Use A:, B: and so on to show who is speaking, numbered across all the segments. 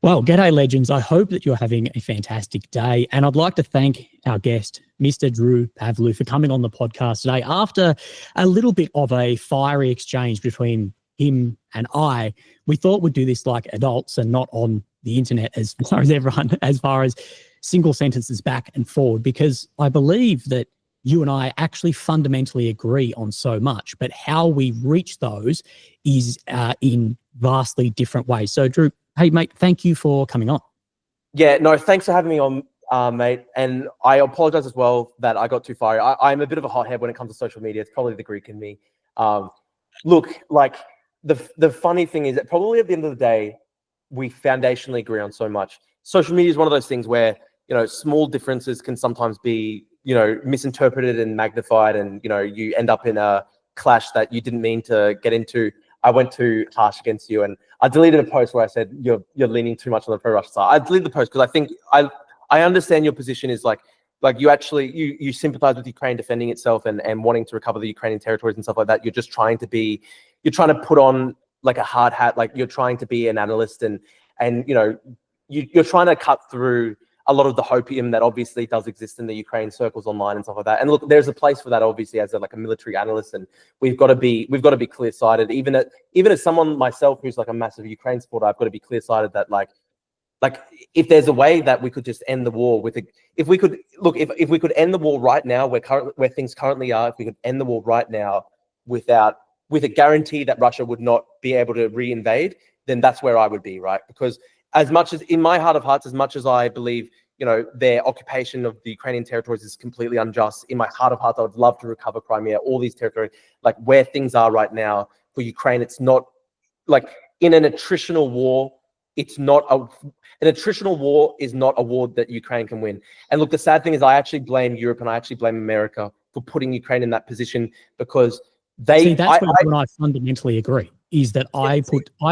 A: Well, g'day, legends. I hope that you're having a fantastic day. And I'd like to thank our guest, Mr. Drew Pavlou, for coming on the podcast today. After a little bit of a fiery exchange between him and I, we thought we'd do this like adults and not on the internet as far as single sentences back and forward, because I believe that you and I actually fundamentally agree on so much, but how we reach those is in vastly different ways. So, Drew, hey, mate, thank you for coming on.
B: Yeah, no, thanks for having me on, mate. And I apologize as well that I got too fiery. I'm a bit of a hothead when it comes to social media. It's probably the Greek in me. Look, like the funny thing is that probably at the end of the day, we foundationally agree on so much. Social media is one of those things where, you know, small differences can sometimes be, you know, misinterpreted and magnified, and, you know, you end up in a clash that you didn't mean to get into. I went too harsh against you, and I deleted a post where I said you're leaning too much on the pro-Russia side. I deleted the post because I think I understand your position is like you actually you sympathize with Ukraine defending itself and wanting to recover the Ukrainian territories and stuff like that. You're trying to put on like a hard hat, like you're trying to be an analyst and you know you're trying to cut through a lot of the hopium that obviously does exist in the Ukraine circles online and stuff like that. And look, there's a place for that obviously as a military analyst, and we've got to be clear-sighted. Even as someone myself who's like a massive Ukraine supporter, I've got to be clear-sighted that like if there's a way that we could just end the war with if we could end the war right now where things currently are, if we could end the war right now with a guarantee that Russia would not be able to re-invade, then that's where I would be, right? Because as much as in my heart of hearts, as much as I believe, you know, their occupation of the Ukrainian territories is completely unjust, in my heart of hearts, I would love to recover Crimea, all these territories, like where things are right now for Ukraine. It's not like in an attritional war. An attritional war is not a war that Ukraine can win. And look, the sad thing is I actually blame Europe and I actually blame America for putting Ukraine in that position, because
A: See, that's where I fundamentally agree, is that I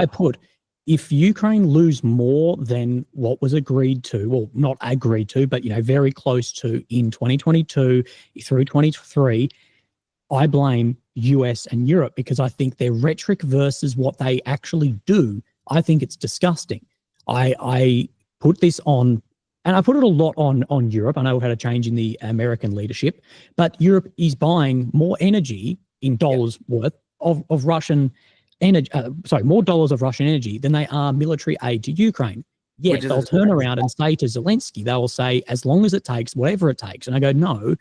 A: put if Ukraine lose more than what was agreed to, well, not agreed to, but, you know, very close to in 2022 through 2023, I blame US and Europe, because I think their rhetoric versus what they actually do, I think it's disgusting. I put this on, and I put it a lot on Europe. I know we've had a change in the American leadership, but Europe is buying more energy in dollars worth of Russian energy, more dollars of Russian energy than they are military aid to Ukraine. Yet they'll turn around and say to Zelensky, they will say, as long as it takes, whatever it takes. And I go, no,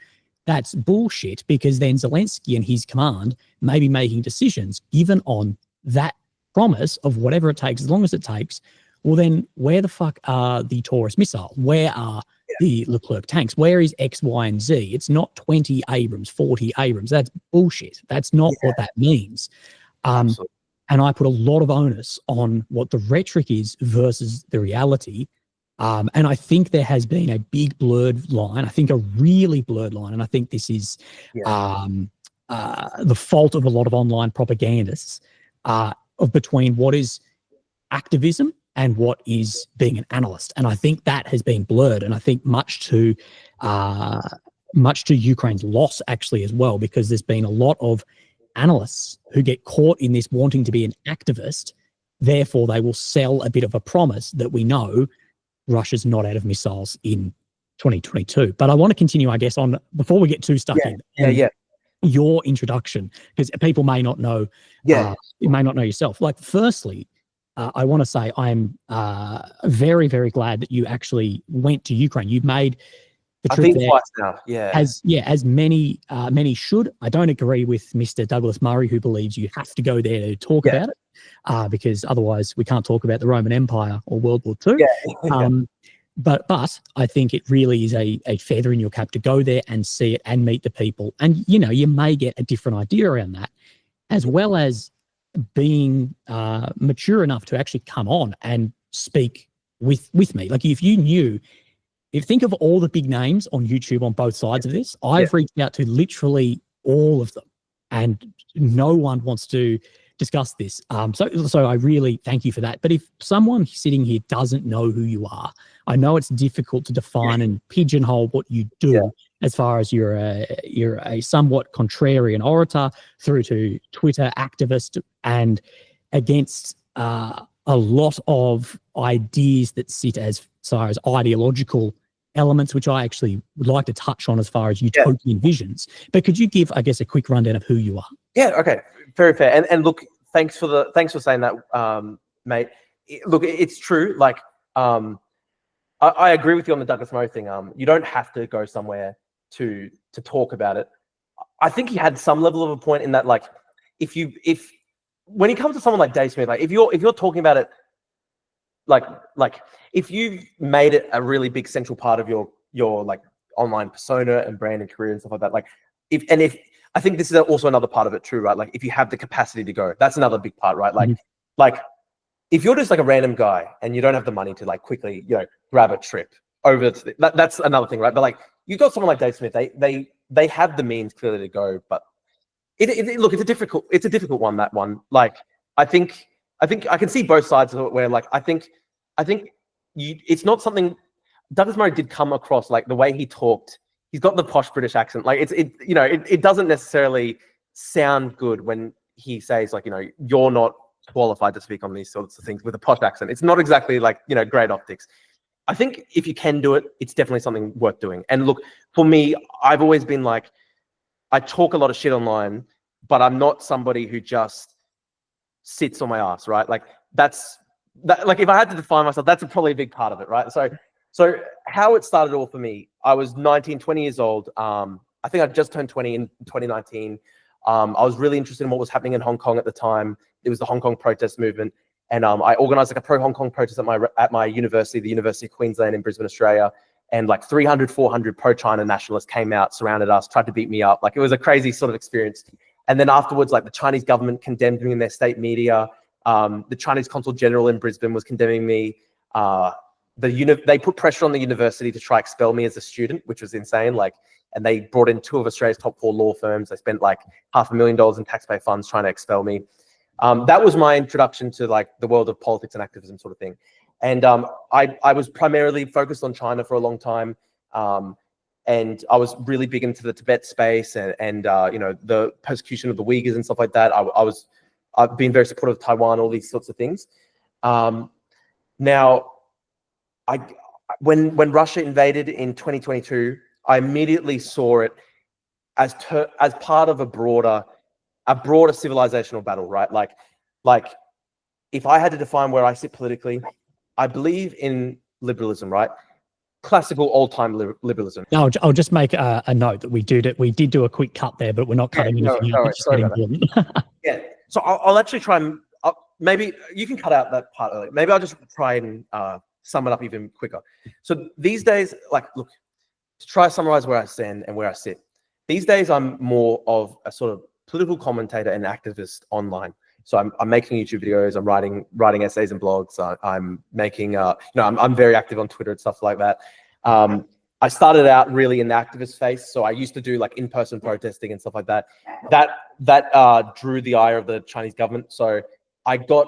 A: that's bullshit, because then Zelensky and his command may be making decisions given on that promise of whatever it takes, as long as it takes. Well, then where the fuck are the Taurus missiles? Where are the Leclerc tanks? Where is X, Y, and Z? It's not 20 Abrams, 40 Abrams. That's bullshit. That's not what that means. And I put a lot of onus on what the rhetoric is versus the reality. And I think there has been a big blurred line. I think a really blurred line. And I think this is the fault of a lot of online propagandists between what is activism and what is being an analyst. And I think that has been blurred. And I think much to Ukraine's loss actually as well, because there's been a lot of analysts who get caught in this wanting to be an activist. Therefore, they will sell a bit of a promise that we know Russia's not out of missiles in 2022. But I want to continue, I guess, on before we get too stuck in. Your introduction, because people may not know. You may not know yourself. Like, firstly, I want to say I'm very, very glad that you actually went to Ukraine. You made the trip there, twice now. As many should. I don't agree with Mr. Douglas Murray, who believes you have to go there to talk about it, because otherwise we can't talk about the Roman Empire or World War II. But I think it really is a feather in your cap to go there and see it and meet the people. And, you know, you may get a different idea around that, as well as being mature enough to actually come on and speak with me. Like, if you knew, think of all the big names on YouTube on both sides of this, I've reached out to literally all of them, and no one wants to discuss this. So I really thank you for that. But if someone sitting here doesn't know who you are, I know it's difficult to define and pigeonhole what you do, as far as you're a somewhat contrarian orator through to Twitter activist and against a a lot of ideas that sit as far as ideological elements, which I actually would like to touch on as far as utopian visions. But could you give, I guess, a quick rundown of who you are?
B: Yeah, okay, very fair. And look, thanks for saying that, mate. Look, it's true. Like, I agree with you on the Douglas Murray thing. You don't have to go somewhere to talk about it. I think he had some level of a point in that, like, if when it comes to someone like Dave Smith, like if you're talking about it, like if you've made it a really big central part of your like online persona and brand and career and stuff like that, like if I think this is also another part of it too, right? Like if you have the capacity to go, that's another big part, right? Like like if you're just like a random guy and you don't have the money to like quickly, grab a trip over to that's another thing, right? But like you've got someone like Dave Smith, they have the means clearly to go, but look, it's a difficult one, that one. Like I think I can see both sides of it, where like I think it's not something Douglas Murray did come across, like the way he talked. He's got the posh British accent. Like it doesn't necessarily sound good when he says like, you're not qualified to speak on these sorts of things with a posh accent. It's not exactly like, great optics. I think if you can do it, it's definitely something worth doing. And look, for me, I've always been like, I talk a lot of shit online, but I'm not somebody who just sits on my ass, right? Like like if I had to define myself, that's probably a big part of it, right? So how it started all for me, I was 19, 20 years old. I think I just turned 20 in 2019. I was really interested in what was happening in Hong Kong at the time. It was the Hong Kong protest movement. And I organized like a pro-Hong Kong protest at my university, the University of Queensland in Brisbane, Australia. And like 300, 400 pro-China nationalists came out, surrounded us, tried to beat me up. Like it was a crazy sort of experience. And then afterwards, like the Chinese government condemned me in their state media. The Chinese Consul General in Brisbane was condemning me. They put pressure on the university to try expel me as a student, which was insane. Like, and they brought in 2 of Australia's top 4 law firms. They spent like $500,000 in taxpayer funds trying to expel me. That was my introduction to like the world of politics and activism sort of thing. And I was primarily focused on China for a long time. And I was really big into the Tibet space and the persecution of the Uyghurs and stuff like that. I've been very supportive of Taiwan, all these sorts of things. Now, when Russia invaded in 2022, I immediately saw it as part of a broader civilizational battle, right? Like if I had to define where I sit politically, I believe in liberalism, right? Classical old-time liberalism.
A: Now, I'll just make a note that we did do a quick cut there, but we're not cutting anything out.
B: Sorry about that. Yeah, so I'll actually try and maybe you can cut out that part early. Maybe I'll just try and sum it up even quicker. So these days, like, look, to try to summarize where I stand and where I sit. These days, I'm more of a sort of political commentator and activist online. So I'm making YouTube videos. I'm writing essays and blogs. I'm making, I'm very active on Twitter and stuff like that. I started out really in the activist space. So I used to do like in-person protesting and stuff like that. That drew the ire of the Chinese government. So I got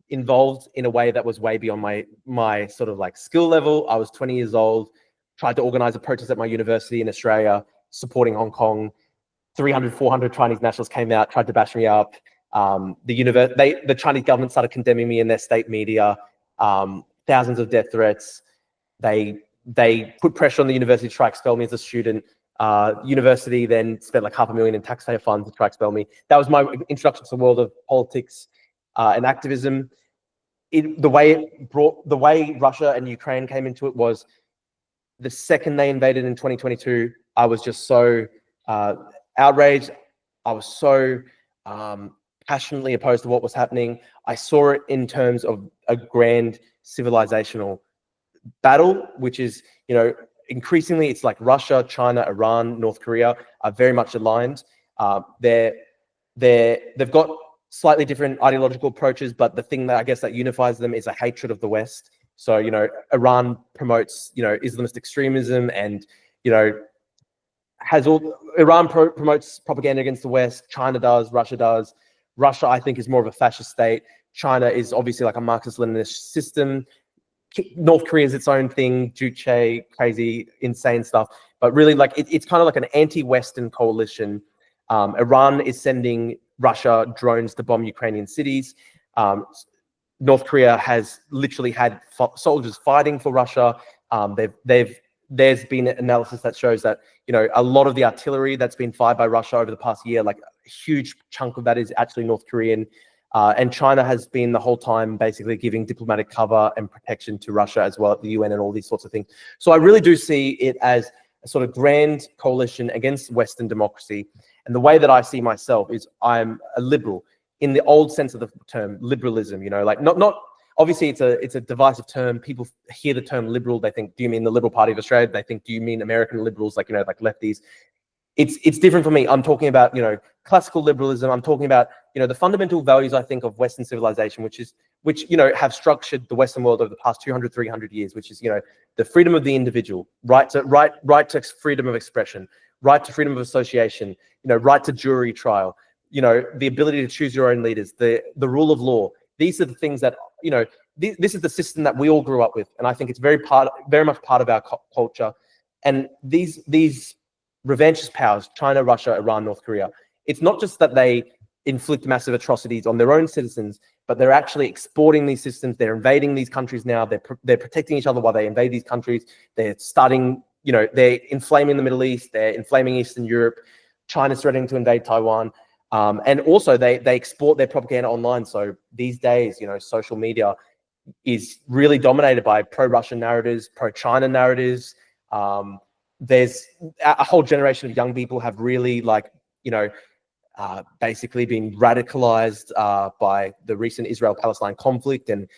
B: involved in a way that was way beyond my sort of like skill level. I was 20 years old, tried to organize a protest at my university in Australia, supporting Hong Kong. 300, 400 Chinese nationals came out, tried to bash me up. The Chinese government started condemning me in their state media. Thousands of death threats. They put pressure on the university to try to expel me as a student. University then spent like $500,000 in taxpayer funds to try to expel me. That was my introduction to the world of politics and activism. The way Russia and Ukraine came into it was the second they invaded in 2022. I was just so outraged. I was so passionately opposed to what was happening. I saw it in terms of a grand civilizational battle, which is, increasingly it's like Russia, China, Iran, North Korea are very much aligned. They've got slightly different ideological approaches, but the thing that I guess that unifies them is a hatred of the West. So, Iran promotes, Islamist extremism and, Iran promotes propaganda against the West. China does, Russia does. Russia, I think, is more of a fascist state. China is obviously like a Marxist-Leninist system. North Korea is its own thing, Juche, crazy, insane stuff. But really, like, it's kind of like an anti-Western coalition. Iran is sending Russia drones to bomb Ukrainian cities. North Korea has literally had soldiers fighting for Russia. There's been analysis that shows that, you know, a lot of the artillery that's been fired by Russia over the past year, like a huge chunk of that is actually North Korean. And China has been the whole time basically giving diplomatic cover and protection to Russia as well at the UN and all these sorts of things. So I really do see it as a sort of grand coalition against Western democracy. And the way that I see myself is I'm a liberal in the old sense of the term, liberalism, you know, like not obviously it's a divisive term. People hear the term liberal, they think, do you mean the Liberal Party of Australia? They think, do you mean American liberals, like, you know, like lefties? It's different for me. I'm talking about, you know, classical liberalism. I'm talking about, you know, the fundamental values, I think, of Western civilization, which, you know, have structured the Western world over the past 200, 300 years, which is, you know, the freedom of the individual, right to freedom of expression, right to freedom of association, you know, right to jury trial, you know, the ability to choose your own leaders, the rule of law. These are the things that, you know, this is the system that we all grew up with. And I think it's very much part of our culture. And these revanchist powers, China, Russia, Iran, North Korea, it's not just that they inflict massive atrocities on their own citizens, but they're actually exporting these systems. They're invading these countries now. They're protecting each other while they invade these countries. They're starting, you know, they're inflaming the Middle East. They're inflaming Eastern Europe. China's threatening to invade Taiwan. And also they export their propaganda online. So these days, you know, social media is really dominated by pro-Russian narratives, pro-China narratives. There's a whole generation of young people have really, like, you know, basically been radicalized by the recent Israel-Palestine conflict, and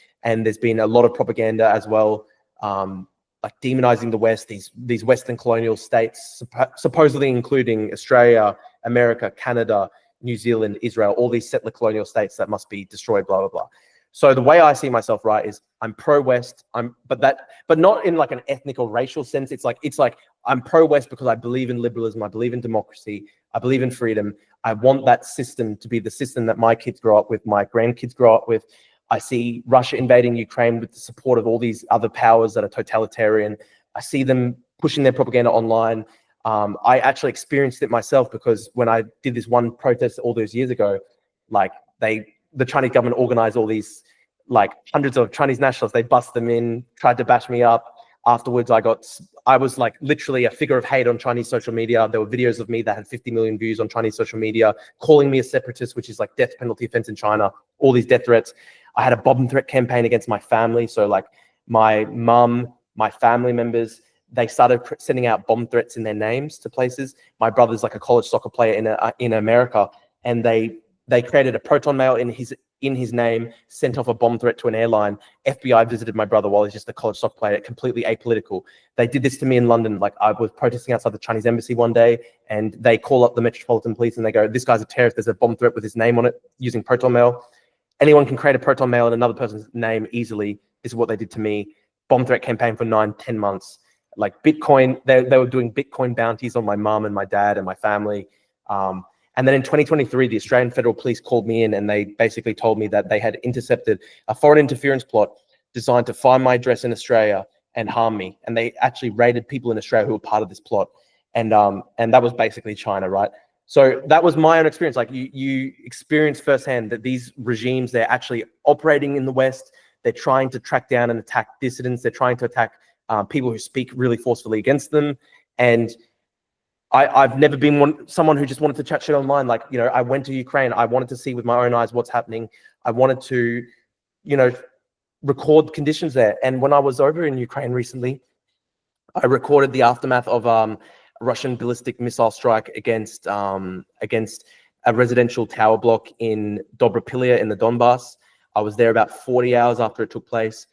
B: there's been a lot of propaganda as well, like demonizing the West, these Western colonial states, supposedly including Australia, America, Canada, New Zealand, Israel, all these settler colonial states that must be destroyed, blah, blah, blah. So the way I see myself, right, is I'm pro-West, but not in like an ethnic or racial sense. It's like I'm pro-West because I believe in liberalism, I believe in democracy, I believe in freedom. I want that system to be the system that my kids grow up with, my grandkids grow up with. I see Russia invading Ukraine with the support of all these other powers that are totalitarian. I see them pushing their propaganda online. I actually experienced it myself, because when I did this one protest all those years ago, like the Chinese government organized all these, like, hundreds of Chinese nationalists. They bust them in, tried to bash me up. Afterwards, I was like literally a figure of hate on Chinese social media. There were videos of me that had 50 million views on Chinese social media, calling me a separatist, which is like death penalty offense in China, all these death threats. I had a bomb threat campaign against my family. So like my mum, my family members, they started sending out bomb threats in their names to places. My brother's like a college soccer player in America, and they created a proton mail in his name, sent off a bomb threat to an airline. FBI visited my brother while he's just a college soccer player, completely apolitical. They did this to me in London. Like, I was protesting outside the Chinese embassy one day, and they call up the Metropolitan Police and they go, "This guy's a terrorist. There's a bomb threat with his name on it using proton mail." Anyone can create a proton mail in another person's name easily. This is what they did to me. Bomb threat campaign for 9-10 months. Like Bitcoin, they were doing Bitcoin bounties on my mum and my dad and my family. And then in 2023, the Australian Federal Police called me in, and they basically told me that they had intercepted a foreign interference plot designed to find my address in Australia and harm me. And they actually raided people in Australia who were part of this plot. And that was basically China, right? So that was my own experience. Like, you experience firsthand that these regimes, they're actually operating in the West. They're trying to track down and attack dissidents. They're trying to attack people who speak really forcefully against them. And I've never been someone who just wanted to chat shit online. Like, you know, I went to Ukraine. I wanted to see with my own eyes what's happening. I wanted to, you know, record conditions there. And when I was over in Ukraine recently, I recorded the aftermath of a Russian ballistic missile strike against a residential tower block in Dobropilya in the Donbass. I was there about 40 hours after it took place.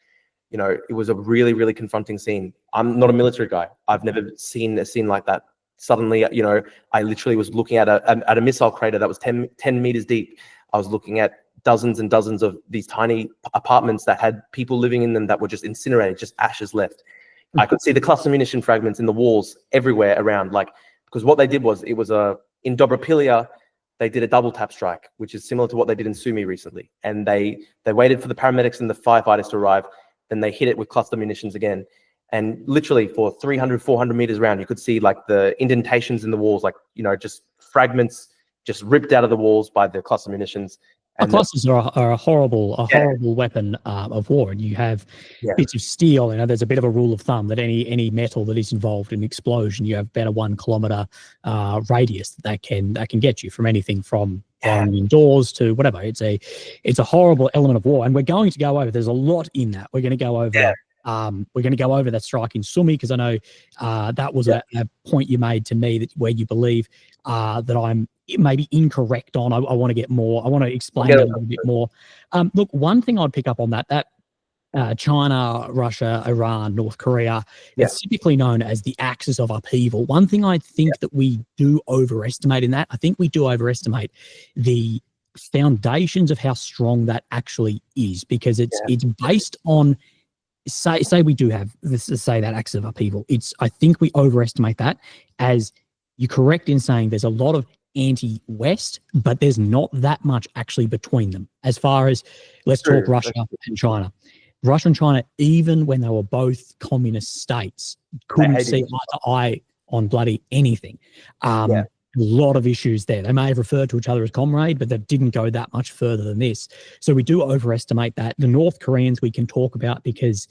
B: You know, it was a really, really confronting scene. I'm not a military guy. I've never seen a scene like that. Suddenly, you know, I literally was looking at a missile crater that was 10 meters deep. I was looking at dozens and dozens of these tiny apartments that had people living in them that were just incinerated, just ashes left. I could see the cluster munition fragments in the walls everywhere around, like, because what they did was, in Dobropilya, they did a double tap strike, which is similar to what they did in Sumy recently. And they waited for the paramedics and the firefighters to arrive. Then they hit it with cluster munitions again. And literally for 300, 400 meters around, you could see like the indentations in the walls, like, you know, just fragments just ripped out of the walls by the cluster munitions. And
A: clusters are a horrible
B: Yeah.
A: horrible weapon of war, and you have
B: Yeah.
A: bits of steel. There's a bit of a rule of thumb that any metal that is involved in explosion, you have about a 1 kilometer radius that can get you, from anything from going indoors to whatever. It's a horrible element of war, and we're going to go over. There's a lot in that. We're going to go over.
B: Yeah.
A: We're going to go over that strike in Sumi, because I know that was a point you made to me, that where you believe that I'm maybe incorrect on. I want to get more. I want to explain it a little bit more. Look, one thing I'd pick up on that China, Russia, Iran, North Korea, it's typically known as the axis of upheaval. One thing I think that we do overestimate in that, I think we do overestimate the foundations of how strong that actually is, because it's based on, say we do have this, say that axis of upheaval. I think we overestimate that, as you're correct in saying there's a lot of anti-West, but there's not that much actually between them. As far as, let's talk Russia and China. Russia and China, even when they were both communist states, couldn't see eye to eye on bloody anything. A lot of issues there. They may have referred to each other as comrade, but they didn't go that much further than this. So we do overestimate that. The North Koreans we can talk about, because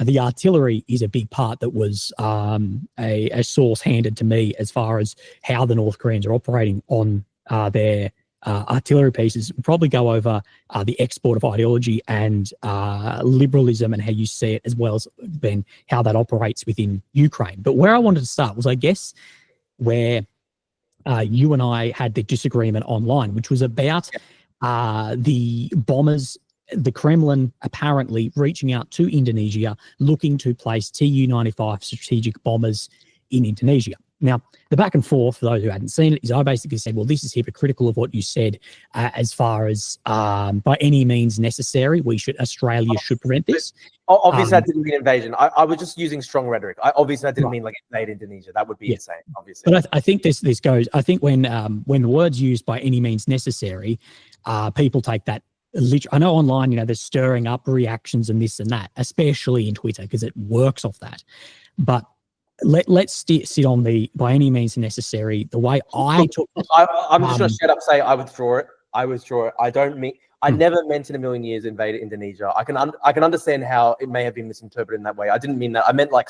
A: the artillery is a big part that was a source handed to me as far as how the North Koreans are operating on their artillery pieces. We'll probably go over the export of ideology and liberalism, and how you see it, as well as then how that operates within Ukraine. But where I wanted to start was, I guess, where you and I had the disagreement online, which was about the bombers, the Kremlin apparently reaching out to Indonesia, looking to place Tu-95 strategic bombers in Indonesia. Now, the back and forth, for those who hadn't seen it, is I basically said, well, this is hypocritical of what you said, as far as by any means necessary, Australia should prevent this.
B: Obviously, that didn't mean invasion. I was just using strong rhetoric. Obviously, that didn't mean like invade Indonesia. That would be insane, obviously.
A: But I think this goes, I think when the word's used by any means necessary, people take that literally. I know online, there's stirring up reactions and this and that, especially in Twitter, because it works off that. But let's sit on the by any means necessary. The way I took,
B: I'm just going to straight up say I withdraw it. I don't mean. I never meant in a million years invade Indonesia. I can understand how it may have been misinterpreted in that way. I didn't mean that. I meant like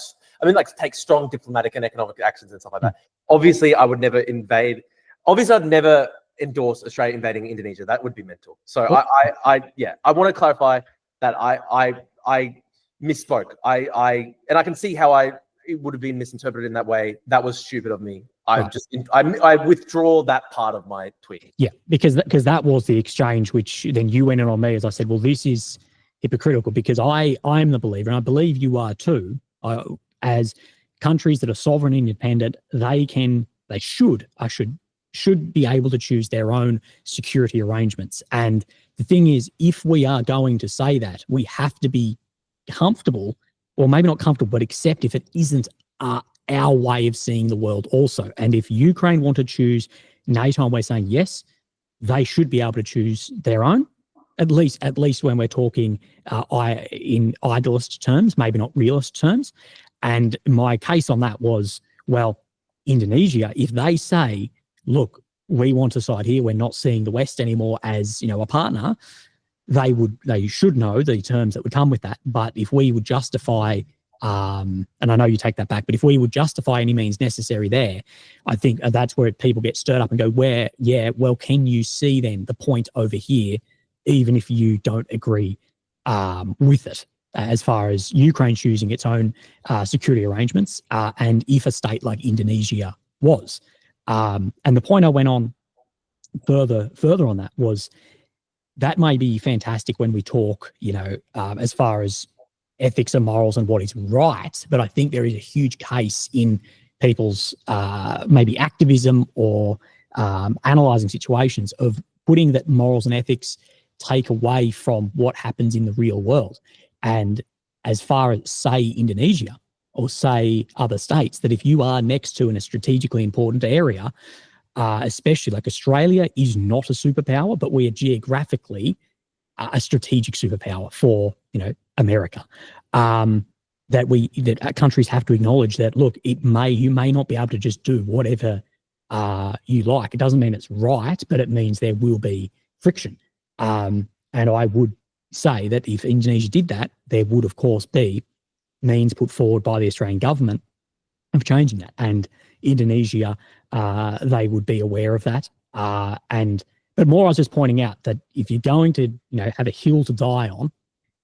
B: take strong diplomatic and economic actions and stuff like that. Obviously, I would never invade. Obviously, I'd never endorse Australia invading Indonesia. That would be mental. So I want to clarify that I misspoke. I can see how it would have been misinterpreted in that way. That was stupid of me. I withdraw that part of my tweet.
A: Yeah, because that was the exchange, which then you went in on me, as I said, well, this is hypocritical, because I'm the believer, and I believe you are too, as countries that are sovereign and independent, they should be able to choose their own security arrangements. And the thing is, if we are going to say that, we have to be comfortable, or maybe not comfortable, but accept if it isn't our way of seeing the world also. And if Ukraine want to choose NATO, and we're saying yes, they should be able to choose their own, at least when we're talking in idealist terms, maybe not realist terms. And my case on that was, well, Indonesia, if they say, look, we want to side here, we're not seeing the West anymore as, a partner, they should know the terms that would come with that. But if we would justify, and I know you take that back, but if we would justify any means necessary there, I think that's where people get stirred up and go, well, can you see then the point over here, even if you don't agree with it, as far as Ukraine choosing its own security arrangements, and if a state like Indonesia was. And the point I went on further on that was, that may be fantastic when we talk, as far as ethics and morals and what is right. But I think there is a huge case in people's maybe activism or analysing situations of putting that morals and ethics take away from what happens in the real world. And as far as, say, Indonesia or say other states, that if you are next to in a strategically important area, especially like Australia is not a superpower, but we are geographically a strategic superpower for, America. That countries have to acknowledge that, look, you may not be able to just do whatever you like. It doesn't mean it's right, but it means there will be friction. And I would say that if Indonesia did that, there would, of course, be means put forward by the Australian government of changing that. And Indonesia, they would be aware of that. But more, I was just pointing out that if you're going to, have a hill to die on,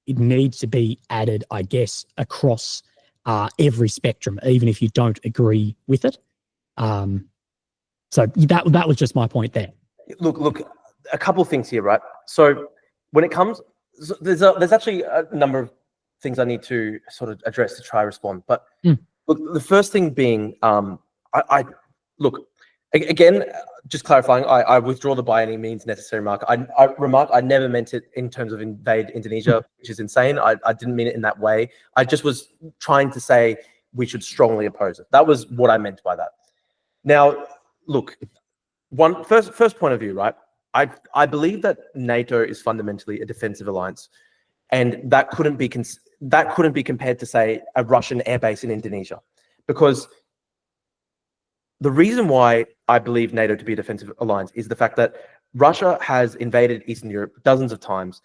A: it needs to be added, I guess, across every spectrum, even if you don't agree with it. So that was just my point there.
B: Look, a couple of things here, right? So when it comes, there's actually a number of things I need to sort of address to try to respond. But look, the first thing being, again, just clarifying, I withdraw the by any means necessary mark. I never meant it in terms of invade Indonesia, which is insane. I didn't mean it in that way. I just was trying to say we should strongly oppose it. That was what I meant by that. Now, look, first point of view, right? I believe that NATO is fundamentally a defensive alliance, and that couldn't be compared to, say, a Russian airbase in Indonesia, because the reason why I believe NATO to be a defensive alliance is the fact that Russia has invaded Eastern Europe dozens of times.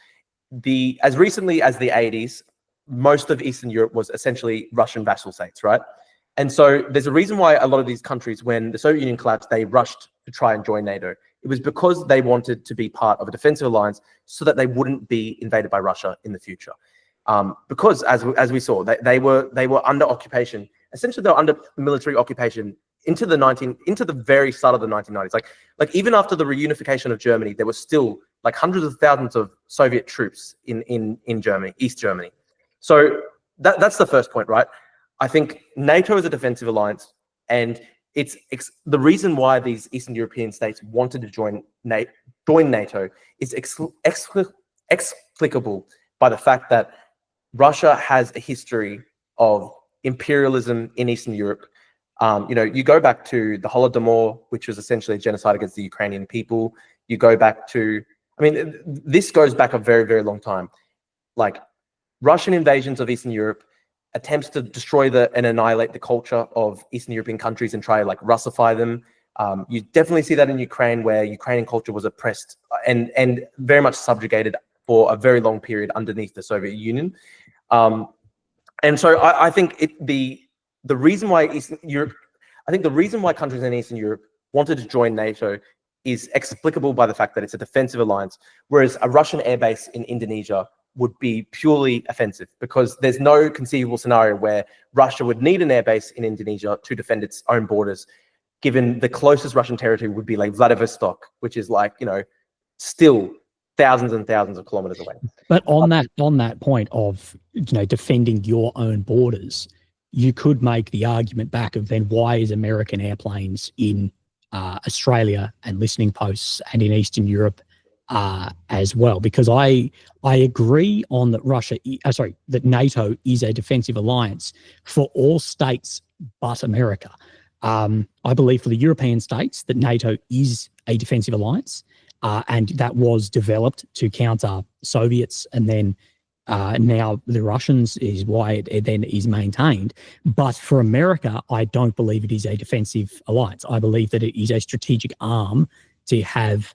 B: As recently as the 80s, most of Eastern Europe was essentially Russian vassal states, right? And so there's a reason why a lot of these countries, when the Soviet Union collapsed, they rushed to try and join NATO. It was because they wanted to be part of a defensive alliance so that they wouldn't be invaded by Russia in the future. Because as we saw, they were under occupation. Essentially, they were under military occupation into the very start of the 1990s. Like even after the reunification of Germany, there were still like hundreds of thousands of Soviet troops in Germany, East Germany. So that's the first point, right? I think NATO is a defensive alliance, and it's the reason why these Eastern European states wanted to join NATO is explicable by the fact that Russia has a history of imperialism in Eastern Europe. You go back to the Holodomor, which was essentially a genocide against the Ukrainian people. You go back to, this goes back a very, very long time. Like Russian invasions of Eastern Europe, attempts to destroy and annihilate the culture of Eastern European countries and try like Russify them. You definitely see that in Ukraine, where Ukrainian culture was oppressed and very much subjugated for a very long period underneath the Soviet Union. And so I think the reason why Eastern Europe, the reason why countries in Eastern Europe wanted to join NATO is explicable by the fact that it's a defensive alliance, whereas a Russian airbase in Indonesia would be purely offensive, because there's no conceivable scenario where Russia would need an airbase in Indonesia to defend its own borders, given the closest Russian territory would be like Vladivostok, which is like, still thousands and thousands of kilometers away.
A: But on that point of, defending your own borders, you could make the argument back of then why is American airplanes in Australia and listening posts and in Eastern Europe as well? Because I agree on that that NATO is a defensive alliance for all states but America. I believe for the European states that NATO is a defensive alliance, and that was developed to counter Soviets, and then now the Russians is why it then is maintained. But for America, I don't believe it is a defensive alliance. I believe that it is a strategic arm to have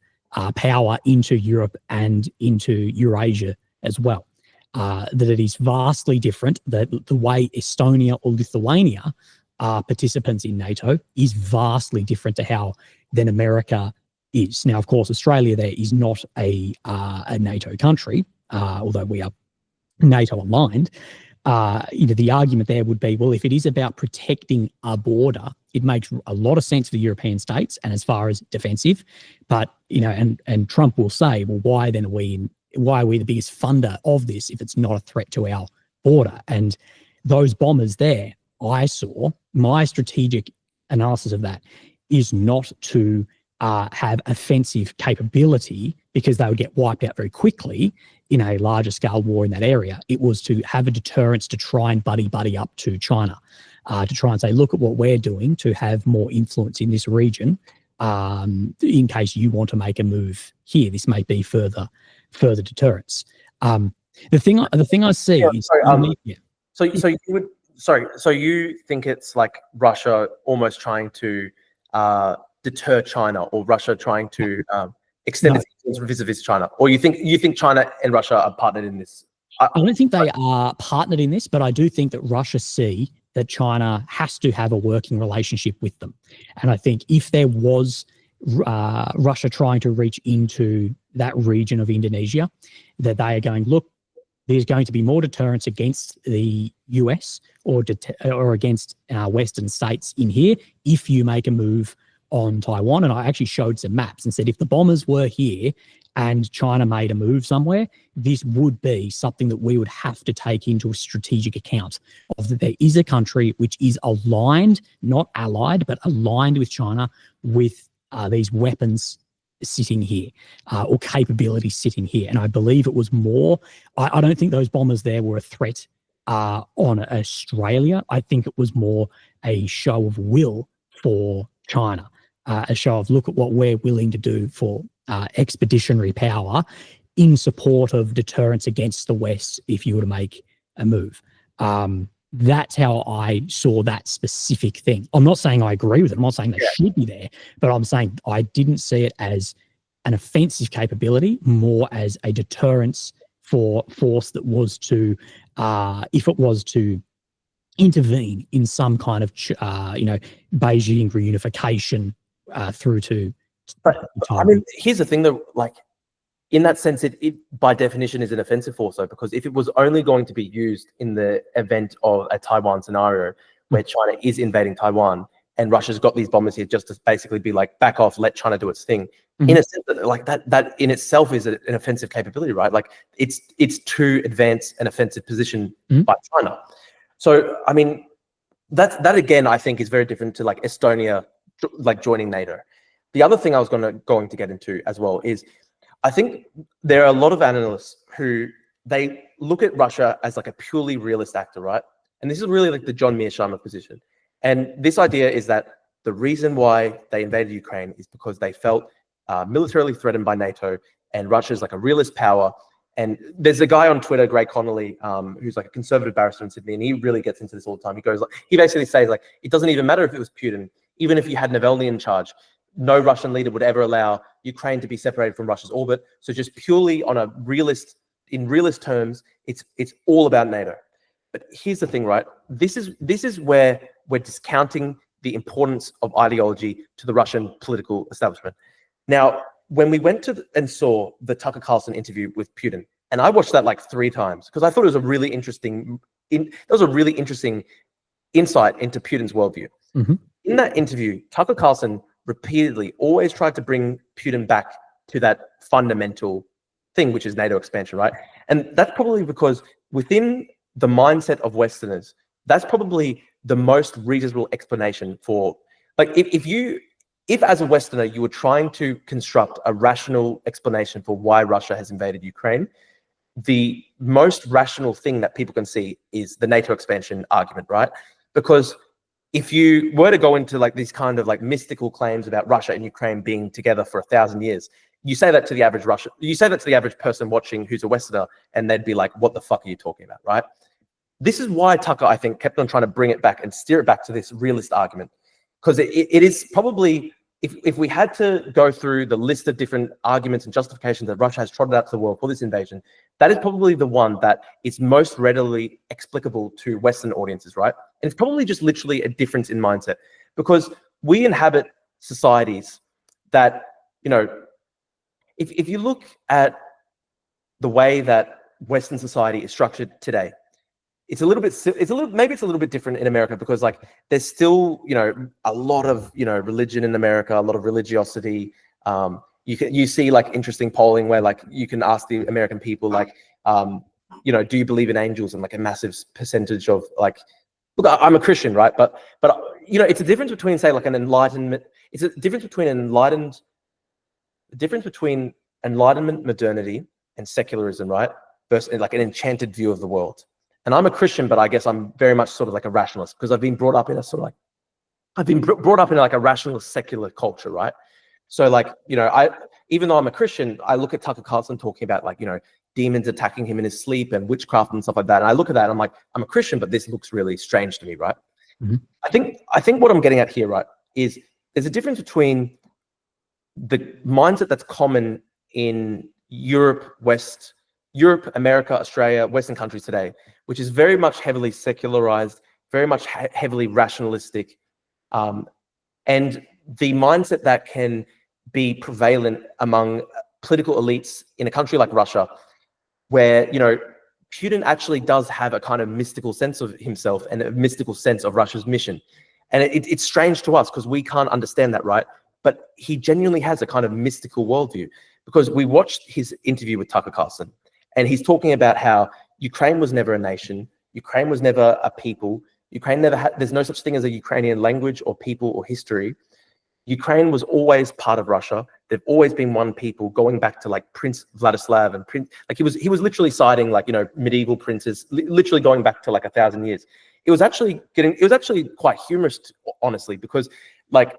A: power into Europe and into Eurasia as well. That it is vastly different, that the way Estonia or Lithuania are participants in NATO is vastly different to how then America is. Now, of course, Australia there is not a NATO country, although we are NATO aligned. The argument there would be, well, if it is about protecting a border, it makes a lot of sense for the European states and as far as defensive. But, and Trump will say, well, why are we the biggest funder of this if it's not a threat to our border? And those bombers there, my strategic analysis of that is not to have offensive capability, because they would get wiped out very quickly in a larger scale war in that area. It was to have a deterrence to try and buddy up to China, to try and say, look at what we're doing to have more influence in this region. In case you want to make a move here, this may be further deterrence. The thing I see is,
B: so you think it's like Russia almost trying to deter China, or Russia trying to extended vis-a-vis China, or you think China and Russia are partnered in this?
A: I don't think they are partnered in this, but I do think that Russia see that China has to have a working relationship with them. And I think if there was Russia trying to reach into that region of Indonesia, that they are going, look, there's going to be more deterrence against the US or against Western states in here if you make a move on Taiwan. And I actually showed some maps and said, if the bombers were here and China made a move somewhere, this would be something that we would have to take into a strategic account of that there is a country which is aligned, not allied, but aligned with China with these weapons sitting here or capabilities sitting here. And I believe it was more, I don't think those bombers there were a threat on Australia. I think it was more a show of will for China, a show of look at what we're willing to do for expeditionary power in support of deterrence against the West if you were to make a move. That's how I saw that specific thing. I'm not saying I agree with it. I'm not saying they should be there, but I'm saying I didn't see it as an offensive capability, more as a deterrence for force that was to, if it was to intervene in some kind of, Beijing reunification through to.
B: But I mean, here's the thing though, like, in that sense, it by definition is an offensive force, though, because if it was only going to be used in the event of a Taiwan scenario where China is invading Taiwan and Russia's got these bombers here just to basically be like, back off, let China do its thing. In a sense, like that in itself is an offensive capability, right? Like it's to advance an offensive position by China. So, I mean, that again, I think is very different to like Estonia, like joining NATO. The other thing I was going to get into as well is, I think there are a lot of analysts who they look at Russia as like a purely realist actor, right? And this is really like the John Mearsheimer position. And this idea is that the reason why they invaded Ukraine is because they felt militarily threatened by NATO, and Russia is like a realist power. And there's a guy on Twitter, Greg Connolly, who's like a conservative barrister in Sydney, and he really gets into this all the time. He goes, like, he basically says, like, it doesn't even matter if it was Putin, even if you had Navalny in charge, no Russian leader would ever allow Ukraine to be separated from Russia's orbit. So just purely on a realist, in realist terms, it's all about NATO. But here's the thing, right? This is where we're discounting the importance of ideology to the Russian political establishment. Now, when we went to and saw the Tucker Carlson interview with Putin, and I watched that like 3 times because I thought it was a really interesting, insight into Putin's worldview. In that interview, Tucker Carlson repeatedly always tried to bring Putin back to that fundamental thing, which is NATO expansion, right? And that's probably because within the mindset of Westerners, that's probably the most reasonable explanation for, like, if as a Westerner, you were trying to construct a rational explanation for why Russia has invaded Ukraine, the most rational thing that people can see is the NATO expansion argument, right? Because if you were to go into like these kind of like mystical claims about Russia and Ukraine being together for 1,000 years, you say that to the average average person watching who's a Westerner, and they'd be like, what the fuck are you talking about, right? This is why Tucker, I think, kept on trying to bring it back and steer it back to this realist argument. Because it is probably, if we had to go through the list of different arguments and justifications that Russia has trotted out to the world for this invasion, that is probably the one that is most readily explicable to Western audiences, right? And it's probably just literally a difference in mindset, because we inhabit societies that, you know, if you look at the way that Western society is structured today, maybe it's a little bit different in America, because like there's still, you know, a lot of, you know, religion in America, a lot of religiosity. You see like interesting polling where like you can ask the American people like, you know, do you believe in angels? And like a massive percentage of like, look, I'm a Christian, right? But you know, it's a difference between, say, like an enlightenment. It's a difference between enlightenment modernity and secularism, right? Versus like an enchanted view of the world. And I'm a Christian, but I guess I'm very much sort of like a rationalist, because I've been brought up in a sort of like, a rationalist secular culture, right? So like, you know, even though I'm a Christian, I look at Tucker Carlson talking about like, you know, demons attacking him in his sleep and witchcraft and stuff like that. And I look at that and I'm like, I'm a Christian, but this looks really strange to me, right? I think what I'm getting at here, right, is there's a difference between the mindset that's common in Europe, America, Australia, Western countries today, which is very much heavily secularized, very much heavily rationalistic, and the mindset that can be prevalent among political elites in a country like Russia, where, you know, Putin actually does have a kind of mystical sense of himself and a mystical sense of Russia's mission. And it's strange to us because we can't understand that, right? But he genuinely has a kind of mystical worldview, because we watched his interview with Tucker Carlson, and he's talking about how Ukraine was never a nation, Ukraine was never a people, Ukraine never had, there's no such thing as a Ukrainian language or people or history. Ukraine was always part of Russia. They've always been one people, going back to like Prince Vladislav and Prince, like he was literally citing like, you know, medieval princes, literally going back to like 1,000 years. It was actually quite humorous, honestly, because like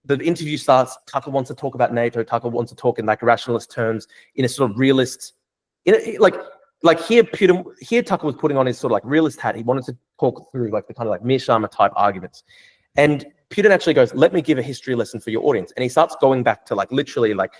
B: the interview starts, Tucker wants to talk about NATO, Tucker wants to talk in like rationalist terms, in a sort of realist, like here Tucker was putting on his sort of like realist hat. He wanted to talk through like the kind of like Mearsheimer type arguments. And Putin actually goes, let me give a history lesson for your audience. And he starts going back to like literally like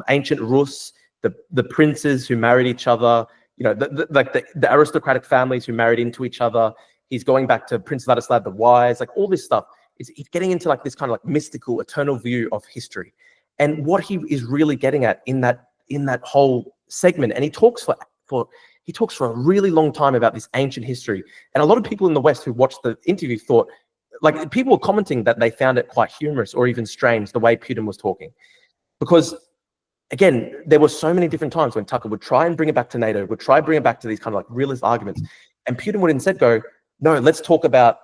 B: ancient Rus, the princes who married each other, you know, the aristocratic families who married into each other. He's going back to Prince Vladislav the Wise, like all this stuff. He's getting into like this kind of like mystical, eternal view of history. And what he is really getting at in that whole segment, and he talks for a really long time about this ancient history. And a lot of people in the West who watched the interview thought, like, people were commenting that they found it quite humorous or even strange the way Putin was talking. Because, again, there were so many different times when Tucker would try and bring it back to NATO, would try and bring it back to these kind of like realist arguments. And Putin would instead go, no, let's talk about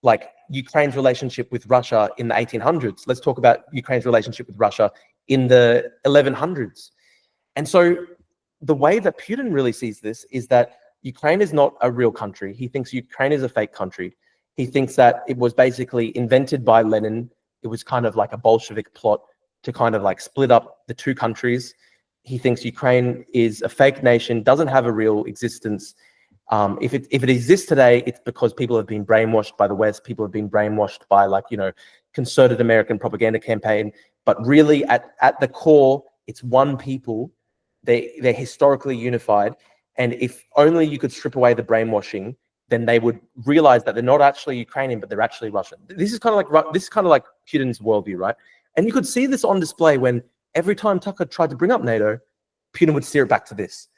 B: like Ukraine's relationship with Russia in the 1800s. Let's talk about Ukraine's relationship with Russia in the 1100s. And so the way that Putin really sees this is that Ukraine is not a real country. He thinks Ukraine is a fake country. He thinks that it was basically invented by Lenin. It was kind of like a Bolshevik plot to kind of like split up the two countries. He thinks Ukraine is a fake nation, doesn't have a real existence. If it exists today, it's because people have been brainwashed by the West. People have been brainwashed by, like, you know, concerted American propaganda campaign. But really, at the core, it's one people. They're historically unified. And if only you could strip away the brainwashing, then they would realize that they're not actually Ukrainian, but they're actually Russian. This is kind of like Putin's worldview, right? And you could see this on display when every time Tucker tried to bring up NATO, Putin would steer it back to this.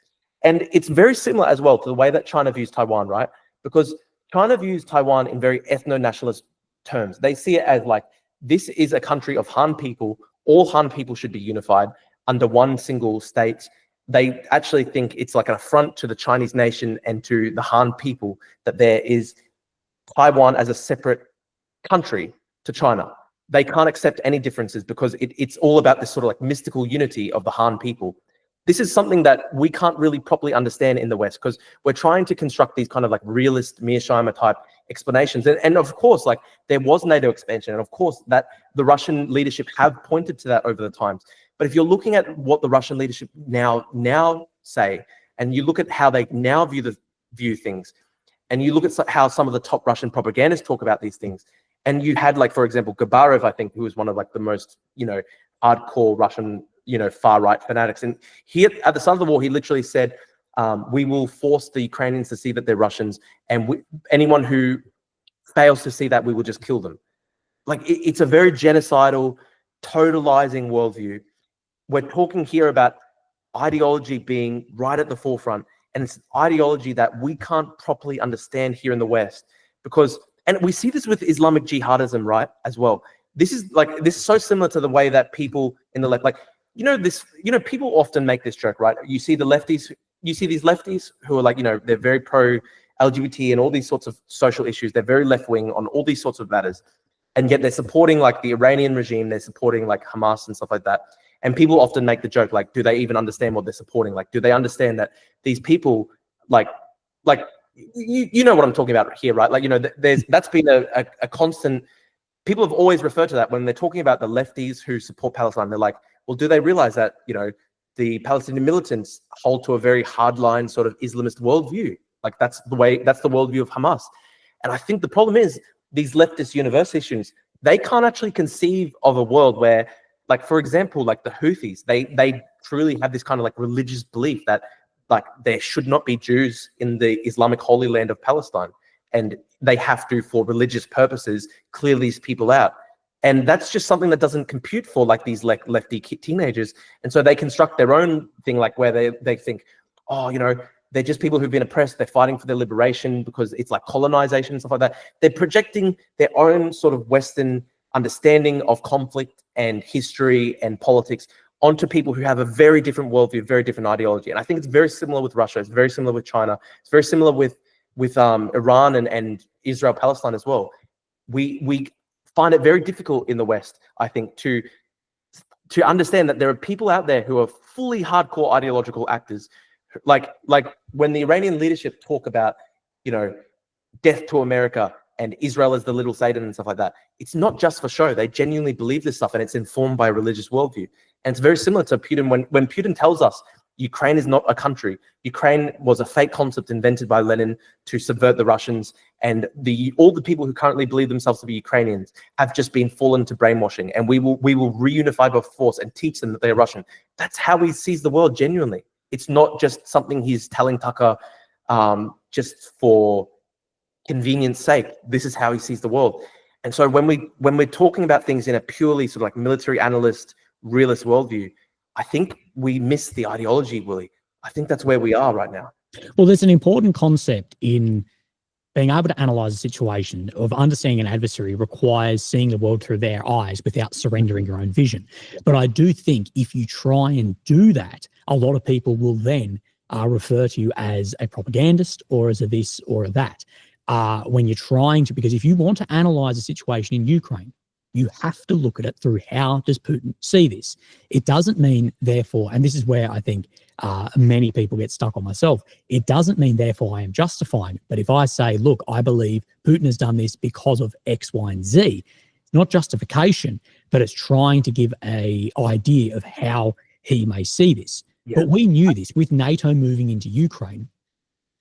B: And it's very similar as well to the way that China views Taiwan, right? Because China views Taiwan in very ethno-nationalist terms. They see it as like, this is a country of Han people. All Han people should be unified under one single state. They actually think it's like an affront to the Chinese nation and to the Han people that there is Taiwan as a separate country to China. They can't accept any differences because it's all about this sort of like mystical unity of the Han people. This is something that we can't really properly understand in the West because we're trying to construct these kind of like realist Mearsheimer type explanations. And of course, like, there was NATO expansion, and of course that the Russian leadership have pointed to that over the times. But if you're looking at what the Russian leadership now say, and you look at how they now view things, and you look at how some of the top Russian propagandists talk about these things, and you had, like, for example, Gabarev, I think, who was one of like the most, you know, hardcore Russian, you know, far-right fanatics. And he, at the start of the war, he literally said, we will force the Ukrainians to see that they're Russians, and anyone who fails to see that, we will just kill them. Like, it's a very genocidal, totalizing worldview. We're talking here about ideology being right at the forefront, and it's an ideology that we can't properly understand here in the West, because, and we see this with Islamic jihadism, right, as well. This is so similar to the way that people in the left, like, people often make this joke, right? You see these lefties who are like, you know, they're very pro LGBT and all these sorts of social issues. They're very left wing on all these sorts of matters. And yet they're supporting like the Iranian regime. They're supporting like Hamas and stuff like that. And people often make the joke, like, do they even understand what they're supporting? Like, do they understand that these people, like you know what I'm talking about here, right? Like, you know, that's been a constant. People have always referred to that when they're talking about the lefties who support Palestine. They're like, well, do they realize that, you know, the Palestinian militants hold to a very hardline sort of Islamist worldview? Like, that's the worldview of Hamas. And I think the problem is these leftist university students, they can't actually conceive of a world where like for example, like the Houthis, they truly have this kind of like religious belief that like there should not be Jews in the Islamic Holy Land of Palestine, and they have to, for religious purposes, clear these people out. And that's just something that doesn't compute for like these like lefty teenagers. And so they construct their own thing, like where they think, oh, you know, they're just people who've been oppressed. They're fighting for their liberation because it's like colonization and stuff like that. They're projecting their own sort of Western understanding of conflict and history and politics onto people who have a very different worldview, very different ideology. And I think it's very similar with Russia. It's very similar with China. It's very similar with Iran and Israel, Palestine as well. We find it very difficult in the West, I think, to understand that there are people out there who are fully hardcore ideological actors. Like when the Iranian leadership talk about, you know, death to America and Israel as the little Satan and stuff like that, it's not just for show. They genuinely believe this stuff, and it's informed by a religious worldview. And it's very similar to Putin when Putin tells us Ukraine is not a country. Ukraine was a fake concept invented by Lenin to subvert the Russians, and all the people who currently believe themselves to be Ukrainians have just been fallen to brainwashing, and we will reunify by force and teach them that they're Russian. That's how he sees the world genuinely. It's not just something he's telling Tucker just for convenience sake. This is how he sees the world. And so when we're talking about things in a purely sort of like military analyst, realist worldview, I think we miss the ideology, Willie. I think that's where we are right now.
A: Well, there's an important concept in being able to analyze a situation of understanding an adversary requires seeing the world through their eyes without surrendering your own vision. But I do think if you try and do that, a lot of people will then refer to you as a propagandist or as a this or a that. When you're trying to, because if you want to analyze a situation in Ukraine, you have to look at it through how does Putin see this. It doesn't mean, therefore, and this is where I think many people get stuck on myself, it doesn't mean, therefore, I am justifying it. But if I say, look, I believe Putin has done this because of X, Y, and Z, it's not justification, but it's trying to give an idea of how he may see this. Yeah. But we knew this with NATO moving into Ukraine.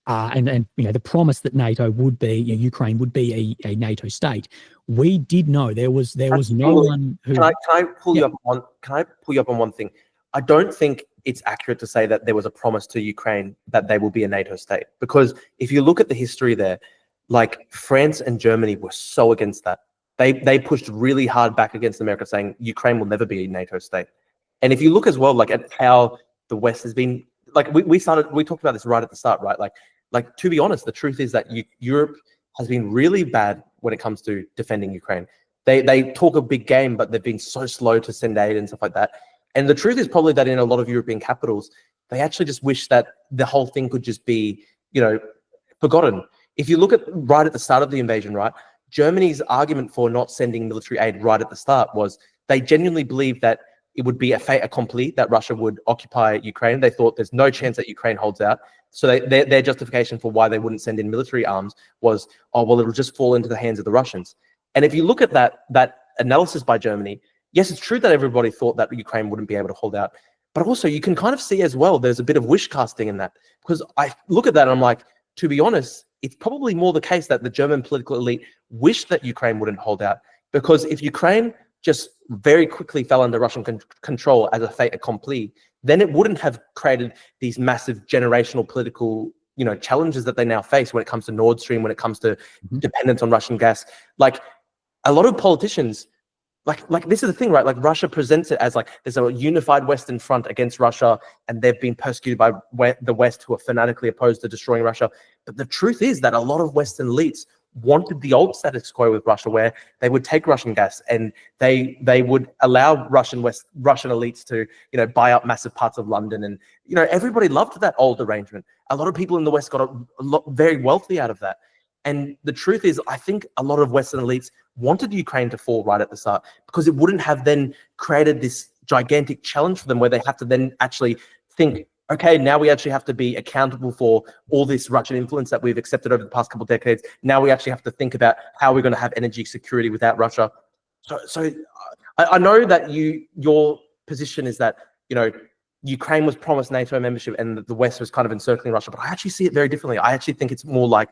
A: And you know, the promise that NATO would be, you know, Ukraine would be a NATO state. We did know there was no one who.
B: Can I pull you up on? Can I pull you up on one thing? I don't think it's accurate to say that there was a promise to Ukraine that they will be a NATO state, because if you look at the history there, like France and Germany were so against that. They pushed really hard back against America, saying Ukraine will never be a NATO state. And if you look as well, like at how the West has been, like we talked about this right at the start, right? Like to be honest, the truth is that Europe has been really bad when it comes to defending Ukraine. They talk a big game, but they've been so slow to send aid and stuff like that. And the truth is probably that in a lot of European capitals, they actually just wish that the whole thing could just be, you know, forgotten. If you look at right at the start of the invasion, right, Germany's argument for not sending military aid right at the start was they genuinely believed that it would be a fait accompli that Russia would occupy Ukraine. They thought there's no chance that Ukraine holds out. So their justification for why they wouldn't send in military arms was, oh, well, it'll just fall into the hands of the Russians. And if you look at that analysis by Germany, yes, it's true that everybody thought that Ukraine wouldn't be able to hold out. But also you can kind of see as well, there's a bit of wish casting in that. Because I look at that and I'm like, to be honest, it's probably more the case that the German political elite wished that Ukraine wouldn't hold out. Because if Ukraine just very quickly fell under Russian control as a fait accompli, then it wouldn't have created these massive generational political, you know, challenges that they now face when it comes to Nord Stream, when it comes to dependence on Russian gas. Like a lot of politicians, like this is the thing, right? Like Russia presents it as like there's a unified Western front against Russia, and they've been persecuted by the West, who are fanatically opposed to destroying Russia. But the truth is that a lot of Western elites wanted the old status quo with Russia, where they would take Russian gas and they would allow Russian elites to, you know, buy up massive parts of London, and you know, everybody loved that old arrangement. A lot of people in the West got a lot very wealthy out of that. And the truth is, I think a lot of Western elites wanted Ukraine to fall right at the start, because it wouldn't have then created this gigantic challenge for them where they have to then actually think, okay, now we actually have to be accountable for all this Russian influence that we've accepted over the past couple of decades. Now we actually have to think about how we're going to have energy security without Russia. So I know that your position is that, you know, Ukraine was promised NATO membership and the West was kind of encircling Russia, but I actually see it very differently. I actually think it's more like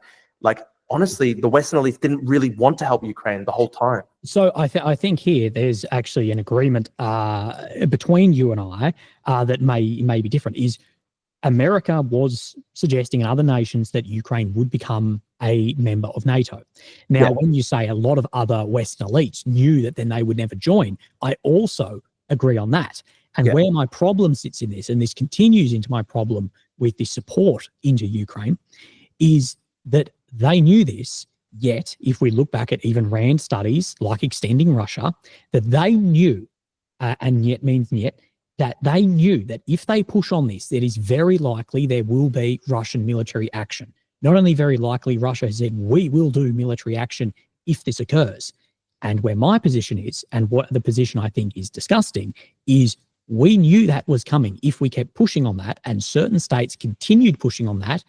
B: honestly, the Western elites didn't really want to help Ukraine the whole time.
A: So I think here there's actually an agreement between you and I that may be different. Is America was suggesting in other nations that Ukraine would become a member of NATO. Now, when you say a lot of other Western elites knew that then they would never join, I also agree on that. And where my problem sits in this, and this continues into my problem with the support into Ukraine, is that they knew this, yet if we look back at even RAND studies like extending Russia, that they knew, and yet means yet, that they knew that if they push on this, it is very likely there will be Russian military action. Not only very likely, Russia has said, we will do military action if this occurs. And where my position is, and what the position I think is disgusting, is we knew that was coming if we kept pushing on that, and certain states continued pushing on that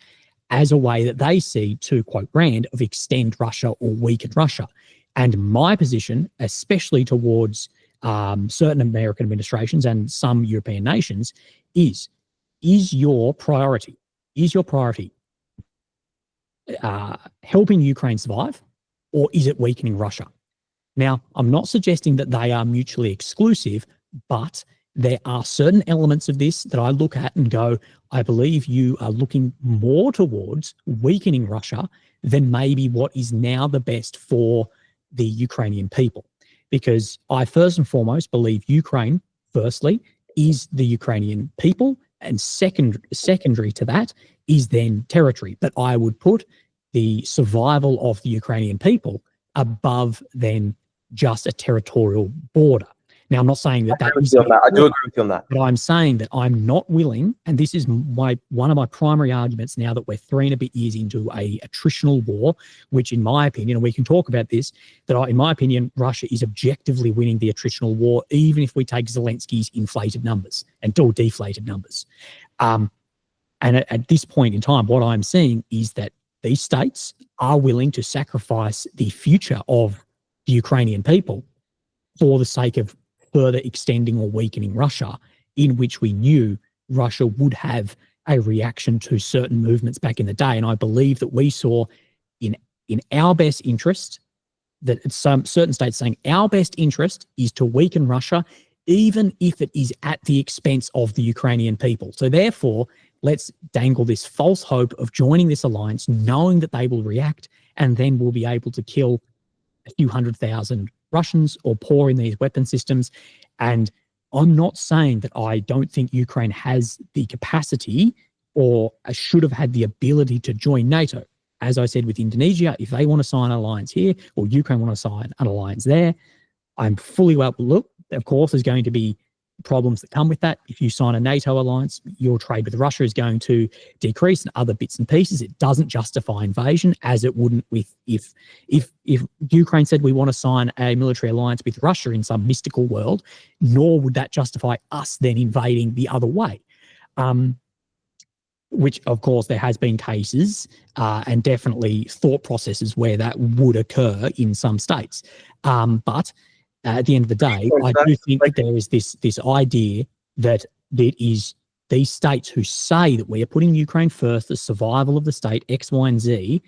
A: as a way that they see, to quote Rand, of extend Russia or weaken Russia. And my position, especially towards certain American administrations and some European nations, is your priority helping Ukraine survive, or is it weakening Russia? Now, I'm not suggesting that they are mutually exclusive, but there are certain elements of this that I look at and go, I believe you are looking more towards weakening Russia than maybe what is now the best for the Ukrainian people. Because I first and foremost believe Ukraine, firstly, is the Ukrainian people, and secondary to that is then territory. But I would put the survival of the Ukrainian people above then just a territorial border. Now, I'm not saying that that is...
B: I do agree with you on that.
A: But I'm saying that I'm not willing, and this is one of my primary arguments now that we're 3 and a bit years into a attritional war, which in my opinion, and we can talk about this, that in my opinion, Russia is objectively winning the attritional war, even if we take Zelensky's inflated numbers and deflated numbers. And at this point in time, what I'm seeing is that these states are willing to sacrifice the future of the Ukrainian people for the sake of further extending or weakening Russia, in which we knew Russia would have a reaction to certain movements back in the day. And I believe that we saw in our best interest, that some certain states saying our best interest is to weaken Russia, even if it is at the expense of the Ukrainian people. So therefore, let's dangle this false hope of joining this alliance, knowing that they will react, and then we'll be able to kill a few 100,000 Russians or pour in these weapon systems. And I'm not saying that I don't think Ukraine has the capacity or should have had the ability to join NATO. As I said with Indonesia, if they want to sign an alliance here, or Ukraine want to sign an alliance there, I'm fully well, look, of course, there's going to be problems that come with that. If you sign a NATO alliance, your trade with Russia is going to decrease, and other bits and pieces. It doesn't justify invasion, as it wouldn't with if Ukraine said we want to sign a military alliance with Russia in some mystical world, nor would that justify us then invading the other way. Which, of course, there has been cases and definitely thought processes where that would occur in some states. But at the end of the day, I do think that there is this idea that it is these states who say that we are putting Ukraine first, the survival of the state, X, Y, and Z,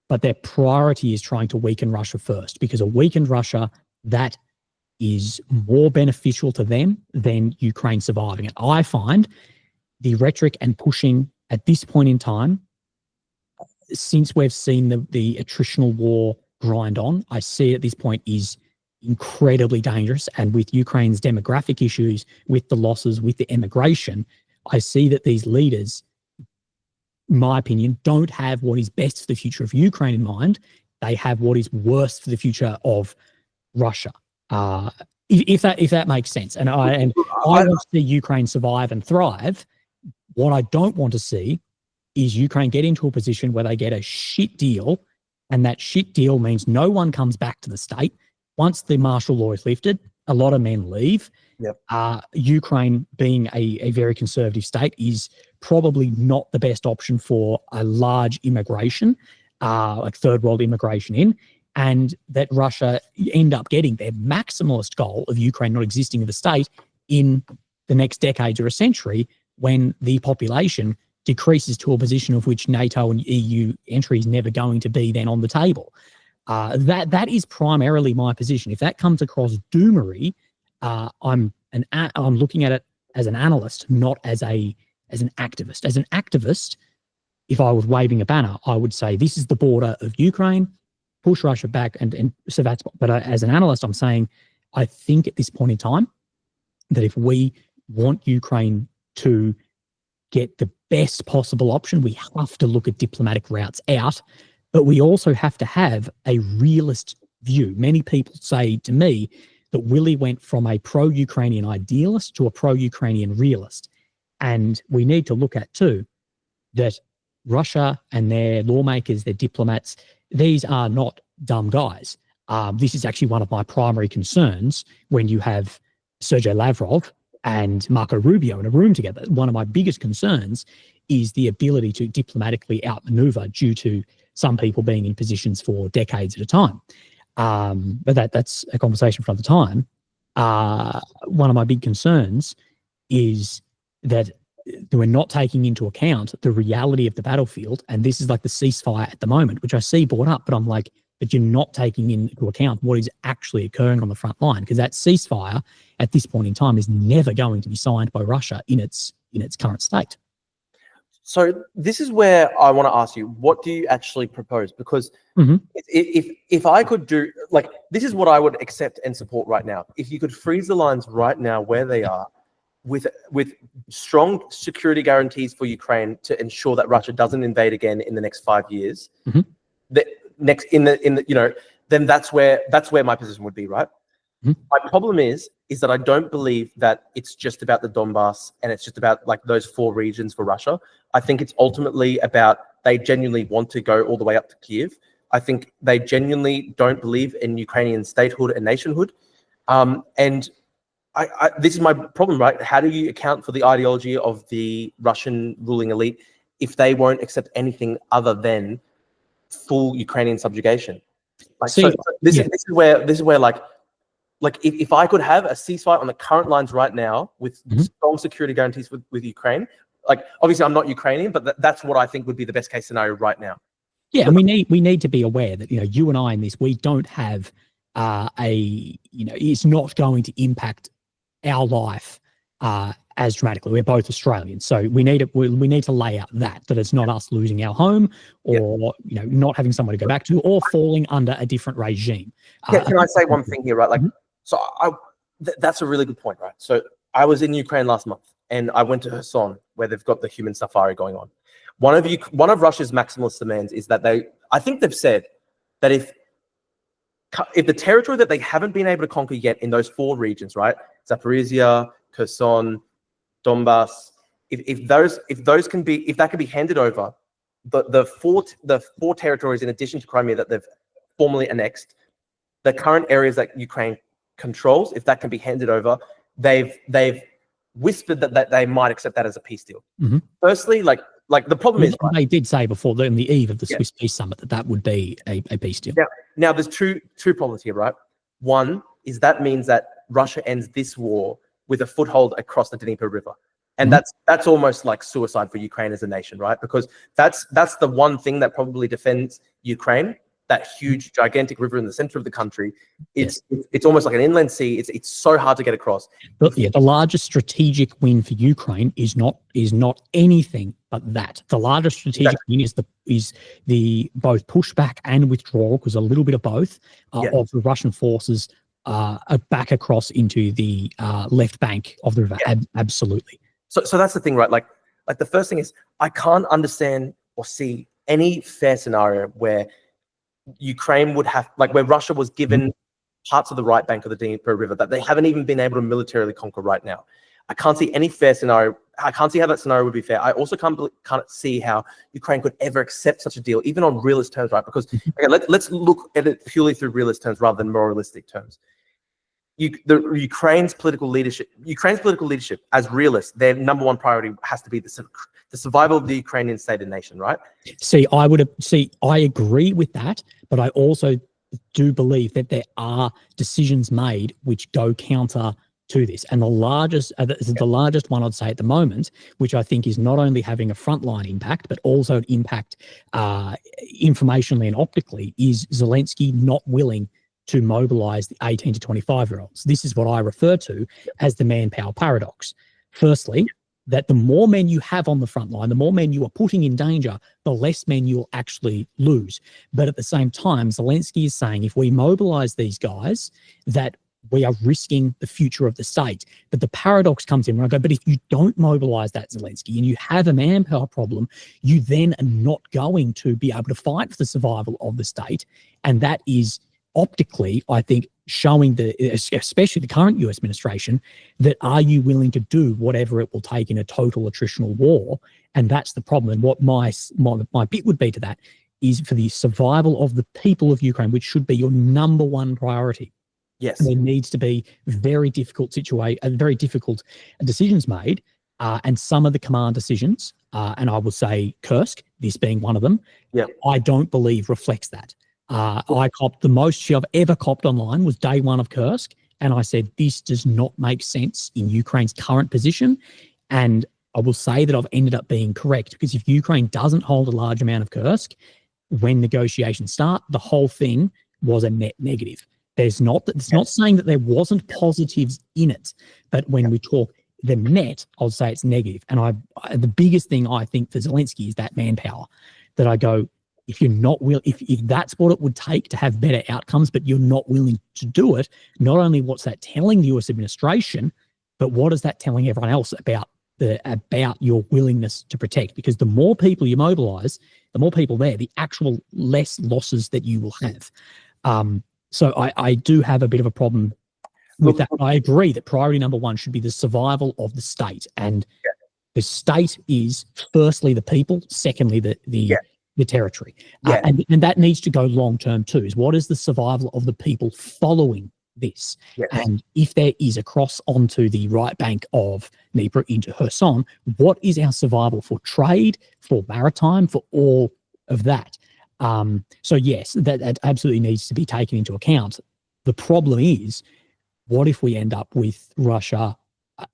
A: but their priority is trying to weaken Russia first, because a weakened Russia, that is more beneficial to them than Ukraine surviving. And I find the rhetoric and pushing at this point in time, since we've seen the attritional war grind on, I see at this point is incredibly dangerous. And with Ukraine's demographic issues, with the losses, with the immigration, I see that these leaders, in my opinion, don't have what is best for the future of Ukraine in mind. They have what is worst for the future of Russia. If that makes sense. And I want to see Ukraine survive and thrive. What I don't want to see is Ukraine get into a position where they get a shit deal, and that shit deal means no one comes back to the state. Once the martial law is lifted, a lot of men leave.
B: Yep.
A: Ukraine, being a very conservative state, is probably not the best option for a large immigration, like third world immigration in, and that Russia end up getting their maximalist goal of Ukraine not existing as a state in the next decade or a century, when the population decreases to a position of which NATO and EU entry is never going to be then on the table. That is primarily my position. If that comes across doomery, I'm looking at it as an analyst, not as an activist. As an activist, if I was waving a banner, I would say this is the border of Ukraine, push Russia back, and so that's. But as an analyst, I'm saying I think at this point in time that if we want Ukraine to get the best possible option, we have to look at diplomatic routes out, but we also have to have a realist view. Many people say to me that Willie went from a pro-Ukrainian idealist to a pro-Ukrainian realist. And we need to look at too that Russia and their lawmakers, their diplomats, these are not dumb guys. This is actually one of my primary concerns when you have Sergei Lavrov and Marco Rubio in a room together. One of my biggest concerns is the ability to diplomatically outmaneuver due to some people being in positions for decades at a time. But that's a conversation for another time. One of my big concerns is that we're not taking into account the reality of the battlefield. And this is like the ceasefire at the moment, which I see brought up, but I'm like, but you're not taking into account what is actually occurring on the front line, because that ceasefire at this point in time is never going to be signed by Russia in its current state.
B: So this is where I want to ask you, what do you actually propose? Because if I could do, like, this is what I would accept and support right now. If you could freeze the lines right now where they are, with strong security guarantees for Ukraine to ensure that Russia doesn't invade again in the next 5 years, then that's where my position would be, right? My problem is that I don't believe that it's just about the Donbass and it's just about like those 4 regions for Russia. I think it's ultimately about they genuinely want to go all the way up to Kiev. I think they genuinely don't believe in Ukrainian statehood and nationhood. And this is my problem, right? How do you account for the ideology of the Russian ruling elite if they won't accept anything other than full Ukrainian subjugation? Like, this is where like if I could have a ceasefire on the current lines right now with strong security guarantees with Ukraine, like obviously I'm not Ukrainian, but that's what I think would be the best case scenario right now.
A: Yeah, and we need to be aware that you and I in this, we don't have it's not going to impact our life as dramatically. We're both Australians, so we need to lay out that it's not us losing our home or not having somewhere to go back to or falling under a different regime.
B: Can I say one thing here, right? Like, so that's a really good point, right? So I was in Ukraine last month, and I went to Kherson, where they've got the human safari going on. One of Russia's maximalist demands is that I think they've said that if the territory that they haven't been able to conquer yet in those 4 regions, right? Zaporizhia, Kherson, Donbass, if that can be handed over, the four territories in addition to Crimea that they've formally annexed, the current areas that Ukraine controls, if that can be handed over, they've whispered that they might accept that as a peace deal. Firstly, like the problem is,
A: they did say before on the eve of the Swiss Peace Summit that would be a peace deal.
B: Now there's two problems here, right? One is that means that Russia ends this war with a foothold across the Dnieper River. And that's almost like suicide for Ukraine as a nation, right? Because that's the one thing that probably defends Ukraine, that huge, gigantic river in the center of the country. It's almost like an inland sea. It's so hard to get across.
A: But the largest strategic win for Ukraine is not anything but that. The largest strategic win is the both pushback and withdrawal, because a little bit of both of the Russian forces back across into the left bank of the river. Absolutely.
B: So that's the thing, right? Like the first thing is, I can't understand or see any fair scenario where Ukraine would have, like, where Russia was given parts of the right bank of the Dnieper River that they haven't even been able to militarily conquer right now. I can't see any fair scenario. I can't see how that scenario would be fair. I also can't see how Ukraine could ever accept such a deal, even on realist terms, right? Because let's look at it purely through realist terms rather than moralistic terms. Ukraine's political leadership as realists, their number one priority has to be the survival of the Ukrainian state and nation, right?
A: I agree with that, but I also do believe that there are decisions made which go counter to this. And the largest one I'd say at the moment, which I think is not only having a frontline impact, but also an impact informationally and optically, is Zelensky not willing to mobilize the 18 to 25-year-olds. This is what I refer to as the manpower paradox. Firstly, that the more men you have on the front line, the more men you are putting in danger, the less men you'll actually lose. But at the same time, Zelensky is saying if we mobilize these guys, that we are risking the future of the state. But the paradox comes in when I go, but if you don't mobilize that, Zelensky, and you have a manpower problem, you then are not going to be able to fight for the survival of the state. And that is optically, I think, showing especially the current US administration, that are you willing to do whatever it will take in a total attritional war? And that's the problem. And what my bit would be to that is for the survival of the people of Ukraine, which should be your number one priority.
B: Yes,
A: there needs to be very difficult decisions made, and some of the command decisions, and I will say Kursk, this being one of them, I don't believe reflects that. I copped the most shit I've ever copped online was day one of Kursk, and I said this does not make sense in Ukraine's current position. And I will say that I've ended up being correct, because if Ukraine doesn't hold a large amount of Kursk when negotiations start, the whole thing was a net negative. It's not saying that there wasn't positives in it, but when we talk the net, I'll say it's negative. And the biggest thing I think for Zelensky is that manpower. That I go, if you're not if that's what it would take to have better outcomes, but you're not willing to do it, not only what's that telling the US administration, but what is that telling everyone else about your willingness to protect? Because the more people you mobilize, the more people there, the actual less losses that you will have. So I do have a bit of a problem with that. I agree that priority number one should be the survival of the state. And the state is firstly the people, secondly the territory. And that needs to go long-term too, is what is the survival of the people following this? And if there is a cross onto the right bank of Dnieper into Kherson, what is our survival for trade, for maritime, for all of that? So yes, that absolutely needs to be taken into account. The problem is, what if we end up with Russia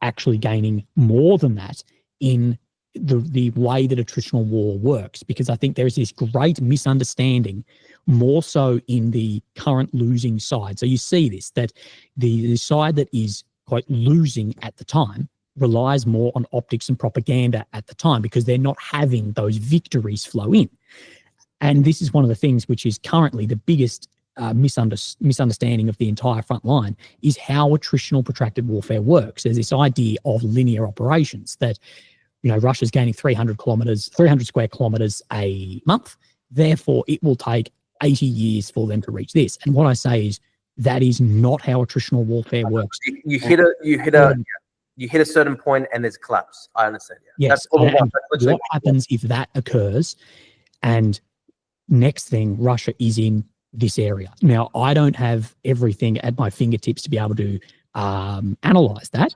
A: actually gaining more than that in the way that attritional war works? Because I think there is this great misunderstanding, more so in the current losing side. So you see this, that the side that is quite losing at the time relies more on optics and propaganda at the time, because they're not having those victories flow in. And this is one of the things which is currently the biggest misunderstanding of the entire front line, is how attritional protracted warfare works. There's this idea of linear operations, that Russia's gaining 300 square kilometers a month, therefore it will take 80 years for them to reach this. And what I say is that is not how attritional warfare works.
B: You hit a certain point and there's a collapse. I understand.
A: Yes. What happens if that occurs? And next thing, Russia is in this area. Now, I don't have everything at my fingertips to be able to analyze that,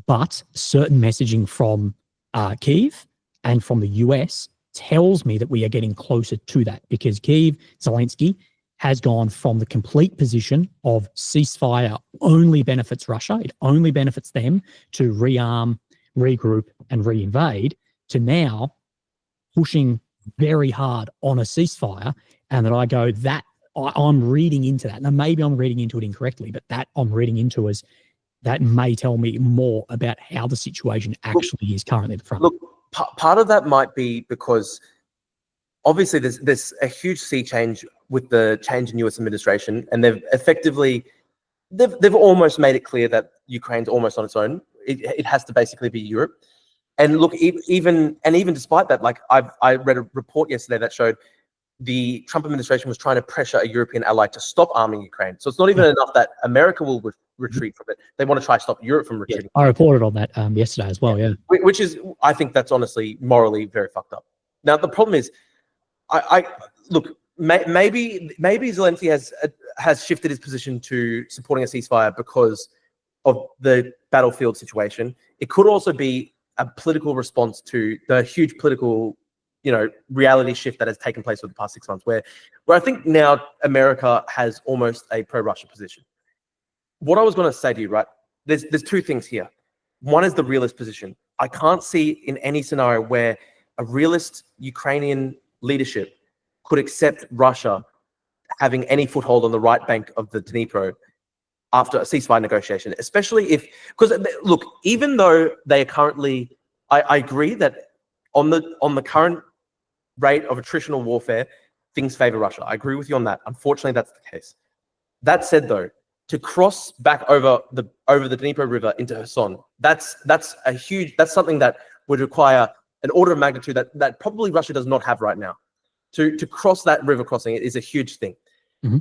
A: but certain messaging from Kyiv and from the US tells me that we are getting closer to that, because Zelensky has gone from the complete position of ceasefire only benefits Russia, it only benefits them to rearm, regroup, and reinvade, to now pushing very hard on a ceasefire. And that I go, that I'm reading into that. Now, maybe I'm reading into it incorrectly, but that I'm reading into as that may tell me more about how the situation actually is currently at the front.
B: Look, part of that might be because obviously there's a huge sea change with the change in US administration, and they've almost made it clear that Ukraine's almost on its own. It has to basically be Europe. And look, even despite that, like I read a report yesterday that showed the Trump administration was trying to pressure a European ally to stop arming Ukraine. So it's not even enough that America will retreat from it. They want to try to stop Europe from retreating.
A: I reported on that yesterday as well,
B: Which is, I think that's honestly morally very fucked up. Now, the problem is, look, maybe Zelensky has shifted his position to supporting a ceasefire because of the battlefield situation. It could also be a political response to the huge political reality shift that has taken place over the past 6 months, where I think now America has almost a pro-Russia position. What I was going to say to you, right? there's two things here. One is the realist position. I can't see in any scenario where a realist Ukrainian leadership could accept Russia having any foothold on the right bank of the Dnipro after a ceasefire negotiation, especially if, because look, even though they are currently, I agree that on the current rate of attritional warfare, things favor Russia. I agree with you on that. Unfortunately, that's the case. That said, though, to cross back over the Dnipro River into Kherson, that's something that would require an order of magnitude that probably Russia does not have right now. To cross that river crossing is a huge thing.
A: Mm-hmm.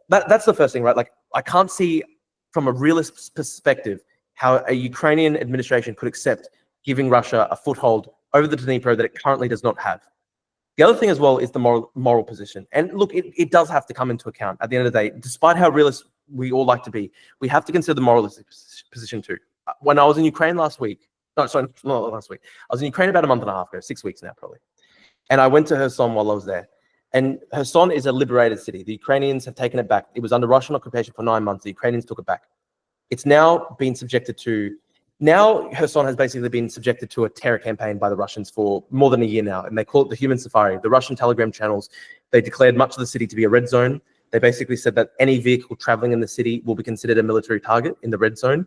B: That's the first thing, right? Like, I can't see from a realist perspective how a Ukrainian administration could accept giving Russia a foothold over the Dnipro that it currently does not have. The other thing as well is the moral position. And look, it does have to come into account at the end of the day. Despite how realist we all like to be, we have to consider the moralistic position too. When I was in Ukraine last week, no, sorry, not last week. I was in Ukraine about a month and a half ago, 6 weeks now probably. And I went to Kherson while I was there. And Kherson is a liberated city. The Ukrainians have taken it back. It was under Russian occupation for 9 months. The Ukrainians took it back. It's now been subjected to, now Kherson has basically been subjected to a terror campaign by the Russians for more than a year now. And they call it the human safari. The Russian Telegram channels, they declared much of the city to be a red zone. They basically said that any vehicle traveling in the city will be considered a military target in the red zone.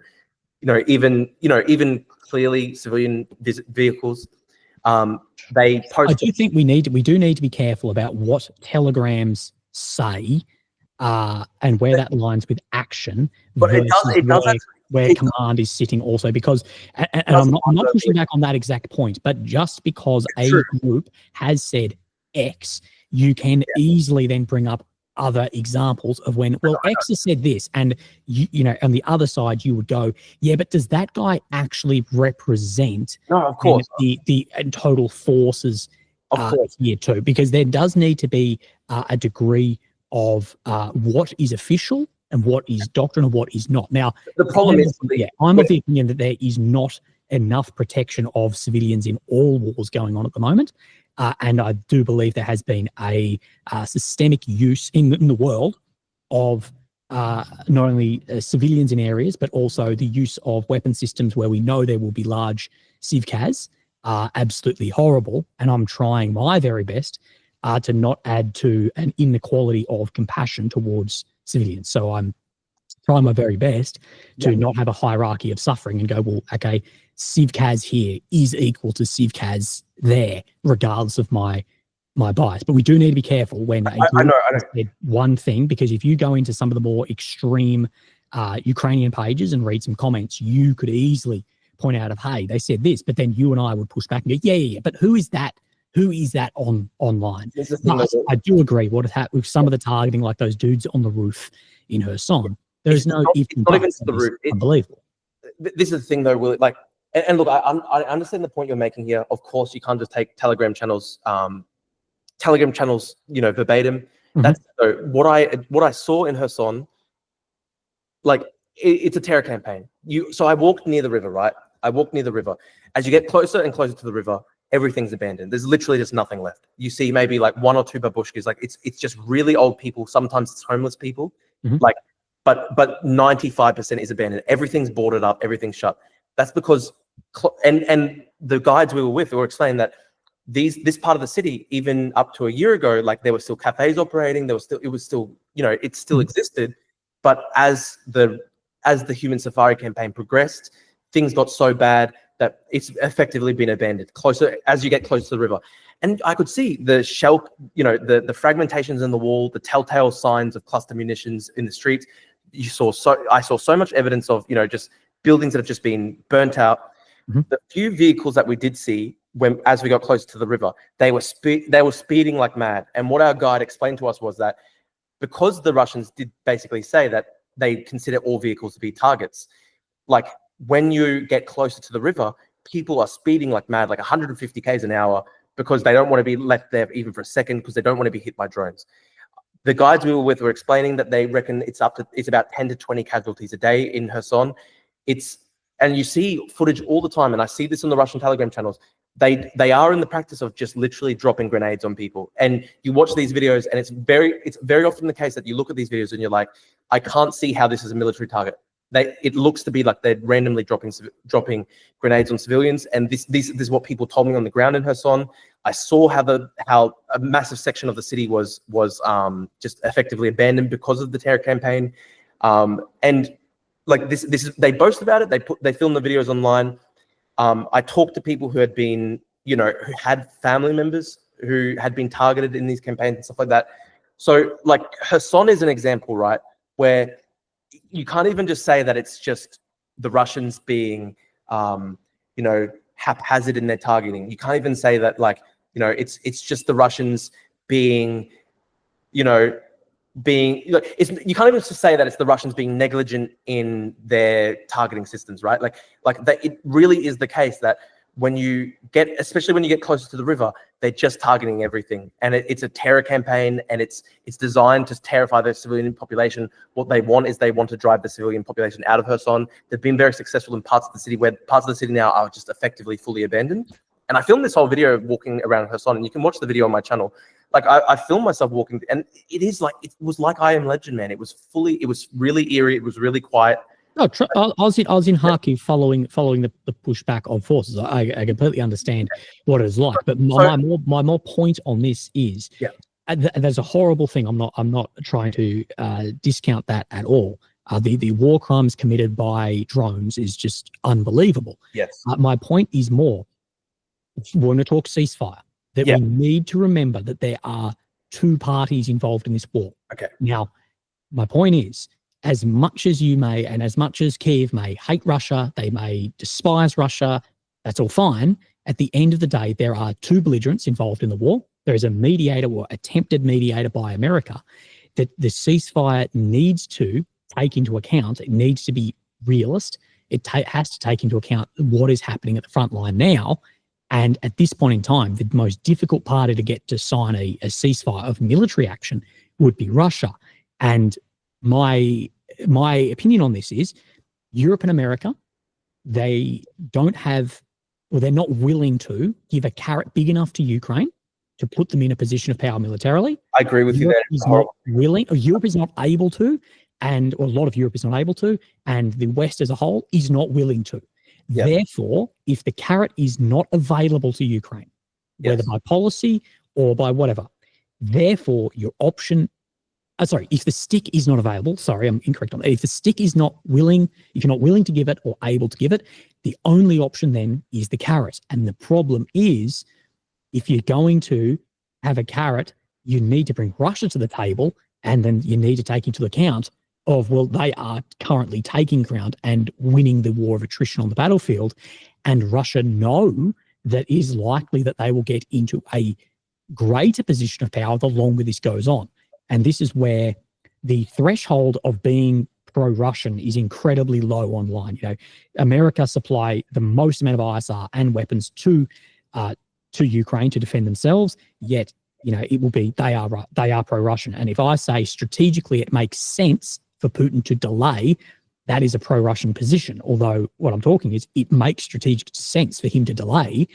B: Even clearly civilian vehicles. They post.
A: I do think we do need to be careful about what telegrams say, and where that aligns with action.
B: But it does
A: where command is sitting also, because, and I'm not pushing back on that exact point, but just because a group has said X, you can easily then bring up other examples of when, well, X has said this, and you know, on the other side, you would go, yeah, but does that guy actually represent the total forces here too? Because there does need to be a degree of what is official and what is doctrine and what is not. Now,
B: the problem
A: I'm of the opinion that there is not enough protection of civilians in all wars going on at the moment. And I do believe there has been a systemic use in the world of not only civilians in areas, but also the use of weapon systems where we know there will be large civcas, absolutely horrible. And I'm trying my very best to not add to an inequality of compassion towards civilians. So I'm trying my very best to not have a hierarchy of suffering and go, well, okay, civcas here is equal to civcas there, regardless of my bias. But we do need to be careful when I know. Said one thing, because if you go into some of the more extreme Ukrainian pages and read some comments, you could easily point out of, hey, they said this, but then you and I would push back and go, yeah, but who is that? Who is that online? I do agree with some of the targeting, like those dudes on the roof in Kherson. There's no
B: it's not even the roof.
A: Unbelievable.
B: This is the thing, though, Willie. Like, and look, I understand the point you're making here. Of course, you can't just take Telegram channels, verbatim. Mm-hmm. That's what I saw in Kherson. Like, it's a terror campaign. So I walked near the river, right? I walked near the river. As you get closer and closer to the river, everything's abandoned. There's literally just nothing left. You see maybe like one or two babushkas. Like, it's just really old people. Sometimes it's homeless people. Mm-hmm. Like, but 95% is abandoned. Everything's boarded up. Everything's shut. That's because, and the guides we were with were explaining that this part of the city, even up to a year ago, like there were still cafes operating. It still existed. But as the human safari campaign progressed, things got so bad that it's effectively been abandoned closer as you get closer to the river. And I could see the shell, the fragmentations in the wall, the telltale signs of cluster munitions in the streets. I saw so much evidence of, just buildings that have just been burnt out. Mm-hmm. The few vehicles that we did see as we got closer to the river, they were speeding like mad. And what our guide explained to us was that because the Russians did basically say that they consider all vehicles to be targets, like when you get closer to the river, people are speeding like mad, like 150 k's an hour, because they don't want to be left there even for a second, because they don't want to be hit by drones. The guides we were with were explaining that they reckon it's about 10 to 20 casualties a day in Kherson. And you see footage all the time, and I see this on the Russian Telegram channels. They are in the practice of just literally dropping grenades on people. And you watch these videos, and it's very often the case that you look at these videos and you're like, I can't see how this is a military target. it looks to be like they're randomly dropping grenades on civilians. And this is what people told me on the ground in Kherson. I saw how a massive section of the city was just effectively abandoned because of the terror campaign. And like they boast about it. They film the videos online. I talked to people who had been, who had family members who had been targeted in these campaigns and stuff like that. So like Kherson is an example, right, where you can't even just say that it's just the Russians being, haphazard in their targeting. You can't even say that it's just the Russians being, you can't even just say that it's the Russians being negligent in their targeting systems, right? It really is the case that especially when you get closer to the river, they're just targeting everything. And it's a terror campaign, and it's designed to terrify the civilian population. What they want is to drive the civilian population out of Kherson. They've been very successful in parts of the city where parts of the city now are just effectively fully abandoned. And I filmed this whole video walking around Kherson, and you can watch the video on my channel. I filmed myself walking, and it was like I Am Legend, man. It was really eerie. It was really quiet.
A: No, I was in Kharkiv following the pushback of forces. I completely understand what it's like, but my more point on this is, there's a horrible thing. I'm not trying to discount that at all. The war crimes committed by drones is just unbelievable.
B: Yes.
A: My point is more, we're going to talk ceasefire, that we need to remember that there are two parties involved in this war.
B: Okay.
A: Now, my point is, as much as you may, and as much as Kiev may hate Russia, they may despise Russia, that's all fine. At the end of the day, there are two belligerents involved in the war. There is a mediator or attempted mediator by America that the ceasefire needs to take into account. It needs to be realist. It has to take into account what is happening at the front line now. And at this point in time, the most difficult party to get to sign a ceasefire of military action would be Russia. And my opinion on this is, Europe and America, they don't have, or they're not willing to give a carrot big enough to Ukraine to put them in a position of power militarily.
B: I agree with you there.
A: Is not willing, or Europe is not able to, or a lot of Europe is not able to, and the West as a whole is not willing to. Yep. Therefore, if the carrot is not available to Ukraine, whether by policy or by whatever, therefore your option, if the stick is not available, I'm incorrect on that. If the stick is not willing, if you're not willing to give it or able to give it, the only option then is the carrot. And the problem is, if you're going to have a carrot, you need to bring Russia to the table, and then you need to take into account of, well, they are currently taking ground and winning the war of attrition on the battlefield, and Russia know that it is likely that they will get into a greater position of power the longer this goes on. And this is where the threshold of being pro-Russian is incredibly low online. America supply the most amount of ISR and weapons to Ukraine to defend themselves, yet it will be they are pro-Russian. And if I say strategically it makes sense for Putin to delay, that is a pro-Russian position. Although what I'm talking is, it makes strategic sense for him to delay.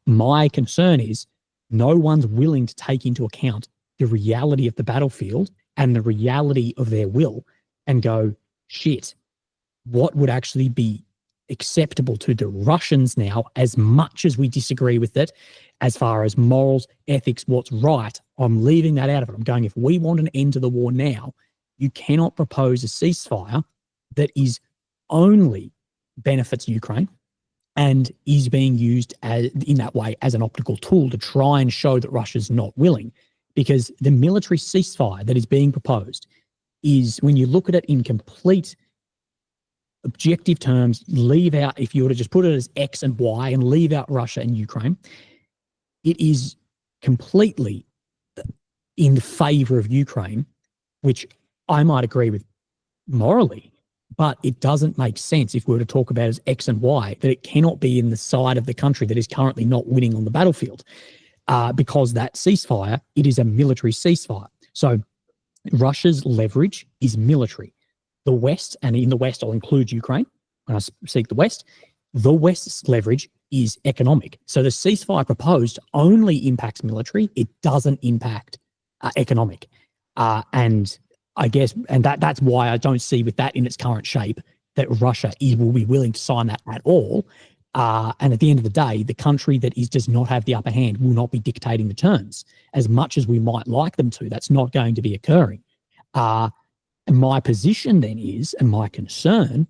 A: My concern is, no one's willing to take into account the reality of the battlefield and the reality of their will and go, shit, what would actually be acceptable to the Russians now, as much as we disagree with it, as far as morals, ethics, what's right, I'm leaving that out of it. I'm going, if we want an end to the war now, you cannot propose a ceasefire that is only benefits Ukraine and is being used in that way as an optical tool to try and show that Russia's not willing. Because the military ceasefire that is being proposed is, when you look at it in complete objective terms, leave out, if you were to just put it as X and Y and leave out Russia and Ukraine, it is completely in favor of Ukraine, which I might agree with morally, but it doesn't make sense if we were to talk about it as X and Y, that it cannot be in the side of the country that is currently not winning on the battlefield, because that ceasefire, it is a military ceasefire. So Russia's leverage is military. The West, and in the West I'll include Ukraine when I speak the West's leverage is economic. So the ceasefire proposed only impacts military. It doesn't impact economic. And I guess, and that's why I don't see, with that in its current shape, that Russia will be willing to sign that at all. And at the end of the day, the country that does not have the upper hand will not be dictating the terms as much as we might like them to. That's not going to be occurring. And my position then is, and my concern,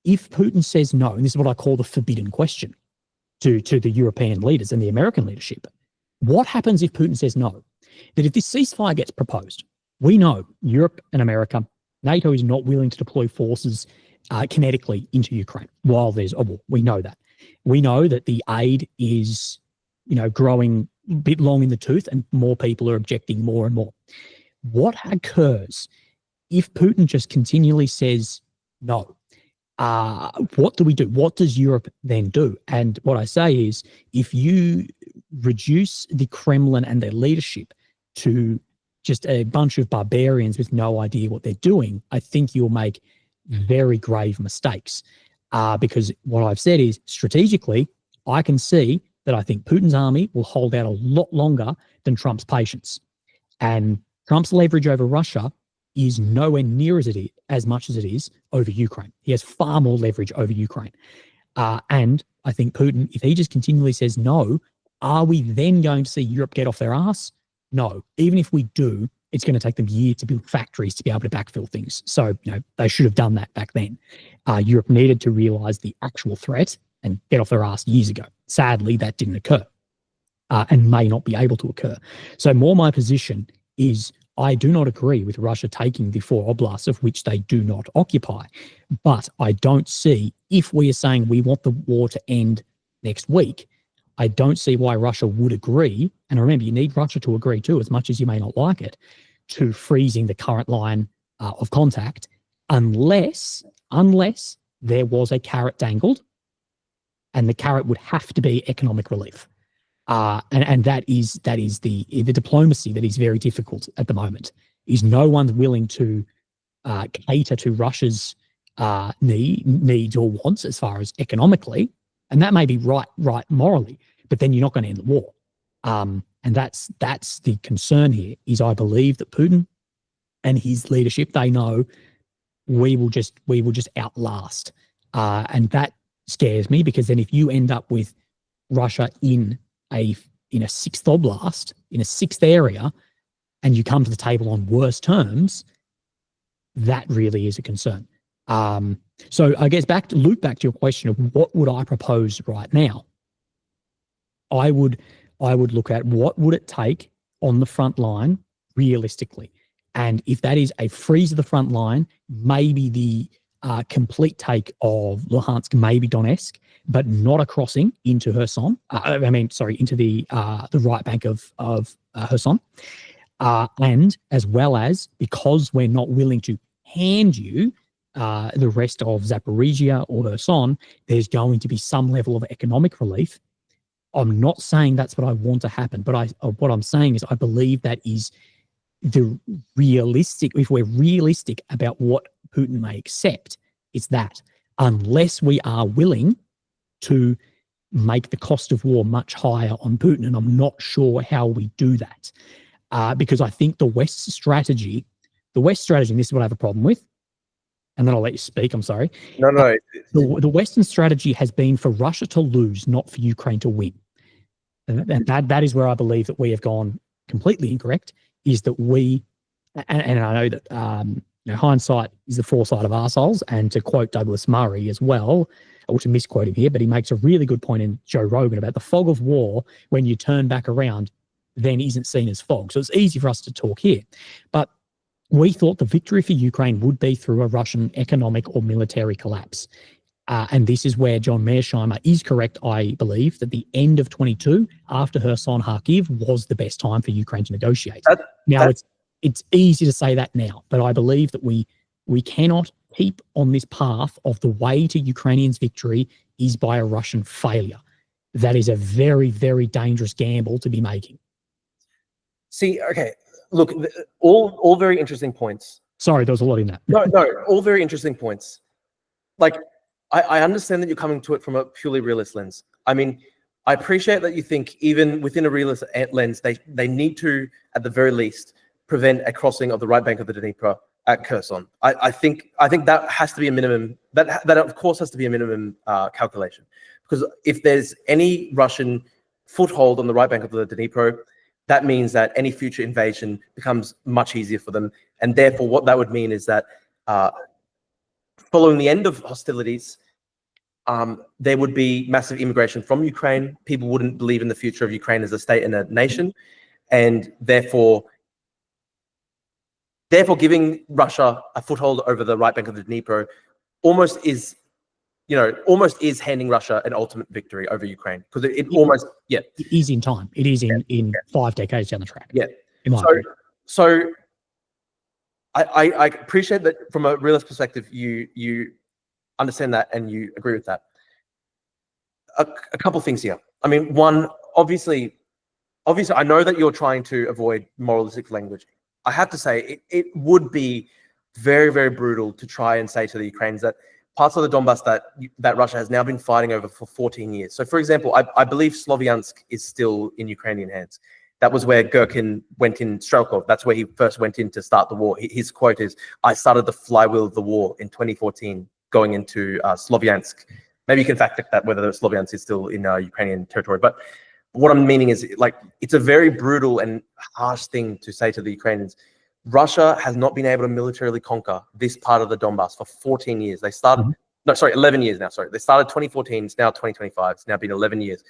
A: if Putin says no, and this is what I call the forbidden question to the European leaders and the American leadership, what happens if Putin says no? That if this ceasefire gets proposed, we know Europe and America, NATO is not willing to deploy forces kinetically into Ukraine while there's a war. We know that. We know that the aid is, growing a bit long in the tooth, and more people are objecting more and more. What occurs if Putin just continually says no? What do we do? What does Europe then do? And what I say is, if you reduce the Kremlin and their leadership to just a bunch of barbarians with no idea what they're doing, I think you'll make very grave mistakes. Because what I've said is, strategically, I can see that I think Putin's army will hold out a lot longer than Trump's patience. And Trump's leverage over Russia is nowhere near as much as it is over Ukraine. He has far more leverage over Ukraine. And I think Putin, if he just continually says no, are we then going to see Europe get off their ass? No. Even if we do, it's going to take them years to build factories to be able to backfill things. So, they should have done that back then. Europe needed to realize the actual threat and get off their ass years ago. Sadly, that didn't occur and may not be able to occur. So more my position is, I do not agree with Russia taking the 4 oblasts of which they do not occupy. But I don't see, if we are saying we want the war to end next week, I don't see why Russia would agree. And remember, you need Russia to agree too, as much as you may not like it, to freezing the current line of contact, unless there was a carrot dangled, and the carrot would have to be economic relief. And that is the diplomacy that is very difficult at the moment. Is no one's willing to cater to Russia's needs or wants as far as economically, and that may be right morally, but then you're not going to end the war. And that's the concern here. Is I believe that Putin and his leadership, they know we will just outlast, and that scares me, because then if you end up with Russia in a 6th oblast, in a 6th area, and you come to the table on worse terms, that really is a concern. So I guess loop back to your question of what would I propose right now. I would look at what would it take on the front line realistically. And if that is a freeze of the front line, maybe the complete take of Luhansk, maybe Donetsk, but not a crossing into Kherson. Into the right bank of Kherson. And as well as, because we're not willing to hand you the rest of Zaporizhia or Kherson, there's going to be some level of economic relief. I'm not saying that's what I want to happen, but what I'm saying is I believe that is the realistic, if we're realistic about what Putin may accept, it's that, unless we are willing to make the cost of war much higher on Putin. And I'm not sure how we do that, because I think the West's strategy, and this is what I have a problem with, and then I'll let you speak, I'm sorry.
B: No.
A: The Western strategy has been for Russia to lose, not for Ukraine to win. And that is where I believe that we have gone completely incorrect, is that and I know that hindsight is the foresight of arseholes, and to quote Douglas Murray as well, or to misquote him here, but he makes a really good point in Joe Rogan about the fog of war, when you turn back around, then isn't seen as fog. So it's easy for us to talk here. But we thought the victory for Ukraine would be through a Russian economic or military collapse. And this is where John Mearsheimer is correct, I believe, that the end of 22, after Kherson, Kharkiv, was the best time for Ukraine to negotiate. It's easy to say that now, but I believe that we cannot keep on this path of the way to Ukrainians' victory is by a Russian failure. That is a very, very dangerous gamble to be making.
B: See, okay, look, all very interesting points.
A: Sorry, there was a lot in that.
B: No, all very interesting points. Like, I understand that you're coming to it from a purely realist lens. I mean, I appreciate that you think even within a realist lens, they need to, at the very least, prevent a crossing of the right bank of the Dnieper at Kherson. I think that has to be a minimum. That of course has to be a minimum calculation, because if there's any Russian foothold on the right bank of the Dnipro, that means that any future invasion becomes much easier for them. And therefore, what that would mean is that following the end of hostilities, there would be massive immigration from Ukraine. People wouldn't believe in the future of Ukraine as a state and a nation, and therefore giving Russia a foothold over the right bank of the Dnipro almost is handing Russia an ultimate victory over Ukraine, because it almost, yeah.
A: It is in time. It is in 5 decades down the track.
B: Yeah.
A: In my opinion.
B: So I appreciate that from a realist perspective, you understand that and you agree with that. A couple things here. I mean, one, obviously, I know that you're trying to avoid moralistic language. I have to say, it would be very, very brutal to try and say to the Ukrainians that parts of the Donbass that Russia has now been fighting over for 14 years. So, for example, I believe Slovyansk is still in Ukrainian hands. That was where Gherkin went in, Strelkov. That's where he first went in to start the war. His quote is, "I started the flywheel of the war in 2014, going into Slovyansk." Maybe you can fact check that, whether Slovyansk is still in Ukrainian territory. But what I'm meaning is, like, it's a very brutal and harsh thing to say to the Ukrainians. Russia has not been able to militarily conquer this part of the Donbass for 14 years. They started, 11 years now. Sorry, they started 2014. It's now 2025. It's now been 11 years.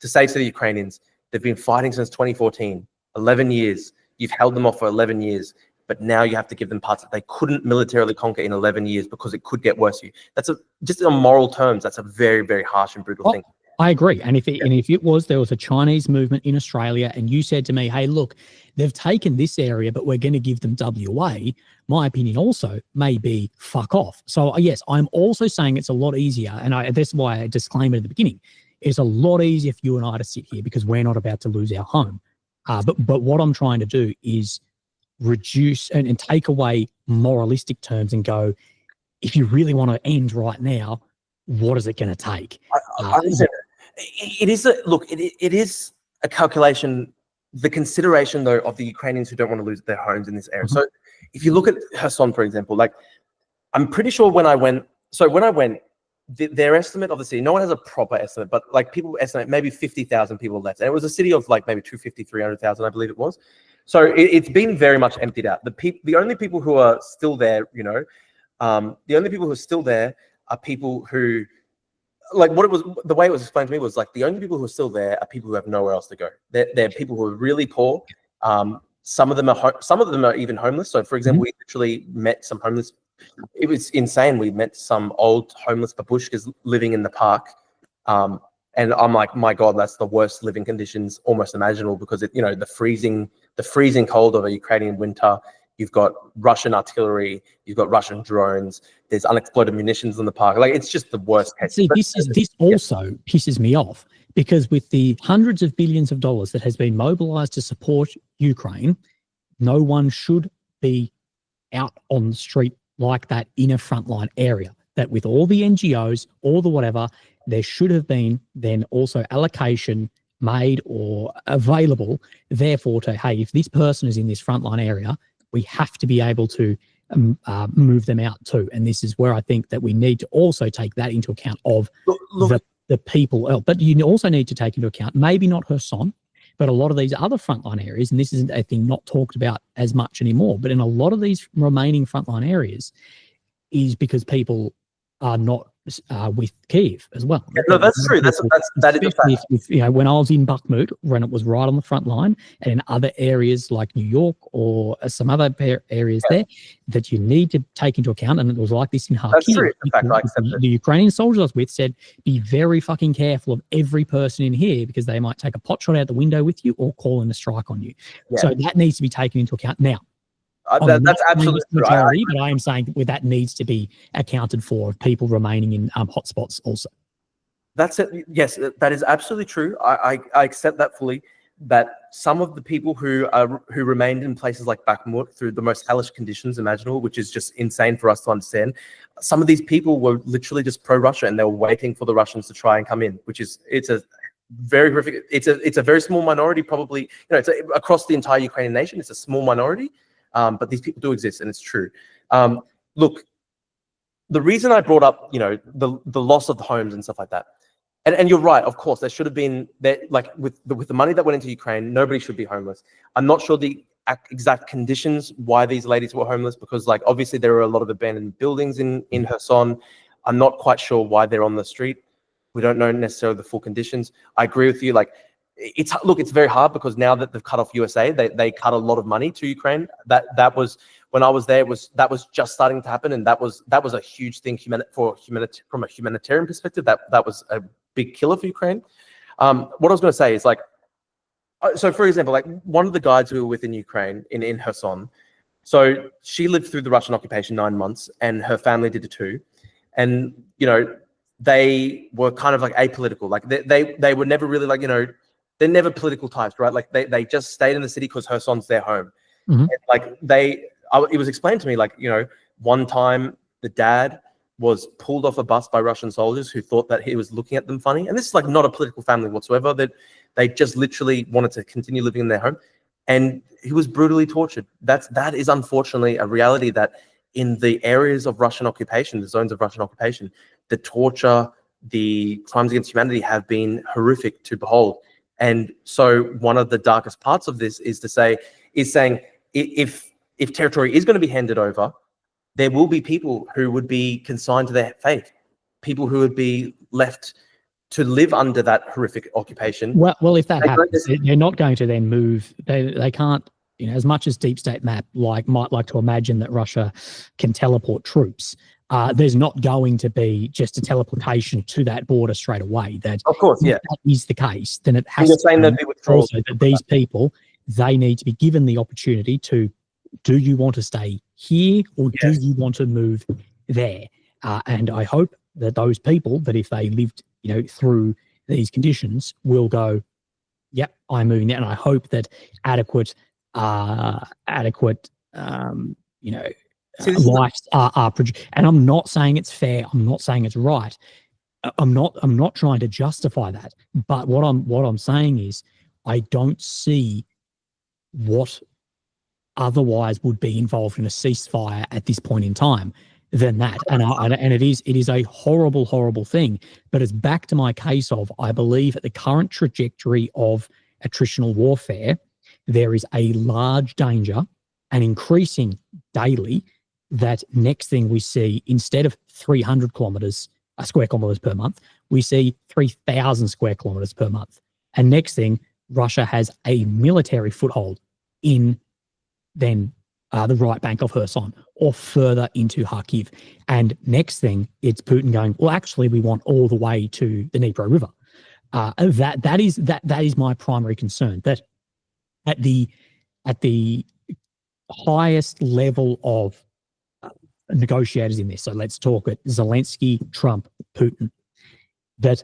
B: To say to the Ukrainians, they've been fighting since 2014, 11 years. You've held them off for 11 years, but now you have to give them parts that they couldn't militarily conquer in 11 years because it could get worse for you. That's just on moral terms, that's a very, very harsh and brutal thing.
A: I agree. And if there was a Chinese movement in Australia and you said to me, hey, look, they've taken this area, but we're going to give them WA, my opinion also may be fuck off. So yes, I'm also saying it's a lot easier. And that's why I disclaimed at the beginning. It's a lot easier for you and I to sit here because we're not about to lose our home. But what I'm trying to do is reduce and take away moralistic terms and go, if you really want to end right now, what is it going to take?
B: It is a calculation, the consideration though of the Ukrainians who don't want to lose their homes in this area. So if you look at Kherson, for example, like, I'm pretty sure when I went, their estimate of the city, no one has a proper estimate, but like people estimate maybe 50,000 people left. And it was a city of like maybe 250, 300,000, I believe it was. So it's been very much emptied out. The only people who are still there, the only people who are still there are people who, like, the way it was explained to me was like, the only people who are still there are people who have nowhere else to go. They're people who are really poor. Some of them are even homeless. So for example, we literally met some homeless. It was insane. We met some old homeless babushkas living in the park. And I'm like, my God, that's the worst living conditions almost imaginable, because the freezing cold of a Ukrainian winter. You've got Russian artillery, you've got Russian drones, there's unexploded munitions in the park. Like, it's just the worst case.
A: See, this also pisses me off, because with the hundreds of billions of dollars that has been mobilized to support Ukraine, no one should be out on the street like that in a frontline area. That with all the NGOs, all the whatever, there should have been then also allocation made or available, therefore, to, hey, if this person is in this frontline area, we have to be able to move them out too. And this is where I think that we need to also take that into account of the people. But you also need to take into account, maybe not Kherson, but a lot of these other frontline areas, and this isn't a thing not talked about as much anymore, but in a lot of these remaining frontline areas is because people are not with Kyiv as well.
B: Yeah, no, that's true. That is a fact.
A: If, when I was in Bakhmut, when it was right on the front line, and in other areas like New York or some other areas there, that you need to take into account, and it was like this in Kharkiv.
B: That's true. In fact, I accept it.
A: The Ukrainian soldiers I was with said, be very fucking careful of every person in here, because they might take a pot shot out the window with you or call in a strike on you. Yeah. So that needs to be taken into account. Now,
B: that's absolutely true.
A: But I am saying that needs to be accounted for, of people remaining in hotspots also.
B: That's it. Yes, that is absolutely true. I accept that fully. That some of the people who remained in places like Bakhmut through the most hellish conditions imaginable, which is just insane for us to understand. Some of these people were literally just pro-Russia, and they were waiting for the Russians to try and come in, it's a very horrific. It's a very small minority, probably. Across the entire Ukrainian nation, it's a small minority. But these people do exist, and it's true. Look, the reason I brought up, you know, the loss of the homes and stuff like that, and you're right, of course, there should have been, like with the money that went into Ukraine, nobody should be homeless. I'm not sure the exact conditions why these ladies were homeless, because like obviously there were a lot of abandoned buildings in Kherson. I'm not quite sure why they're on the street. We don't know necessarily the full conditions. I agree with you. Like, it's very hard, because now that they've cut off USA, they cut a lot of money to Ukraine. That was, when I was there, that was just starting to happen, and that was a huge thing from a humanitarian perspective. That was a big killer for Ukraine. What I was going to say is, like, so for example, like one of the guides we were with in Ukraine, in Kherson, so she lived through the Russian occupation 9 months, and her family did it too. And you know, they were kind of like apolitical. Like they were never really, like, you know, they're never political types, right? Like they just stayed in the city because Kherson's their home.
A: Mm-hmm.
B: Like it was explained to me, like, you know, one time the dad was pulled off a bus by Russian soldiers who thought that he was looking at them funny. And this is like not a political family whatsoever. That they just literally wanted to continue living in their home, and he was brutally tortured. That is unfortunately a reality, that in the areas of Russian occupation, the zones of Russian occupation, the torture, the crimes against humanity have been horrific to behold. And so one of the darkest parts of this is saying if territory is going to be handed over, there will be people who would be consigned to their fate, people who would be left to live under that horrific occupation.
A: Well, if that happens, they're not going to then move. They can't, you know, as much as Deep State Map might like to imagine that Russia can teleport troops. There's not going to be just a teleportation to that border straight away. That,
B: of course, yeah,
A: that is the case. Then it has
B: to be
A: also that these people, they need to be given the opportunity to, do you want to stay here, or do you want to move there? And I hope that those people, that if they lived, you know, through these conditions, will go, yep, I'm moving there. And I hope that adequate lives are produced. And I'm not saying it's fair. I'm not saying it's right. I'm not trying to justify that. But what I'm saying is, I don't see what otherwise would be involved in a ceasefire at this point in time than that. And it is a horrible, horrible thing. But it's back to my case of, I believe at the current trajectory of attritional warfare, there is a large danger, and increasing daily, that next thing we see, instead of 300 square kilometers per month, we see 3,000 square kilometers per month. And next thing, Russia has a military foothold in then the right bank of Kherson, or further into Kharkiv. And next thing, it's Putin going, well, actually, we want all the way to the Dnipro River. That is my primary concern. That at the highest level of negotiators in this, so let's talk at Zelensky, Trump, Putin, that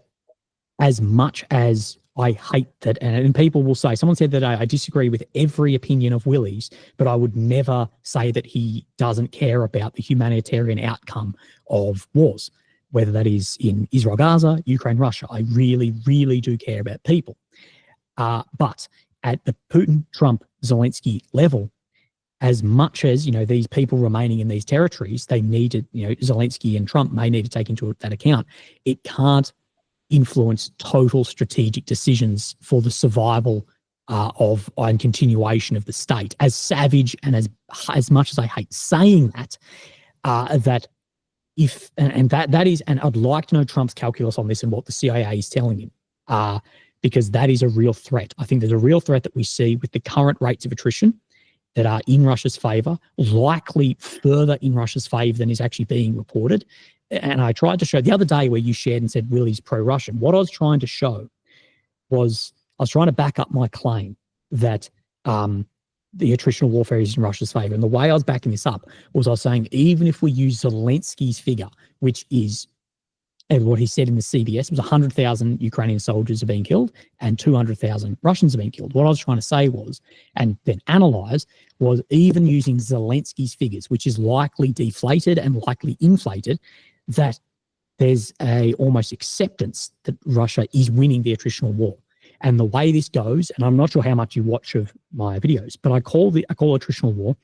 A: as much as I hate that, and people will say, someone said that I disagree with every opinion of Willy's, but I would never say that he doesn't care about the humanitarian outcome of wars, whether that is in Israel, Gaza, Ukraine, Russia. I really, really do care about people. But at the Putin, Trump, Zelensky level, as much as, you know, these people remaining in these territories, they need to, you know, Zelensky and Trump may need to take into that account. It can't influence total strategic decisions for the survival of and continuation of the state. As savage and as much as I hate saying that, that if and that is, and I'd like to know Trump's calculus on this and what the CIA is telling him, because that is a real threat. I think there's a real threat that we see with the current rates of attrition that are in Russia's favor, likely further in Russia's favor than is actually being reported. And I tried to show the other day, where you shared and said Willy's pro-Russian, what I was trying to show was, I was trying to back up my claim that the attritional warfare is in Russia's favor. And the way I was backing this up was, I was saying, even if we use Zelensky's figure, which is, and what he said in the CBS, was 100,000 Ukrainian soldiers are being killed and 200,000 Russians are being killed. What I was trying to say was, and then analyze, was even using Zelensky's figures, which is likely deflated and likely inflated, that there's a almost acceptance that Russia is winning the attritional war. And the way this goes, and I'm not sure how much you watch of my videos, but I call attritional war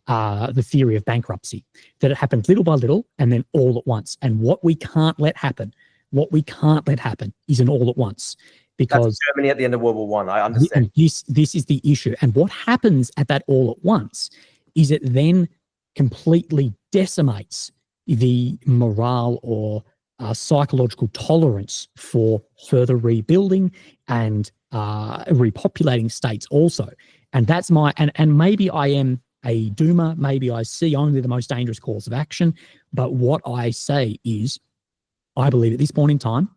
A: the theory of bankruptcy, that it happens little by little and then all at once. And what we can't let happen is an all at once. Because
B: that's Germany at the end of World War One. I understand.
A: This is the issue. And what happens at that all at once is it then completely decimates the morale or psychological tolerance for further rebuilding and repopulating states also. And that's my, and maybe I am a doomer, maybe I see only the most dangerous course of action, but what I say is, I believe at this point in time,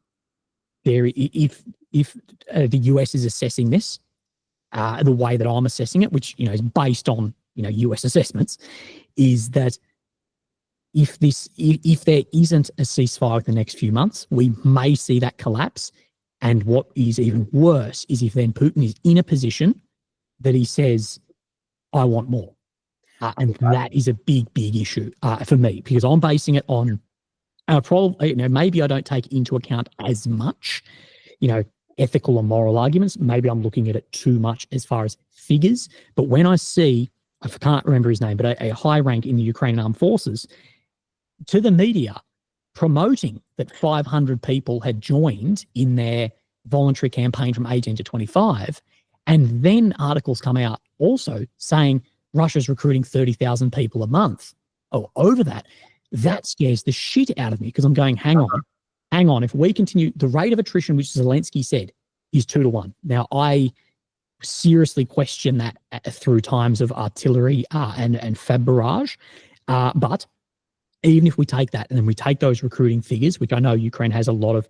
A: if the US is assessing this the way that I'm assessing it, which is based on US assessments, is that if there isn't a ceasefire in the next few months, we may see that collapse. And what is even worse is if then Putin is in a position that he says, "I want more," and that is a big issue for me, because I'm basing it on probably maybe I don't take into account as much ethical or moral arguments. Maybe I'm looking at it too much as far as figures. But when I see, I can't remember his name, but a high rank in the Ukrainian armed forces to the media promoting that 500 people had joined in their voluntary campaign from 18 to 25, and then articles come out also saying Russia's recruiting 30,000 people a month over that scares the shit out of me, because I'm going, hang on, if we continue, the rate of attrition, which Zelensky said, is 2 to 1. Now, I seriously question that through times of artillery and fab barrage. But even if we take that and then we take those recruiting figures, which I know Ukraine has a lot of,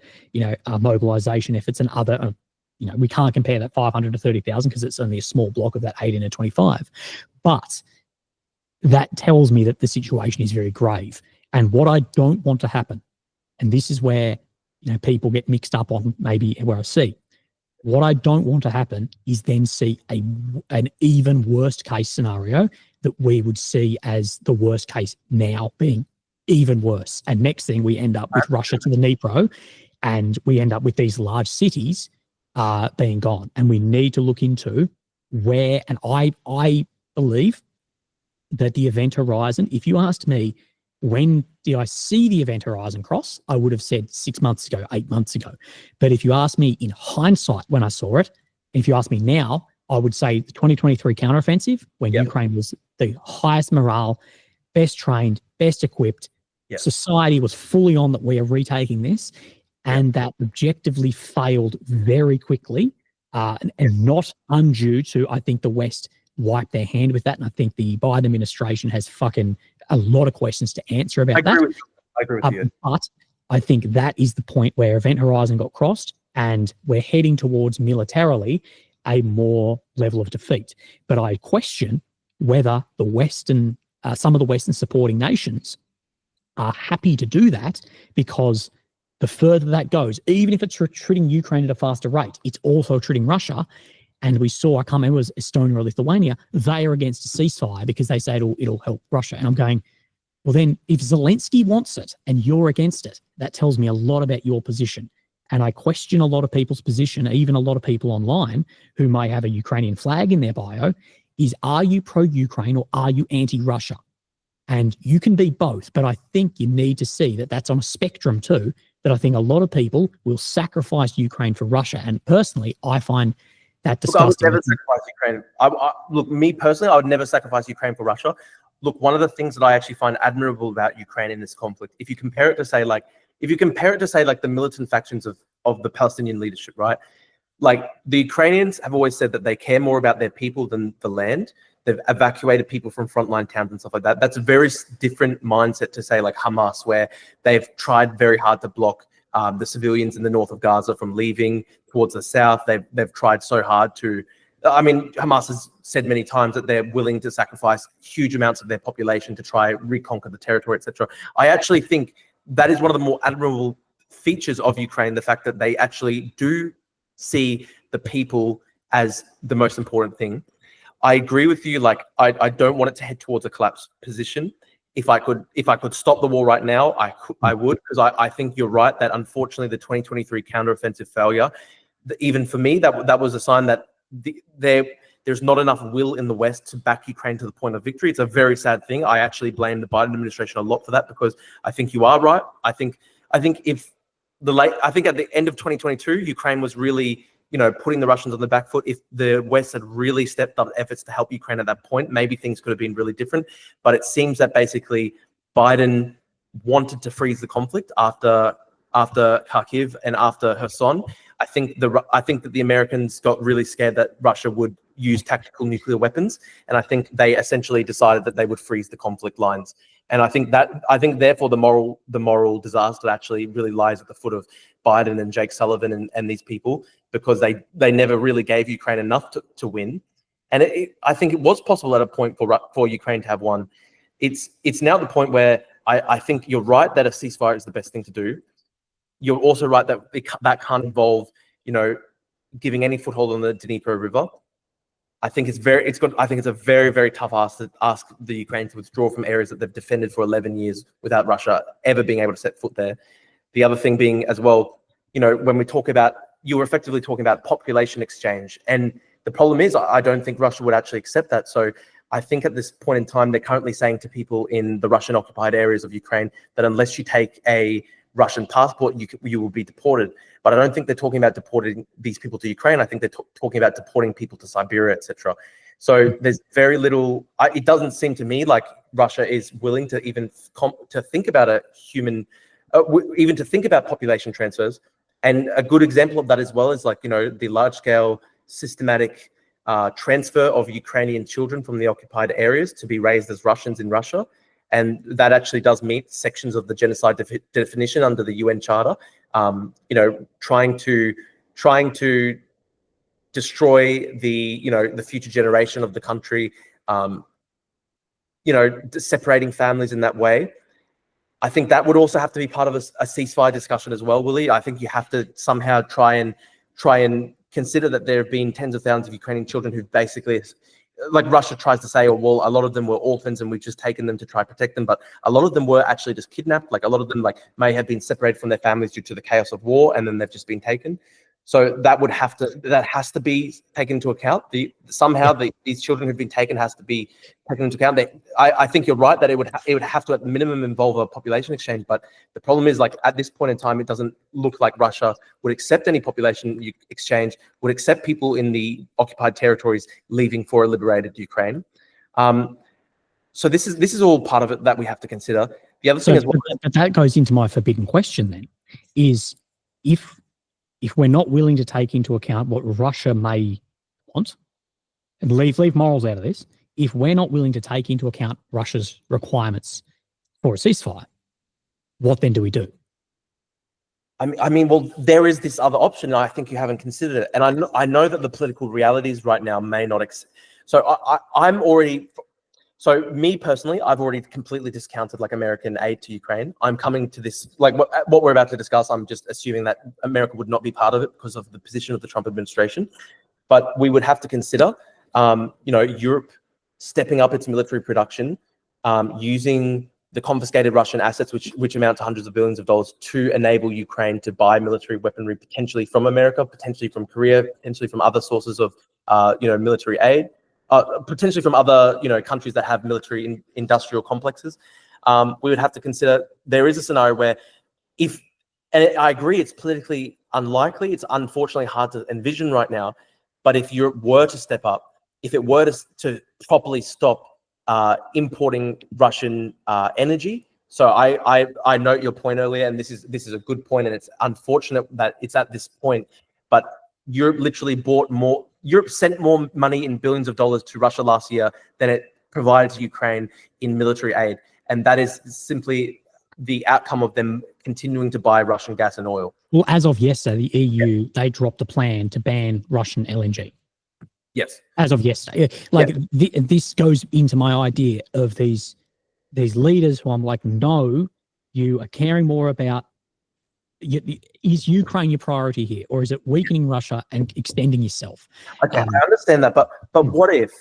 A: mobilization efforts and other, we can't compare that 500 to 30,000 because it's only a small block of that 18 to 25. But that tells me that the situation is very grave. And what I don't want to happen, and this is where people get mixed up on maybe where I see, what I don't want to happen is then see an even worst case scenario that we would see as the worst case now being even worse. And next thing, we end up with Russia to the Dnipro, and we end up with these large cities being gone. And we need to look into where, and I believe that the event horizon, if you asked me, when did I see the event horizon cross? I would have said 6 months ago, 8 months ago. But if you ask me in hindsight when I saw it, if you ask me now, I would say the 2023 counteroffensive, when Ukraine was the highest morale, best trained, best equipped, society was fully on that we are retaking this, and that objectively failed very quickly, and not undue to, I think, the West wiped their hand with that. And I think the Biden administration has fucking a lot of questions to answer about that.
B: I agree with you.
A: But I think that is the point where event horizon got crossed, and we're heading towards militarily a more level of defeat. But I question whether the Western, some of the Western supporting nations are happy to do that, because the further that goes, even if it's retreating Ukraine at a faster rate, it's also retreating Russia. And we saw, I can't remember, it was Estonia or Lithuania, they are against a ceasefire because they say it'll help Russia. And I'm going, well, then if Zelensky wants it and you're against it, that tells me a lot about your position. And I question a lot of people's position, even a lot of people online who may have a Ukrainian flag in their bio, is, are you pro-Ukraine or are you anti-Russia? And you can be both, but I think you need to see that that's on a spectrum too, that I think a lot of people will sacrifice Ukraine for Russia. And personally, I find that disgusting.
B: Look, I would never sacrifice Ukraine. Look, me personally, I would never sacrifice Ukraine for Russia. Look, one of the things that I actually find admirable about Ukraine in this conflict, if you compare it to say like the militant factions of the Palestinian leadership, right? Like, the Ukrainians have always said that they care more about their people than the land. They've evacuated people from frontline towns and stuff like that. That's a very different mindset to say like Hamas, where they've tried very hard to block the civilians in the north of Gaza from leaving towards the south. They've tried so hard to, Hamas has said many times that they're willing to sacrifice huge amounts of their population to try reconquer the territory, etc. I actually think that is one of the more admirable features of Ukraine, the fact that they actually do see the people as the most important thing. I agree with you. Like, I don't want it to head towards a collapse position. If I could stop the war right now, I would, because I think you're right that unfortunately the 2023 counteroffensive failure even for me, that was a sign that there's not enough will in the West to back Ukraine to the point of victory. It's a very sad thing. I actually blame the Biden administration a lot for that, because I think you are right. I think at the end of 2022, Ukraine was really, putting the Russians on the back foot. If the West had really stepped up efforts to help Ukraine at that point, maybe things could have been really different. But it seems that basically Biden wanted to freeze the conflict after Kharkiv and after Kherson. I think that the Americans got really scared that Russia would use tactical nuclear weapons, and I think they essentially decided that they would freeze the conflict lines. And I think therefore the moral disaster actually really lies at the foot of Biden and Jake Sullivan and these people, because they never really gave Ukraine enough to win. And I think it was possible at a point for Ukraine to have won. It's now the point where I think you're right that a ceasefire is the best thing to do. You're also right that that can't involve, giving any foothold on the Dnipro River. I think it's a very, very tough ask to ask the Ukraine to withdraw from areas that they've defended for 11 years without Russia ever being able to set foot there. The other thing being as well, when we talk about, you're effectively talking about population exchange. And the problem is, I don't think Russia would actually accept that. So I think at this point in time, they're currently saying to people in the Russian occupied areas of Ukraine that unless you take a Russian passport, you will be deported. But I don't think they're talking about deporting these people to Ukraine. I think they're talking about deporting people to Siberia, etc. So there's very little. It doesn't seem to me like Russia is willing to even to think about even to think about population transfers. And a good example of that as well is the large-scale systematic transfer of Ukrainian children from the occupied areas to be raised as Russians in Russia. And that actually does meet sections of the genocide definition under the UN Charter. Trying to destroy the future generation of the country. Separating families in that way. I think that would also have to be part of a ceasefire discussion as well, Willie. I think you have to somehow try and consider that there have been tens of thousands of Ukrainian children who basically, like Russia tries to say, a lot of them were orphans and we've just taken them to try to protect them, but a lot of them were actually just kidnapped. Like a lot of them may have been separated from their families due to the chaos of war, and then they've just been taken. So that has to be taken into account. These children who've been taken has to be taken into account. I think you're right that it would have to at minimum involve a population exchange. But the problem is, at this point in time, it doesn't look like Russia would accept any population exchange, would accept people in the occupied territories leaving for a liberated Ukraine. So this is all part of it that we have to consider. The other thing as well,
A: but that goes into my forbidden question then, is if we're not willing to take into account what Russia may want, and leave morals out of this, if we're not willing to take into account Russia's requirements for a ceasefire, what then do we do?
B: I mean, well, there is this other option, and I think you haven't considered it. And I know that the political realities right now may not. So me personally, I've already completely discounted American aid to Ukraine. I'm coming to this, what we're about to discuss, I'm just assuming that America would not be part of it because of the position of the Trump administration. But we would have to consider, Europe stepping up its military production, using the confiscated Russian assets, which amount to hundreds of billions of dollars, to enable Ukraine to buy military weaponry, potentially from America, potentially from Korea, potentially from other sources of, military aid. Potentially from other, countries that have military industrial complexes. We would have to consider there is a scenario where and I agree it's politically unlikely, it's unfortunately hard to envision right now, but if Europe were to step up, if it were to properly stop importing Russian energy. So I note your point earlier, and this is a good point, and it's unfortunate that it's at this point, but Europe literally Europe sent more money in billions of dollars to Russia last year than it provided to Ukraine in military aid. And that is simply the outcome of them continuing to buy Russian gas and oil.
A: Well, as of yesterday, the EU, they dropped a plan to ban Russian LNG.
B: Yes.
A: As of yesterday. This goes into my idea of these leaders who I'm like, no, you are caring more about, is Ukraine your priority here, or is it weakening Russia and extending yourself?
B: Okay, I understand that, but what if,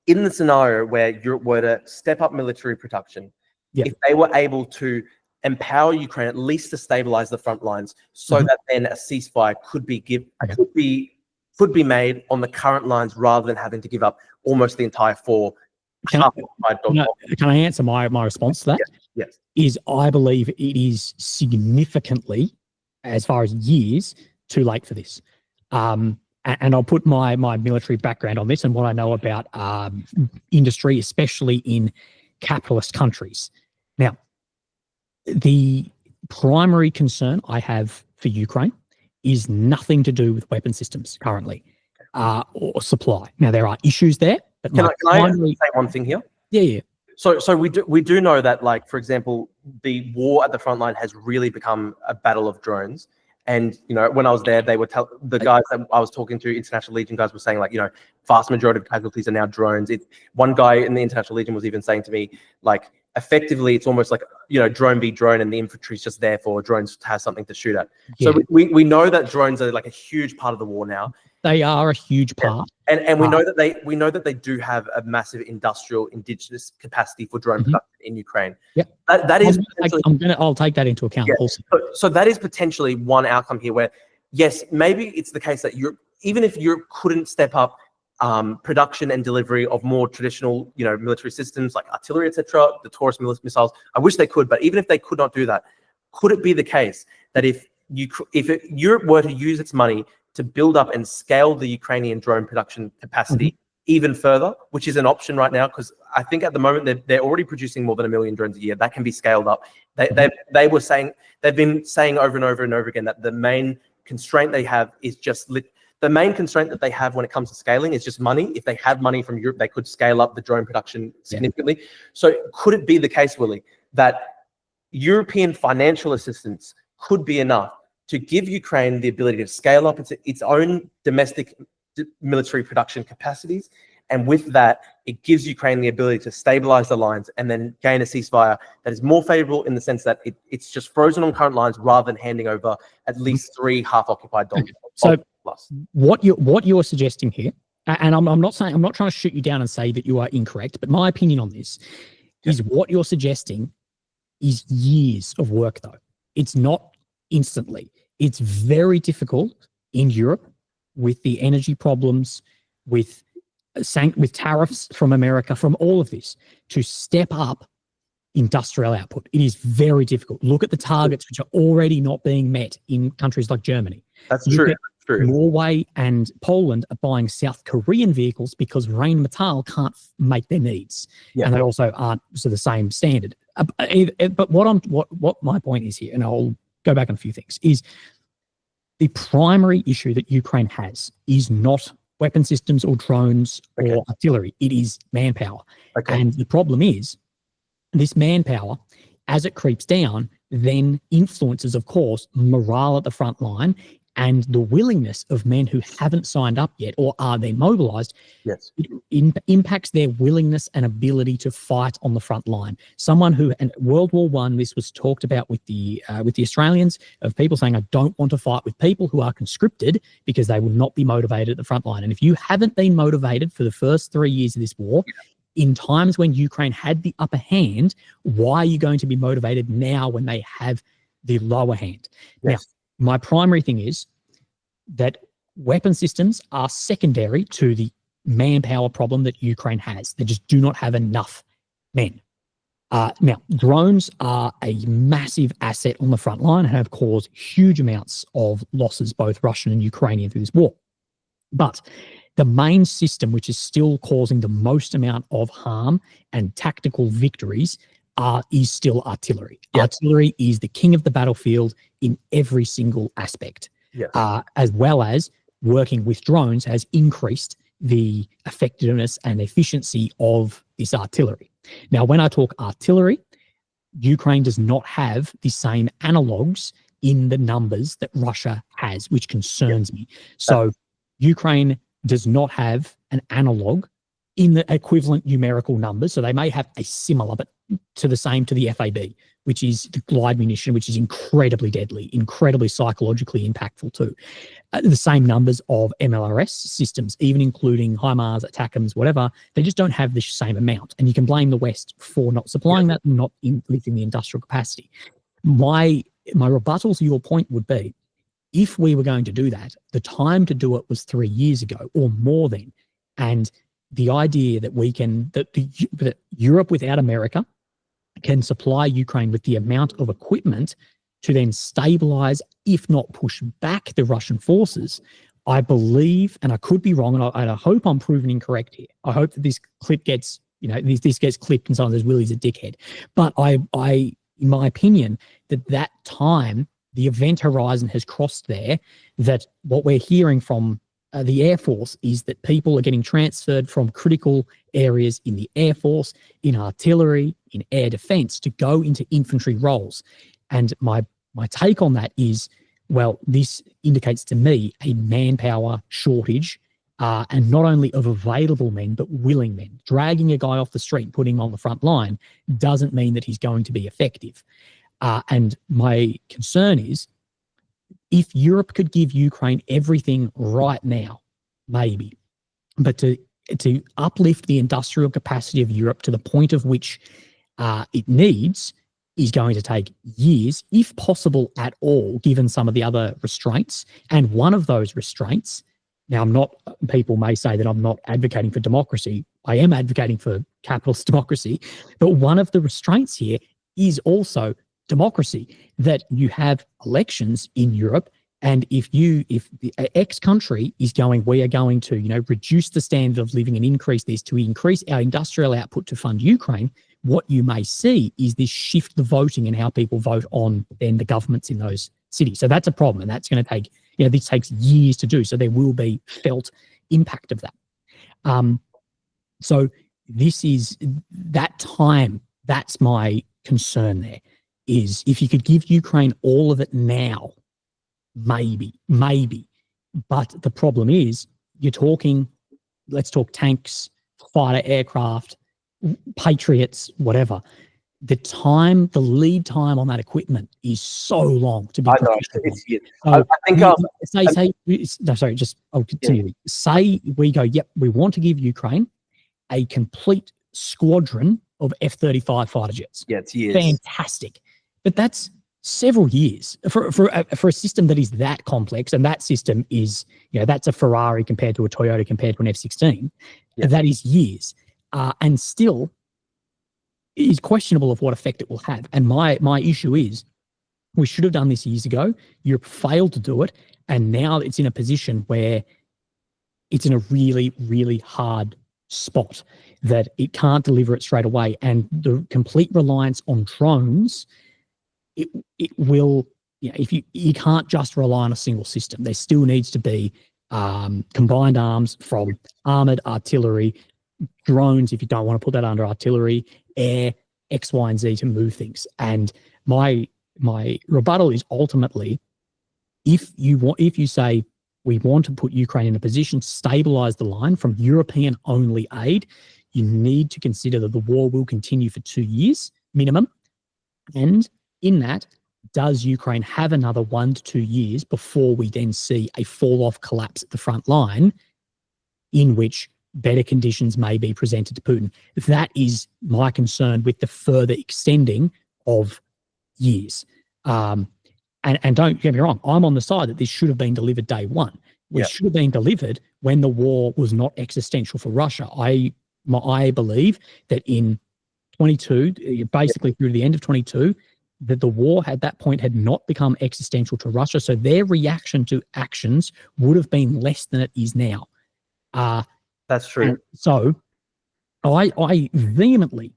B: in the scenario where Europe were to step up military production, if they were able to empower Ukraine at least to stabilize the front lines, so that then a ceasefire could be made on the current lines rather than having to give up almost the entire
A: Can I answer my response to that?
B: Yes.
A: Is I believe it is significantly, as far as years, too late for this. And I'll put my military background on this and what I know about industry, especially in capitalist countries. Now, the primary concern I have for Ukraine is nothing to do with weapon systems currently, or supply. Now, there are issues there, but
B: can I say one thing here?
A: Yeah.
B: So we do know that, like, for example, the war at the front line has really become a battle of drones. And, you know, when I was there, they would tell the guys that I was talking to, International Legion guys were saying, like, you know, vast majority of casualties are now drones. One guy in the International Legion was even saying to me, like, effectively, it's almost like, you know, drone be drone, and the infantry's just there for drones to have something to shoot at. Yeah. So we know that drones are like a huge part of the war now.
A: They are a huge part.
B: Yeah. And we know that they do have a massive industrial indigenous capacity for drone production in Ukraine.
A: Yeah.
B: That is
A: I'll take that into account also.
B: So that is potentially one outcome here where, yes, maybe it's the case that even if Europe couldn't step up production and delivery of more traditional, you know, military systems like artillery, etc., the Taurus missiles. I wish they could, but even if they could not do that, could it be the case that if Europe were to use its money to build up and scale the Ukrainian drone production capacity even further, which is an option right now, because I think at the moment they're already producing more than 1 million drones a year. That can be scaled up. They've been saying over and over and over again that the main constraint they have is just the main constraint that they have when it comes to scaling is just money. If they had money from Europe, they could scale up the drone production significantly. Yeah. So could it be the case, Willie, that European financial assistance could be enough to give Ukraine the ability to scale up its own domestic military production capacities? And with that, it gives Ukraine the ability to stabilize the lines and then gain a ceasefire that is more favorable in the sense that it's just frozen on current lines rather than handing over at least 3 half-occupied dollars.
A: So what you're suggesting here, and I'm not trying to shoot you down and say that you are incorrect, but my opinion on this is what you're suggesting is years of work, though. It's not instantly. It's very difficult in Europe with the energy problems, with tariffs from America, from all of this, to step up industrial output. It is very difficult. Look at the targets which are already not being met in countries like Germany.
B: That's true.
A: Norway and Poland are buying South Korean vehicles because Rheinmetall can't make their needs, and they also aren't to the same standard. But what my point is here, and I'll go back on a few things, is the primary issue that Ukraine has is not weapon systems or drones or artillery. It is manpower. And the problem is this manpower, as it creeps down, then influences, of course, morale at the front line and the willingness of men who haven't signed up yet or are then mobilized.
B: Yes.
A: It impacts their willingness and ability to fight on the front line. Someone who, and World War I, this was talked about with the Australians, of people saying, I don't want to fight with people who are conscripted because they will not be motivated at the front line. And if you haven't been motivated for the first 3 years of this war, in times when Ukraine had the upper hand, why are you going to be motivated now when they have the lower hand? Now, my primary thing is that weapon systems are secondary to the manpower problem that Ukraine has. They just do not have enough men. Now, drones are a massive asset on the front line and have caused huge amounts of losses, both Russian and Ukrainian, through this war. But the main system, which is still causing the most amount of harm and tactical victories, is still artillery. Artillery is the king of the battlefield in every single aspect, as well as working with drones has increased the effectiveness and efficiency of this artillery. Now, when I talk artillery, Ukraine does not have the same analogues in the numbers that Russia has, which concerns me. So Ukraine does not have an analogue in the equivalent numerical numbers. So they may have a similar, but to the FAB, which is the glide munition, which is incredibly deadly, incredibly psychologically impactful too. The same numbers of MLRS systems, even including HIMARS, ATACMS, whatever, they just don't have the same amount. And you can blame the West for not supplying that and not lifting the industrial capacity. My rebuttal to your point would be, if we were going to do that, the time to do it was 3 years ago or more then. And the idea that that Europe without America can supply Ukraine with the amount of equipment to then stabilize, if not push back the Russian forces, I believe, and I could be wrong, and I hope I'm proven incorrect here. I hope that this clip gets, this gets clipped and someone says Willy's a dickhead. But I, in my opinion, that time, the event horizon has crossed there, that what we're hearing from the Air Force is that people are getting transferred from critical areas in the Air Force, in artillery, in air defense to go into infantry roles. And my take on that is, well, this indicates to me a manpower shortage, and not only of available men, but willing men. Dragging a guy off the street, putting him on the front line doesn't mean that he's going to be effective. And my concern is, if Europe could give Ukraine everything right now, maybe, but to uplift the industrial capacity of Europe to the point of which it needs is going to take years, if possible at all, given some of the other restraints. And one of those restraints, now people may say that I'm not advocating for democracy. I am advocating for capitalist democracy. But one of the restraints here is also democracy, that you have elections in Europe. And if the X country is going, we are going to, reduce the standard of living and increase this to increase our industrial output to fund Ukraine, what you may see is this shift the voting and how people vote on then the governments in those cities. So that's a problem, and that's going to take, this takes years to do. So there will be felt impact of that. So this is that time. That's my concern there, is if you could give Ukraine all of it now, maybe. But the problem is, let's talk tanks, fighter aircraft, Patriots, whatever. The lead time on that equipment is so long to be.
B: I know. So
A: I think I'll continue. Yeah. Say we go, yep, we want to give Ukraine a complete squadron of F-35 fighter jets.
B: Yeah, it's years.
A: Fantastic. But that's several years for a system that is that complex, and that system is, that's a Ferrari compared to a Toyota compared to an F-16. Yeah. That is years. And still is questionable of what effect it will have. And my issue is, we should have done this years ago. Europe failed to do it, and now it's in a position where it's in a really, really hard spot that it can't deliver it straight away. And the complete reliance on drones, it will, if you can't just rely on a single system. There still needs to be combined arms from armoured artillery, drones, if you don't want to put that under artillery, air, X, Y, and Z to move things. And my rebuttal is ultimately, if you say we want to put Ukraine in a position to stabilize the line from European only aid, you need to consider that the war will continue for 2 years minimum. And in that, does Ukraine have another 1 to 2 years before we then see a fall off collapse at the front line, in which better conditions may be presented to Putin? That is my concern with the further extending of years. And don't get me wrong, I'm on the side that this should have been delivered day one. It should have been delivered when the war was not existential for Russia. I believe that in 22, basically through to the end of 22, that the war at that point had not become existential to Russia. So their reaction to actions would have been less than it is now.
B: That's true.
A: So I vehemently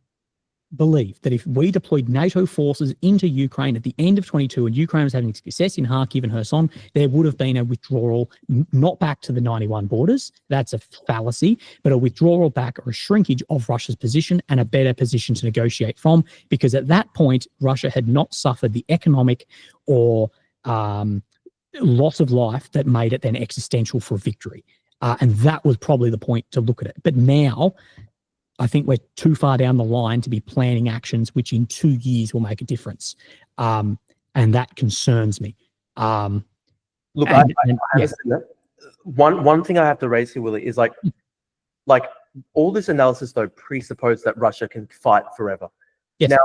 A: believe that if we deployed NATO forces into Ukraine at the end of 22 and Ukraine was having success in Kharkiv and Kherson, there would have been a withdrawal, not back to the 91 borders. That's a fallacy, but a withdrawal back or a shrinkage of Russia's position and a better position to negotiate from, because at that point, Russia had not suffered the economic or loss of life that made it then existential for victory. And that was probably the point to look at it. But now, I think we're too far down the line to be planning actions which in 2 years will make a difference. And that concerns me.
B: Look, I understand that. One thing I have to raise here, Willy, is like all this analysis, though, presupposes that Russia can fight forever.
A: Yes.
B: Now,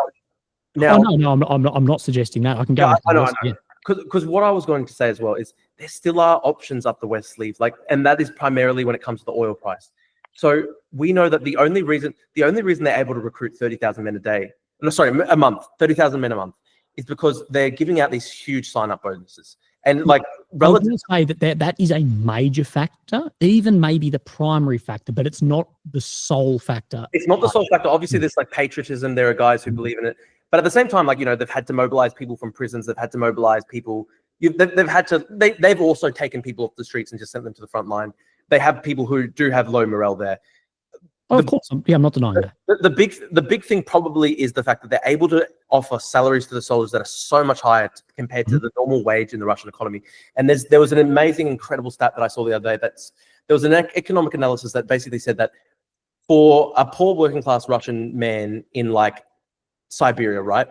B: Now,
A: I'm not suggesting that. I can go.
B: yeah,
A: into
B: I know.
A: this, yeah.
B: Because what I was going to say as well is there still are options up the West sleeve, and that is primarily when it comes to the oil price. So we know that the only reason they're able to recruit 30,000 men a month, 30,000 men a month, is because they're giving out these huge sign-up bonuses. And
A: I would say that is a major factor, even maybe the primary factor, but it's not the sole factor.
B: It's not the sole factor. Obviously, there's patriotism. There are guys who believe in it, but at the same time, they've had to mobilize people from prisons. They've had to mobilize people. They've also taken people off the streets and just sent them to the front line. They have people who do have low morale there.
A: Of course, I'm not denying that.
B: The big thing probably is the fact that they're able to offer salaries to the soldiers that are so much higher compared to the normal wage in the Russian economy. And there was an amazing, incredible stat that I saw the other day. There was an economic analysis that basically said that for a poor working class Russian man in Siberia, right,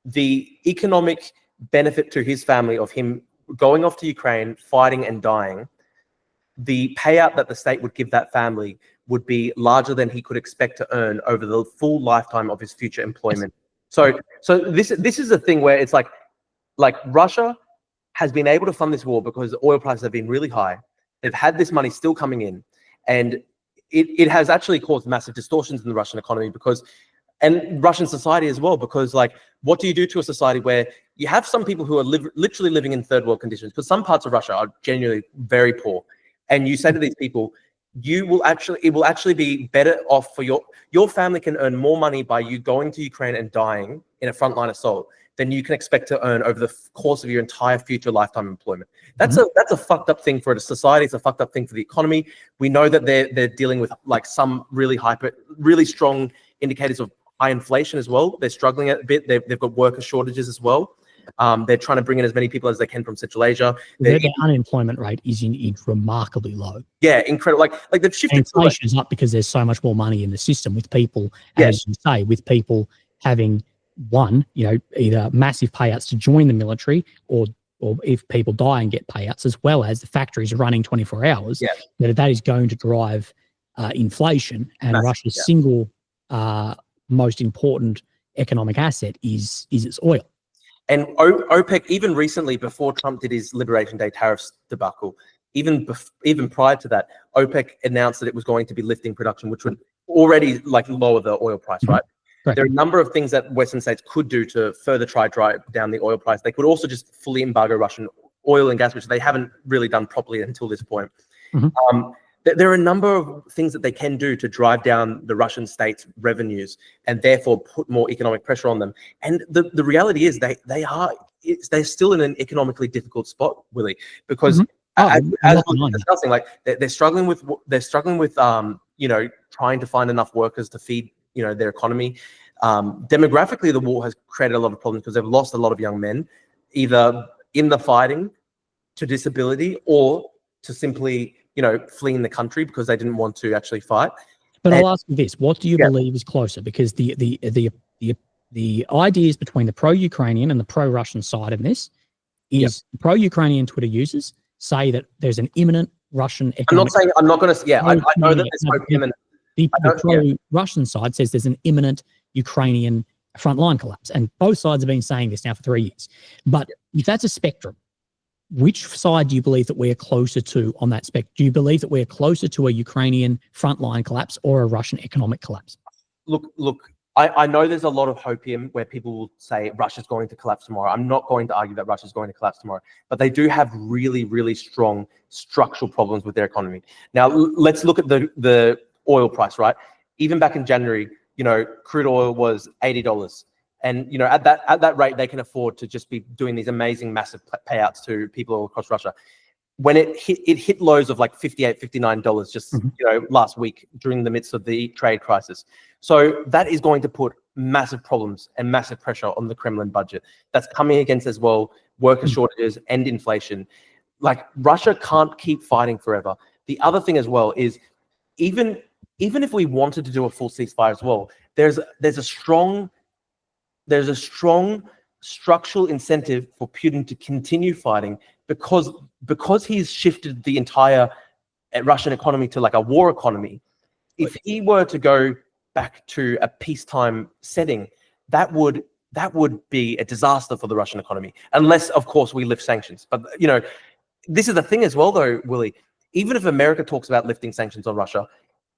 B: the economic benefit to his family of him going off to Ukraine, fighting and dying, the payout that the state would give that family would be larger than he could expect to earn over the full lifetime of his future employment. So this is a thing where it's like Russia has been able to fund this war because oil prices have been really high. They've had this money still coming in, and it has actually caused massive distortions in the Russian economy and Russian society as well, because what do you do to a society where you have some people who are literally living in third world conditions? Because some parts of Russia are genuinely very poor, and you say to these people, it will actually be better off for your family can earn more money by you going to Ukraine and dying in a frontline assault than you can expect to earn over the course of your entire future lifetime employment. That's a fucked up thing for a society. It's a fucked up thing for the economy. We know that they're dealing with some really strong indicators of high inflation as well. They're struggling a bit. They've got worker shortages as well. They're trying to bring in as many people as they can from Central Asia.
A: Their unemployment rate is remarkably low.
B: Yeah, incredible. They've shifted.
A: Inflation is up because there's so much more money in the system with people, as you say, with people having either massive payouts to join the military, or if people die and get payouts, as well as the factories are running 24 hours. Yeah. That is going to drive inflation, and Russia's single most important economic asset is its oil.
B: And OPEC, even recently, before Trump did his Liberation Day tariffs debacle, even prior to that, OPEC announced that it was going to be lifting production, which would already lower the oil price, right? Right. There are a number of things that Western states could do to further try drive down the oil price. They could also just fully embargo Russian oil and gas, which they haven't really done properly until this point. There are a number of things that they can do to drive down the Russian state's revenues and therefore put more economic pressure on them. And the reality is they're still in an economically difficult spot, Willie, because as we're discussing, they're struggling with trying to find enough workers to feed their economy. Demographically, the war has created a lot of problems because they've lost a lot of young men, either in the fighting, to disability, or to simply fleeing the country because they didn't want to actually fight.
A: But I'll ask you this: what do you believe is closer? Because the ideas between the pro-Ukrainian and the pro-Russian side of this is pro-Ukrainian Twitter users say that there's an imminent Russian economic.
B: I'm not going to. Yeah, I know that there's no imminent.
A: The pro-Russian side says there's an imminent Ukrainian frontline collapse, and both sides have been saying this now for 3 years. But if that's a spectrum, which side do you believe that we are closer to on that spectrum? Do you believe that we're closer to a Ukrainian frontline collapse or a Russian economic collapse?
B: Look, I know there's a lot of hopium where people will say Russia's going to collapse tomorrow. I'm not going to argue that Russia's going to collapse tomorrow, but they do have really, really strong structural problems with their economy. Now, let's look at the oil price, right? Even back in January, crude oil was $80. And at that rate, they can afford to just be doing these amazing, massive payouts to people all across Russia. When it hit lows of $58, $59 just last week during the midst of the trade crisis. So that is going to put massive problems and massive pressure on the Kremlin budget. That's coming against as well worker shortages and inflation. Russia can't keep fighting forever. The other thing as well is even if we wanted to do a full ceasefire as well, there's a strong structural incentive for Putin to continue fighting because he's shifted the entire Russian economy to a war economy. If he were to go back to a peacetime setting, that would that would be a disaster for the Russian economy, unless, of course, we lift sanctions. But, you know, this is the thing as well, though, Willie. Even if America talks about lifting sanctions on Russia,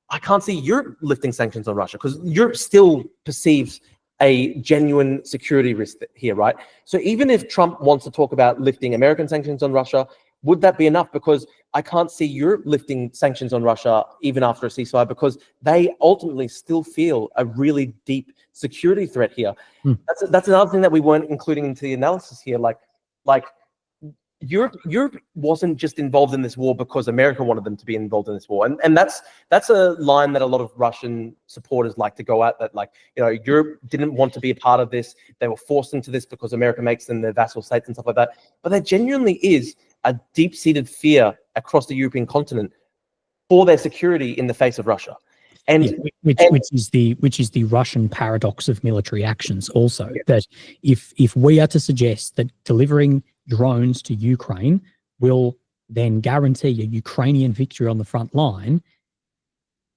B: I can't see Europe lifting sanctions on Russia, because Europe still perceives a genuine security risk here, right? So even if Trump wants to talk about lifting American sanctions on Russia, would that be enough? Because I can't see Europe lifting sanctions on Russia even after a ceasefire, because they ultimately still feel a really deep security threat here. That's another thing that we weren't including into the analysis here. Like Europe wasn't just involved in this war because America wanted them to be involved in this war, and that's a line that a lot of Russian supporters like to go at. That, like, you know, Europe didn't want to be a part of this; they were forced into this because America makes them their vassal states and stuff like that. But there genuinely is a deep-seated fear across the European continent for their security in the face of Russia. And
A: which is the Russian paradox of military actions also, that if we are to suggest that delivering drones to Ukraine will then guarantee a Ukrainian victory on the front line,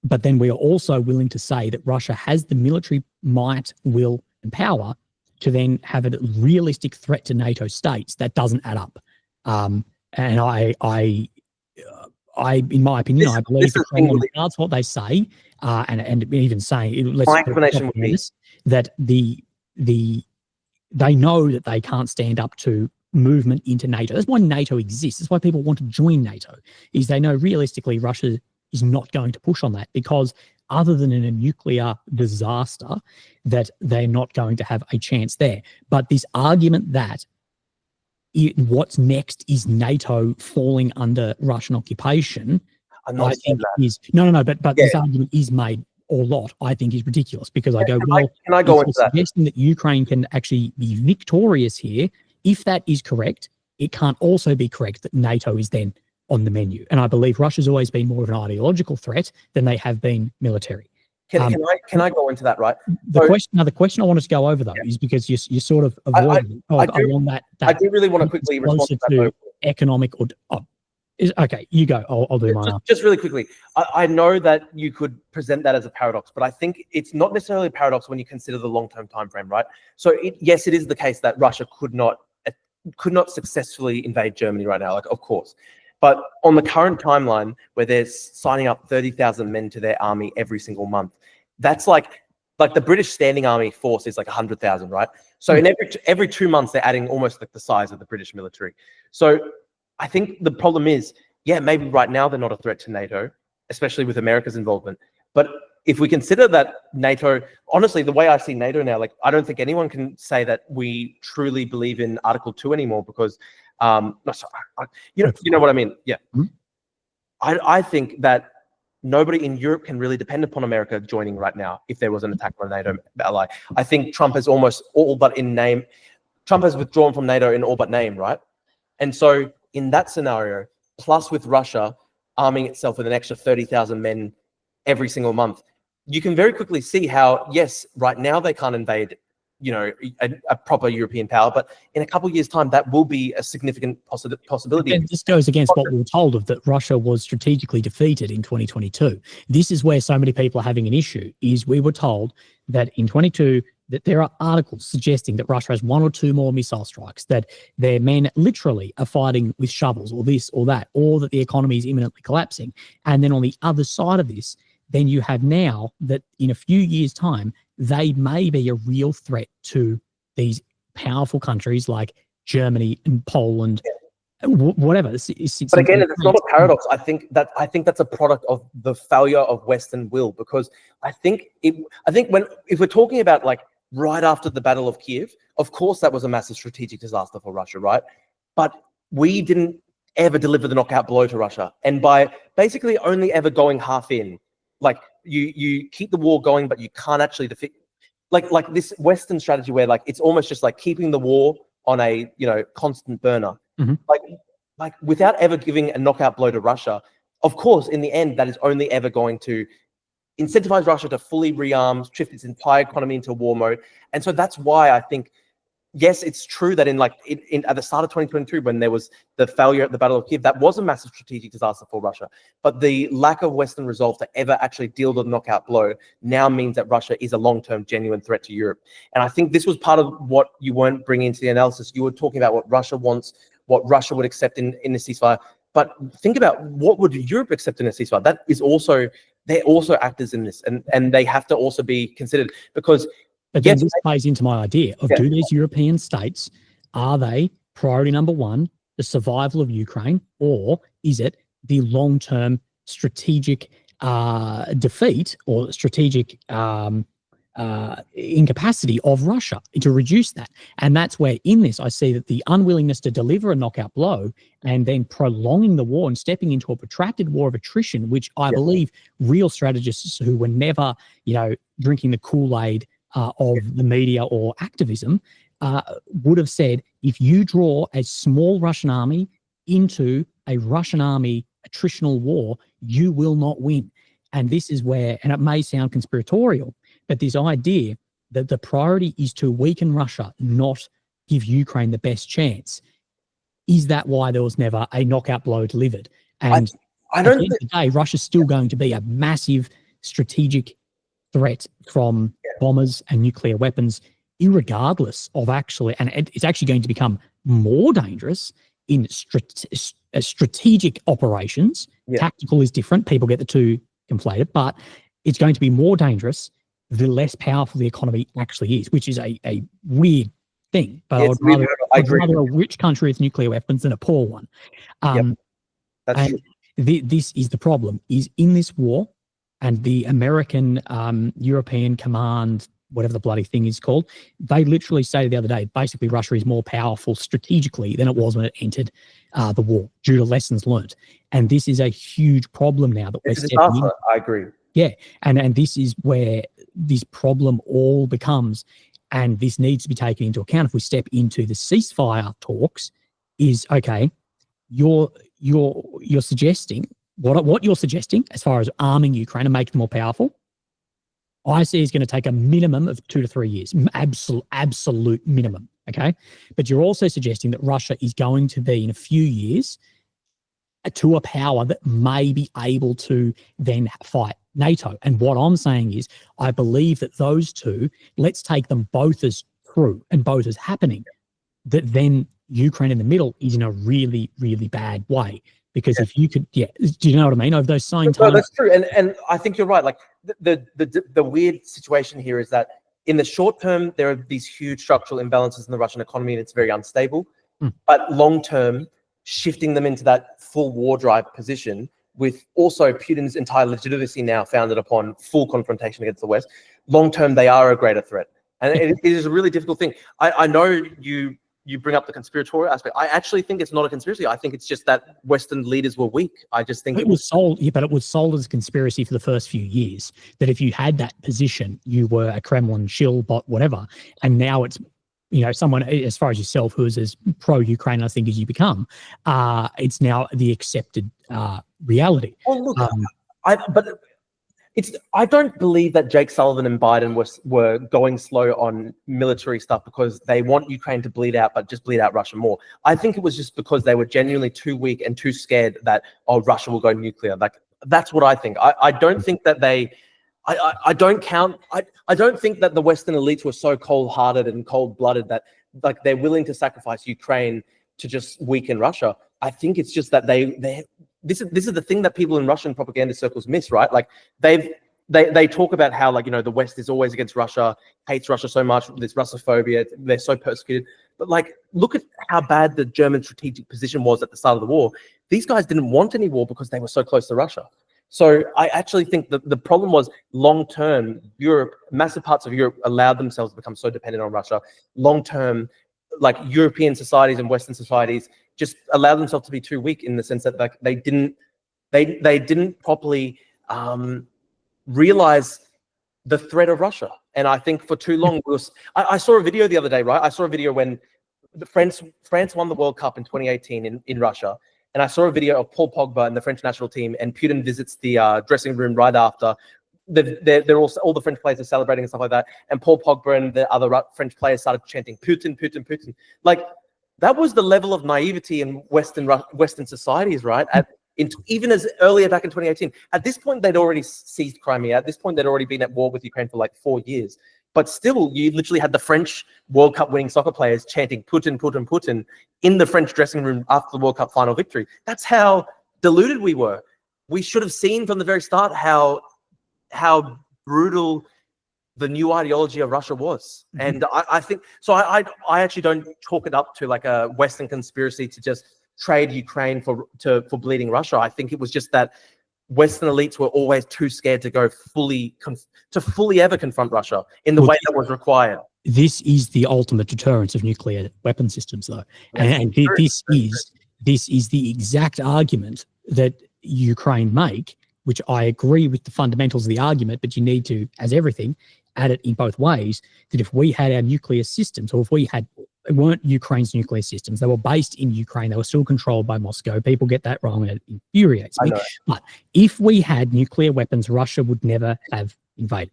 A: but then we are also willing to say that Russia has the military might, will, and power to then have a realistic threat to NATO states, that doesn't add up. And I in my opinion, I believe that's what they say, and even saying, let's
B: my explanation would be
A: that they know that they can't stand up to movement into NATO. That's why NATO exists. That's why people want to join NATO, is they know realistically Russia is not going to push on that, because other than in a nuclear disaster, that they're not going to have a chance there. But this argument that what's next is NATO falling under Russian occupation, I think is but this argument is made a lot. I think is ridiculous, because I go, well,
B: can I go into that?
A: Suggesting that Ukraine can actually be victorious here, if that is correct, it can't also be correct that NATO is then on the menu. And I believe Russia's always been more of an ideological threat than they have been military.
B: Can I go into that, right?
A: The question I wanted to go over, though, is because you sort of avoided
B: I do really want to quickly respond to that.
A: Economic okay, you go. I'll do mine.
B: Just really quickly, I know that you could present that as a paradox, but I think it's not necessarily a paradox when you consider the long-term time frame, right? So yes, it is the case that Russia could not successfully invade Germany right now, like, of course. But on the current timeline, where they're signing up 30,000 men to their army every single month, that's like the British standing army force is like 100,000, right? So in every 2 months, they're adding almost like the size of the British military. So I think the problem is, maybe right now they're not a threat to NATO, especially with America's involvement. But if we consider that NATO, honestly, the way I see NATO now, like, I don't think anyone can say that we truly believe in Article 2 anymore, because you know what I mean? Yeah.
A: Mm-hmm.
B: I think that nobody in Europe can really depend upon America joining right now if there was an attack on a NATO ally. I think Trump has almost all but in name. Trump has withdrawn from NATO in all but name, right? And so in that scenario, plus with Russia arming itself with an extra 30,000 men every single month, you can very quickly see how, yes, right now they can't invade, you know, a proper European power, but in a couple of years' time, that will be a significant possibility.
A: And this goes against what we were told of, that Russia was strategically defeated in 2022. This is where so many people are having an issue, is we were told that in 22, that there are articles suggesting that Russia has 1 or 2 more missile strikes, that their men literally are fighting with shovels or this or that, or that the economy is imminently collapsing. And then on the other side of this, then you have now that in a few years' time, they may be a real threat to these powerful countries like Germany and Poland, whatever.
B: But again, it's not a paradox. I think that's a product of the failure of Western will, because if we're talking about like right after the Battle of Kiev, of course that was a massive strategic disaster for Russia, right? But we didn't ever deliver the knockout blow to Russia, and by basically only ever going half in, like you keep the war going, but you can't actually defeat, like this Western strategy where like it's almost just like keeping the war on a, you know, constant burner, like without ever giving a knockout blow to Russia. Of course, in the end, that is only ever going to incentivize Russia to fully rearm, shift its entire economy into war mode. And so that's why I think yes, it's true that at the start of 2022, when there was the failure at the Battle of Kiev, that was a massive strategic disaster for Russia. But the lack of Western resolve to ever actually deal the knockout blow now means that Russia is a long-term genuine threat to Europe. And I think this was part of what you weren't bringing into the analysis. You were talking about what Russia wants, what Russia would accept in the ceasefire. But think about what would Europe accept in a ceasefire. That is also, they're also actors in this, and they have to also be considered, because
A: but then this plays into my idea of, do these European states, are they priority number one, the survival of Ukraine, or is it the long-term strategic defeat or strategic incapacity of Russia to reduce that? And that's where in this I see that the unwillingness to deliver a knockout blow and then prolonging the war and stepping into a protracted war of attrition, which I believe real strategists who were never, drinking the Kool-Aid of the media or activism would have said, if you draw a small Russian army into a Russian army attritional war, you will not win. And this is where, and it may sound conspiratorial, but this idea that the priority is to weaken Russia, not give Ukraine the best chance. Is that why there was never a knockout blow delivered? And at the end of the day, Russia's still going to be a massive strategic threat from bombers and nuclear weapons, irregardless of actually, and it's actually going to become more dangerous in strategic operations. Tactical is different. People get the two conflated, but it's going to be more dangerous the less powerful the economy actually is, which is a weird thing. But I'd rather a rich country with nuclear weapons than a poor one. That's true. This is the problem, is in this war, and the American European Command, whatever the bloody thing is called, they literally stated the other day, basically Russia is more powerful strategically than it was when it entered the war, due to lessons learned. And this is a huge problem now that we're stepping in.
B: I agree.
A: Yeah, and this is where this problem all becomes, and this needs to be taken into account if we step into the ceasefire talks, is, okay, you're suggesting, what you're suggesting as far as arming Ukraine and making them more powerful, I see is going to take a minimum of 2 to 3 years, absolute minimum, okay? But you're also suggesting that Russia is going to be, in a few years, to a power that may be able to then fight NATO. And what I'm saying is, I believe that those two, let's take them both as true and both as happening, that then Ukraine in the middle is in a really, really bad way. Because if you could, do you know what I mean? Over those same times.
B: No, that's true. And I think you're right. Like the weird situation here is that in the short term, there are these huge structural imbalances in the Russian economy and it's very unstable. But long term, shifting them into that full war drive position, with also Putin's entire legitimacy now founded upon full confrontation against the West, long term, they are a greater threat. And it is a really difficult thing. I know you bring up the conspiratorial aspect. I actually think it's not a conspiracy. I think it's just that Western leaders were weak. I just think
A: it was sold, but it was sold as a conspiracy for the first few years, that if you had that position, you were a Kremlin shill, bot, whatever. And now it's, someone as far as yourself who is as pro-Ukraine, I think, as you become, it's now the accepted reality.
B: Well, look, I don't believe that Jake Sullivan and Biden were going slow on military stuff because they want Ukraine to bleed out, but just bleed out Russia more. I think it was just because they were genuinely too weak and too scared that, Russia will go nuclear. Like, that's what I think. I don't think that I don't think that the Western elites were so cold-hearted and cold-blooded that like they're willing to sacrifice Ukraine to just weaken Russia. I think it's just that this is the thing that people in Russian propaganda circles miss, right? Like they talk about how, like, the West is always against Russia, hates Russia so much, there's Russophobia, they're so persecuted. But like, look at how bad the German strategic position was at the start of the war. These guys didn't want any war because they were so close to Russia. So I actually think that the problem was long-term, Europe, massive parts of Europe allowed themselves to become so dependent on Russia. Long-term, like, European societies and Western societies just allowed themselves to be too weak, in the sense that, like, they didn't properly realize the threat of Russia. And I think for too long, I saw a video the other day, right? I saw a video when France won the World Cup in 2018 in Russia. And I saw a video of Paul Pogba and the French national team, and Putin visits the dressing room right after, they're all the French players are celebrating and stuff like that. And Paul Pogba and the other French players started chanting Putin, Putin, Putin. Like, that was the level of naivety in Western societies, right? Even as earlier back in 2018. At this point, they'd already seized Crimea. At this point, they'd already been at war with Ukraine for like 4 years. But still, you literally had the French World Cup winning soccer players chanting Putin, Putin, Putin in the French dressing room after the World Cup final victory. That's how deluded we were. We should have seen from the very start how brutal the new ideology of Russia was. And I think, so I actually don't chalk it up to like a Western conspiracy to just trade Ukraine for bleeding Russia. I think it was just that Western elites were always too scared to go fully ever confront Russia in the way that was required.
A: This is the ultimate deterrence of nuclear weapon systems, though. And this is the exact argument that Ukraine make, which I agree with the fundamentals of the argument, but you need to, as everything, add it in both ways, that if we had our nuclear systems, or if we had, it weren't Ukraine's nuclear systems, they were based in Ukraine, they were still controlled by Moscow. People get that wrong and it infuriates me. But if we had nuclear weapons, Russia would never have invaded.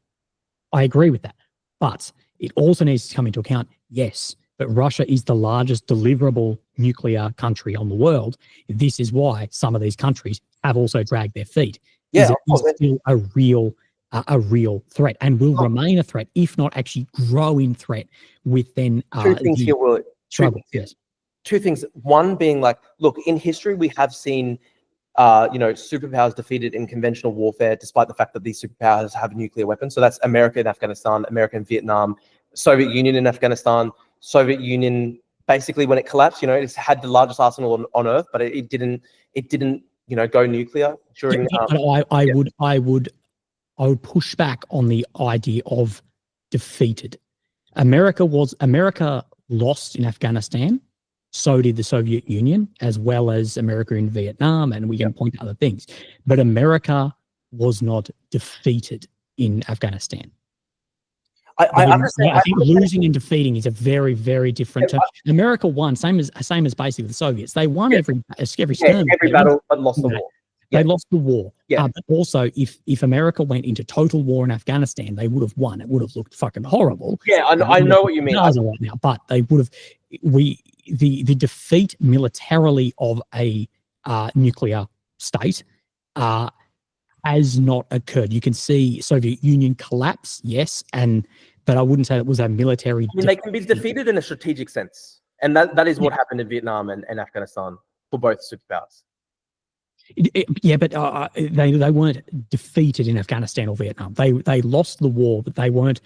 A: I agree with that. But it also needs to come into account, yes, but Russia is the largest deliverable nuclear country on the world. This is why some of these countries have also dragged their feet.
B: Yeah,
A: it's still a real threat, and will remain a threat, if not actually grow in threat with then
B: two things here, Will. Two things. One being like, look, in history we have seen superpowers defeated in conventional warfare, despite the fact that these superpowers have nuclear weapons. So that's America in Afghanistan, America in Vietnam, Soviet Union in Afghanistan. Soviet Union, basically when it collapsed, it's had the largest arsenal on earth, but it didn't go nuclear during.
A: I would push back on the idea of defeated. America lost in Afghanistan. So did the Soviet Union, as well as America in Vietnam, and we can point to other things. But America was not defeated in Afghanistan. I understand. I think losing and defeating is a very, very different term. America won, same as basically the Soviets. They won every
B: battle, but lost the war.
A: They lost the war. But also, if America went into total war in Afghanistan, they would have won. It would have looked fucking horrible.
B: Yeah, I know what you mean.
A: Right now, but they would have. The defeat militarily of a nuclear state has not occurred. You can see Soviet Union collapse, yes, but I wouldn't say it was a military.
B: They can be defeated in a strategic sense, and that is what happened in Vietnam and Afghanistan for both superpowers.
A: But they weren't defeated in Afghanistan or Vietnam. They lost the war, but they weren't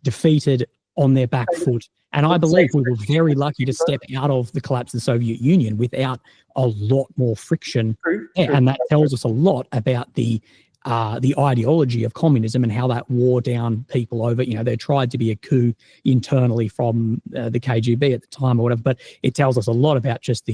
A: defeated on their back foot. And I believe we were very lucky to step out of the collapse of the Soviet Union without a lot more friction. And that tells us a lot about the ideology of communism and how that wore down people over. There tried to be a coup internally from the KGB at the time or whatever, but it tells us a lot about just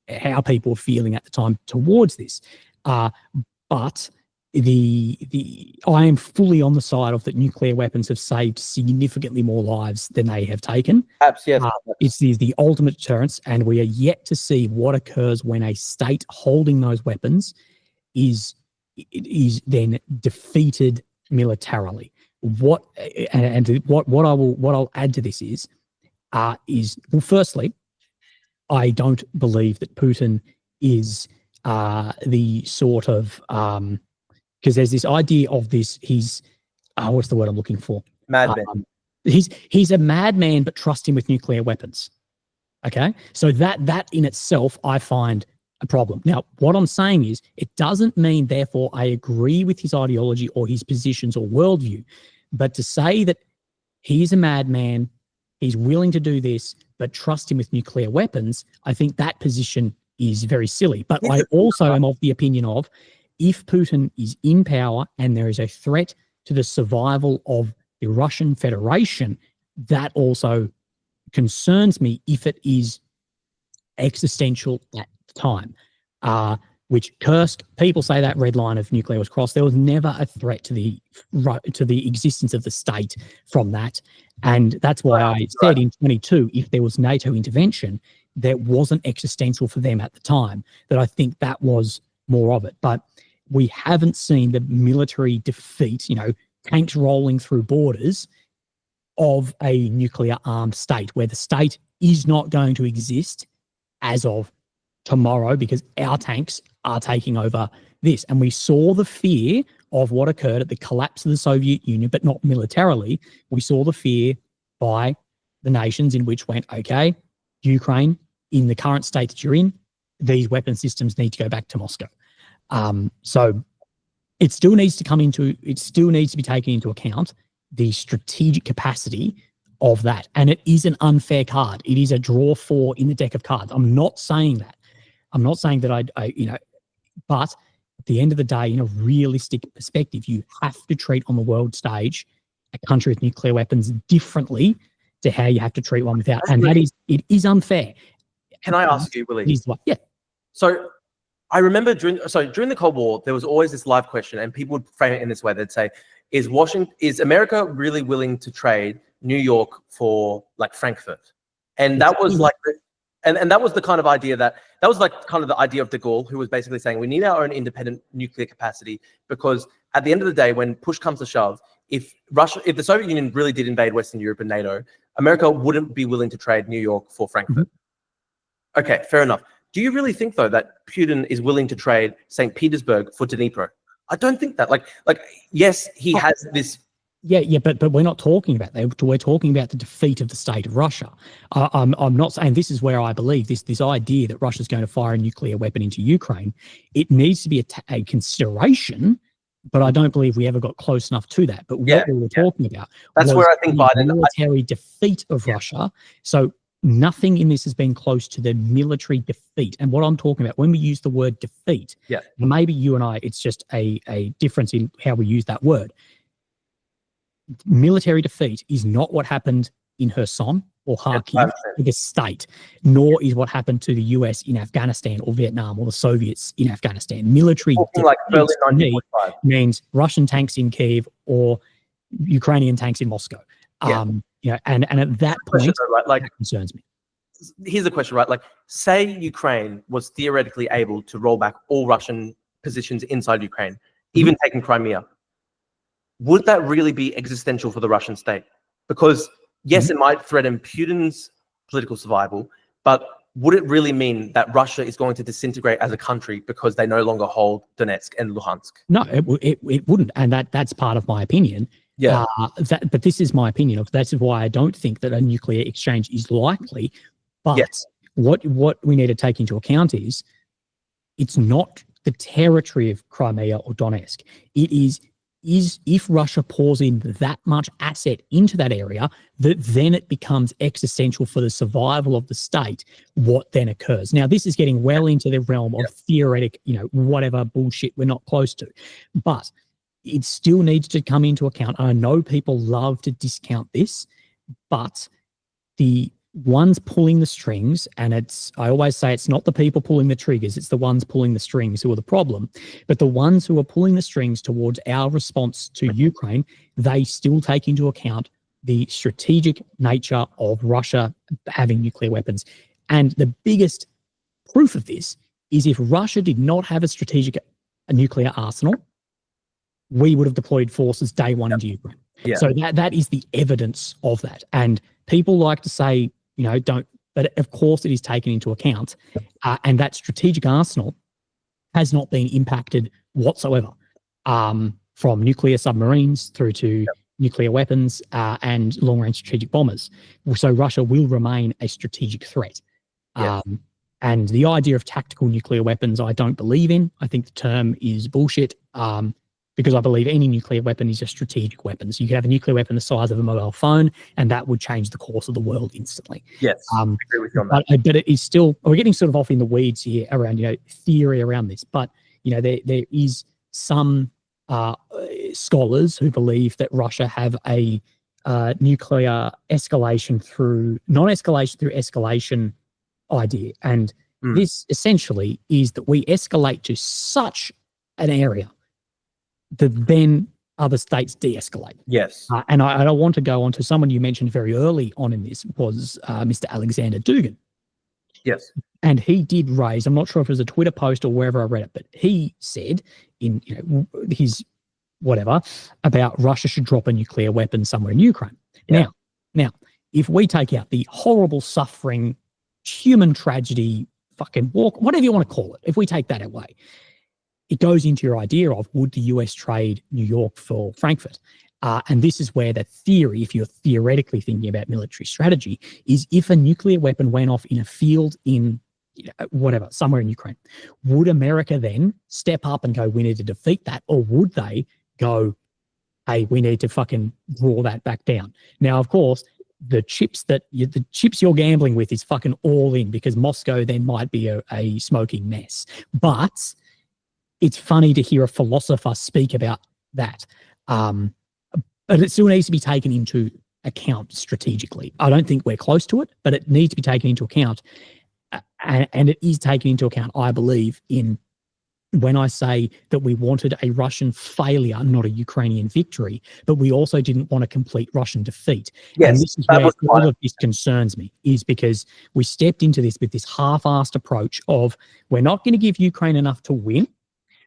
A: how people were feeling at the time towards this. But I am fully on the side of that nuclear weapons have saved significantly more lives than they have taken.
B: Perhaps, yes.
A: It's the ultimate deterrence, and we are yet to see what occurs when a state holding those weapons is then defeated militarily. What I'll add to this is well, firstly, I don't believe that Putin is the sort of because there's this idea of this. He's what's the word I'm looking for?
B: Madman.
A: He's a madman, but trust him with nuclear weapons. Okay, so that in itself I find a problem. Now, what I'm saying is, it doesn't mean therefore I agree with his ideology or his positions or worldview, but to say that he's a madman, he's willing to do this, but trust him with nuclear weapons, I think that position is very silly. But I also am of the opinion of, if Putin is in power and there is a threat to the survival of the Russian Federation, that also concerns me if it is existential at the time. Which Kursk, people say that red line of nuclear was crossed. There was never a threat to the existence of the state from that. And that's why I said in 22, if there was NATO intervention, that wasn't existential for them at the time, that I think that was more of it. But we haven't seen the military defeat, tanks rolling through borders of a nuclear armed state, where the state is not going to exist as of tomorrow because our tanks are taking over this. And we saw the fear of what occurred at the collapse of the Soviet Union, but not militarily. We saw the fear by the nations in which went, okay, Ukraine, in the current state that you're in, these weapon systems need to go back to Moscow. So it still needs to be taken into account the strategic capacity of that. And it is an unfair card. It is a draw 4 in the deck of cards. I'm not saying that. But at the end of the day, in a realistic perspective, you have to treat on the world stage a country with nuclear weapons differently to how you have to treat one without. And it is unfair.
B: Can I ask you, Willie?
A: Yeah.
B: So I remember during the Cold War, there was always this live question, and people would frame it in this way. They'd say, is America really willing to trade New York for like Frankfurt? And that was like and that was the kind of idea that was like kind of the idea of de Gaulle, who was basically saying we need our own independent nuclear capacity, because at the end of the day, when push comes to shove, if the Soviet Union really did invade Western Europe and NATO, America wouldn't be willing to trade New York for Frankfurt. Mm-hmm. Okay, fair enough. Do you really think though that Putin is willing to trade St. Petersburg for Dnipro? I don't think that. Like yes, he has this.
A: Yeah, but we're not talking about that. We're talking about the defeat of the state of Russia. I'm not saying, this is where I believe this idea that Russia's going to fire a nuclear weapon into Ukraine. It needs to be a consideration, but I don't believe we ever got close enough to that. But what we were talking about,
B: that's where I think Biden,
A: military defeat of Russia. So nothing in this has been close to the military defeat. And what I'm talking about, when we use the word defeat, maybe you and I, it's just a difference in how we use that word. Military defeat is not what happened in Kherson or Kharkiv with the state, nor is what happened to the US in Afghanistan or Vietnam or the Soviets in Afghanistan. Military defeat means Russian tanks in Kiev or Ukrainian tanks in Moscow. And at that point, that concerns me.
B: Here's the question, right? Like, say Ukraine was theoretically able to roll back all Russian positions inside Ukraine, even taking Crimea. Would that really be existential for the Russian state? Because yes, it might threaten Putin's political survival, but would it really mean that Russia is going to disintegrate as a country because they no longer hold Donetsk and Luhansk?
A: No, it wouldn't, and that's part of my opinion. But this is my opinion. That's why I don't think that a nuclear exchange is likely. But what we need to take into account is it's not the territory of Crimea or Donetsk. It is if Russia pours in that much asset into that area, that then it becomes existential for the survival of the state, what then occurs. Now, this is getting well into the realm of theoretic, whatever bullshit we're not close to. But it still needs to come into account. I know people love to discount this, but the ones pulling the strings, and I always say it's not the people pulling the triggers, it's the ones pulling the strings who are the problem. But the ones who are pulling the strings towards our response to Ukraine, they still take into account the strategic nature of Russia having nuclear weapons. And the biggest proof of this is if Russia did not have a nuclear arsenal, we would have deployed forces day one into Ukraine. So that is the evidence of that. And people like to say, but of course it is taken into account. And that strategic arsenal has not been impacted whatsoever, from nuclear submarines through to nuclear weapons and long-range strategic bombers. So Russia will remain a strategic threat. And the idea of tactical nuclear weapons, I don't believe in. I think the term is bullshit. Because I believe any nuclear weapon is a strategic weapon. So you could have a nuclear weapon the size of a mobile phone, and that would change the course of the world instantly.
B: Yes, I agree with you on that.
A: But it is still, we're getting sort of off in the weeds here around, theory around this. But, there is some scholars who believe that Russia have a nuclear escalation through, non-escalation through escalation idea. And this essentially is that we escalate to such an area that then other states de-escalate.
B: Yes.
A: And I want to go on to someone you mentioned very early on in this was Mr. Alexander Dugin.
B: Yes.
A: And he did raise, I'm not sure if it was a Twitter post or wherever I read it, but he said in his whatever about Russia should drop a nuclear weapon somewhere in Ukraine.
B: Yeah.
A: Now, if we take out the horrible suffering, human tragedy, fucking war, whatever you want to call it, if we take that away, it goes into your idea of would the US trade New York for Frankfurt? And this is where that theory, if you're theoretically thinking about military strategy, is if a nuclear weapon went off in a field in whatever, somewhere in Ukraine, would America then step up and go, we need to defeat that? Or would they go, hey, we need to fucking draw that back down? Now, of course, the chips you're gambling with is fucking all in, because Moscow then might be a smoking mess. But it's funny to hear a philosopher speak about that. But it still needs to be taken into account strategically. I don't think we're close to it, but it needs to be taken into account. And it is taken into account, I believe, in when I say that we wanted a Russian failure, not a Ukrainian victory, but we also didn't want a complete Russian defeat.
B: Yes,
A: and this is where all of this concerns me, is because we stepped into this with this half-assed approach of we're not going to give Ukraine enough to win.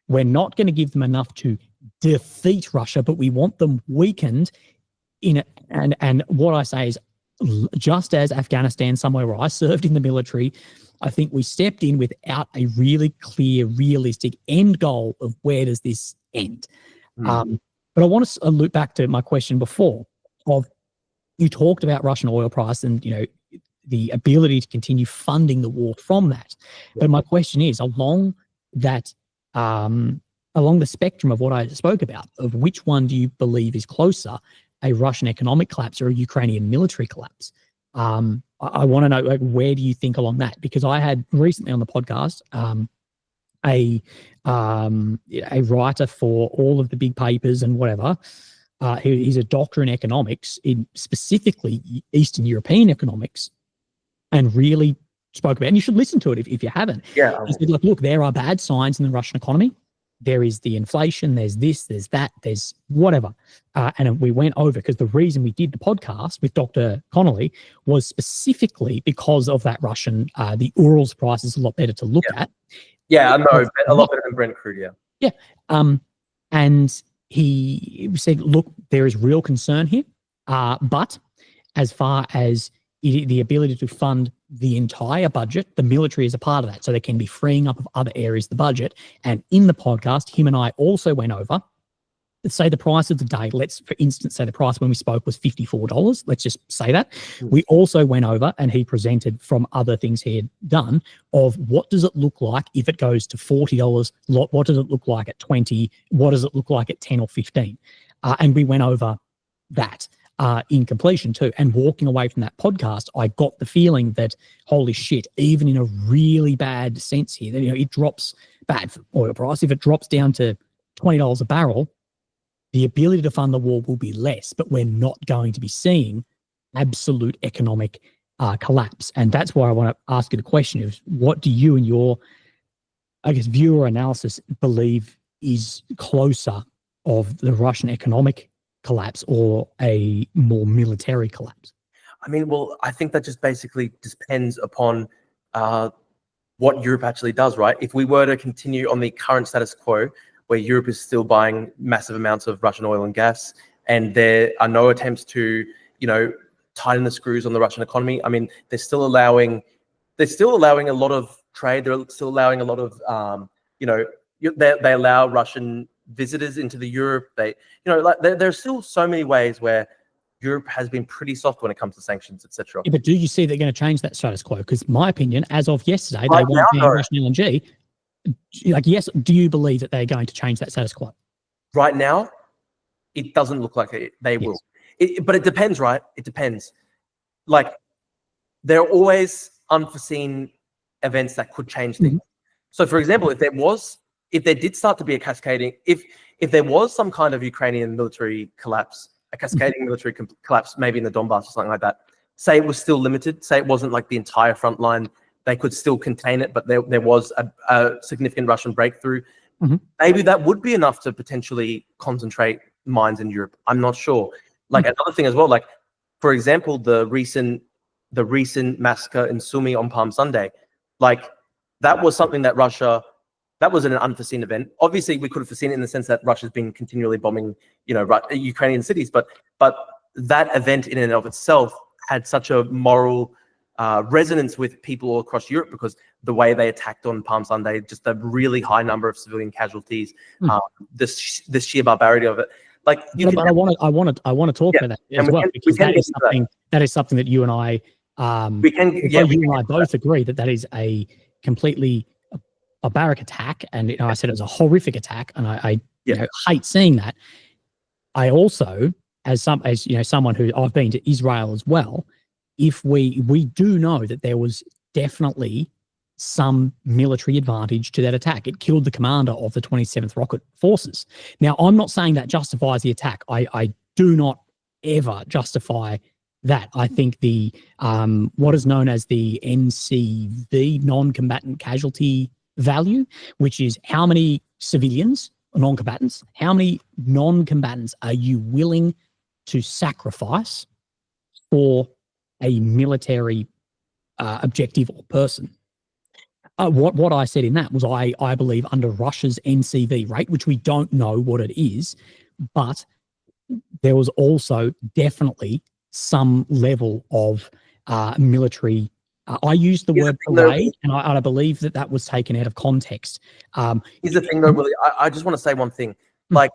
A: We're not going to give them enough to defeat Russia, but we want them weakened in it. And what I say is, just as Afghanistan, somewhere where I served in the military, I think we stepped in without a really clear, realistic end goal of where does this end. But I want to loop back to my question before of you talked about Russian oil price and, the ability to continue funding the war from that. But my question is, along that, along the spectrum of what I spoke about, of which one do you believe is closer, a Russian economic collapse or a Ukrainian military collapse? I want to know, like, where do you think along that? Because I had recently on the podcast a writer for all of the big papers and whatever. He's a doctor in economics, in specifically Eastern European economics, and really spoke about, and you should listen to it if you haven't.
B: Yeah.
A: He said, look, there are bad signs in the Russian economy. There is the inflation, there's this, there's that, there's whatever. And we went over, because the reason we did the podcast with Dr. Connolly was specifically because of that Russian, the Urals price is a lot better to look at.
B: Yeah, I know, a lot better than Brent crude, yeah.
A: Yeah. And he said, look, there is real concern here, but as far as the ability to fund the entire budget, the military is a part of that. So they can be freeing up of other areas of the budget. And in the podcast, him and I also went over, let's say the price of the day, let's, for instance, say the price when we spoke was $54. Let's just say that. We also went over, and he presented from other things he had done, of what does it look like if it goes to $40? What does it look like at 20? What does it look like at 10 or 15? And we went over that. In completion too. And walking away from that podcast, I got the feeling that, holy shit, even in a really bad sense here, that, it drops bad for oil price. If it drops down to $20 a barrel, the ability to fund the war will be less, but we're not going to be seeing absolute economic collapse. And that's why I want to ask you the question of, what do you and your, I guess, viewer analysis believe is closer of the Russian economic collapse or a more military collapse?
B: I mean, well, I think that just basically depends upon what Europe actually does, right? If we were to continue on the current status quo, where Europe is still buying massive amounts of Russian oil and gas, and there are no attempts to, tighten the screws on the Russian economy. I mean, they're still allowing a lot of trade. They're still allowing a lot of, they allow Russian visitors into the Europe. There's still so many ways where Europe has been pretty soft when it comes to sanctions, etc.
A: Yeah, but do you see they're going to change that status quo? Because my opinion, as of yesterday, they won't ban Russian LNG. Like, yes, do you believe that they're going to change that status quo?
B: Right now, it doesn't look like they will. But it depends, right? It depends. Like, there are always unforeseen events that could change things. So, for example, if there did start to be a cascading, if there was some kind of Ukrainian military collapse, a cascading military collapse, maybe in the Donbass or something like that, say it was still limited, say it wasn't like the entire front line, they could still contain it, but there was a significant Russian breakthrough, maybe that would be enough to potentially concentrate minds in Europe. I'm not sure. Like, another thing as well, like, for example, the recent massacre in Sumy on Palm Sunday, Like, that was something that that was an unforeseen event. Obviously, we could have foreseen it in the sense that Russia's been continually bombing, Ukrainian cities, but that event in and of itself had such a moral resonance with people all across Europe, because the way they attacked on Palm Sunday, just a really high number of civilian casualties, the sheer barbarity of it. Like,
A: but I want to talk about that as well, because that is something that you and I, you and I both agree that is a completely barbaric attack, and I said it was a horrific attack, and I hate seeing that. I also, as someone who I've been to Israel as well, if we do know that there was definitely some military advantage to that attack. It killed the commander of the 27th Rocket Forces. Now, I'm not saying that justifies the attack. I do not ever justify that. I think the what is known as the NCV, non-combatant casualty value, which is how many civilians, non-combatants, how many non-combatants are you willing to sacrifice for a military objective or person. What I said in that was I believe under Russia's NCV rate, which we don't know what it is, but there was also definitely some level of military. I used the word parade, and I believe that was taken out of context.
B: Here's the thing, though, Willie. I just want to say one thing. Like,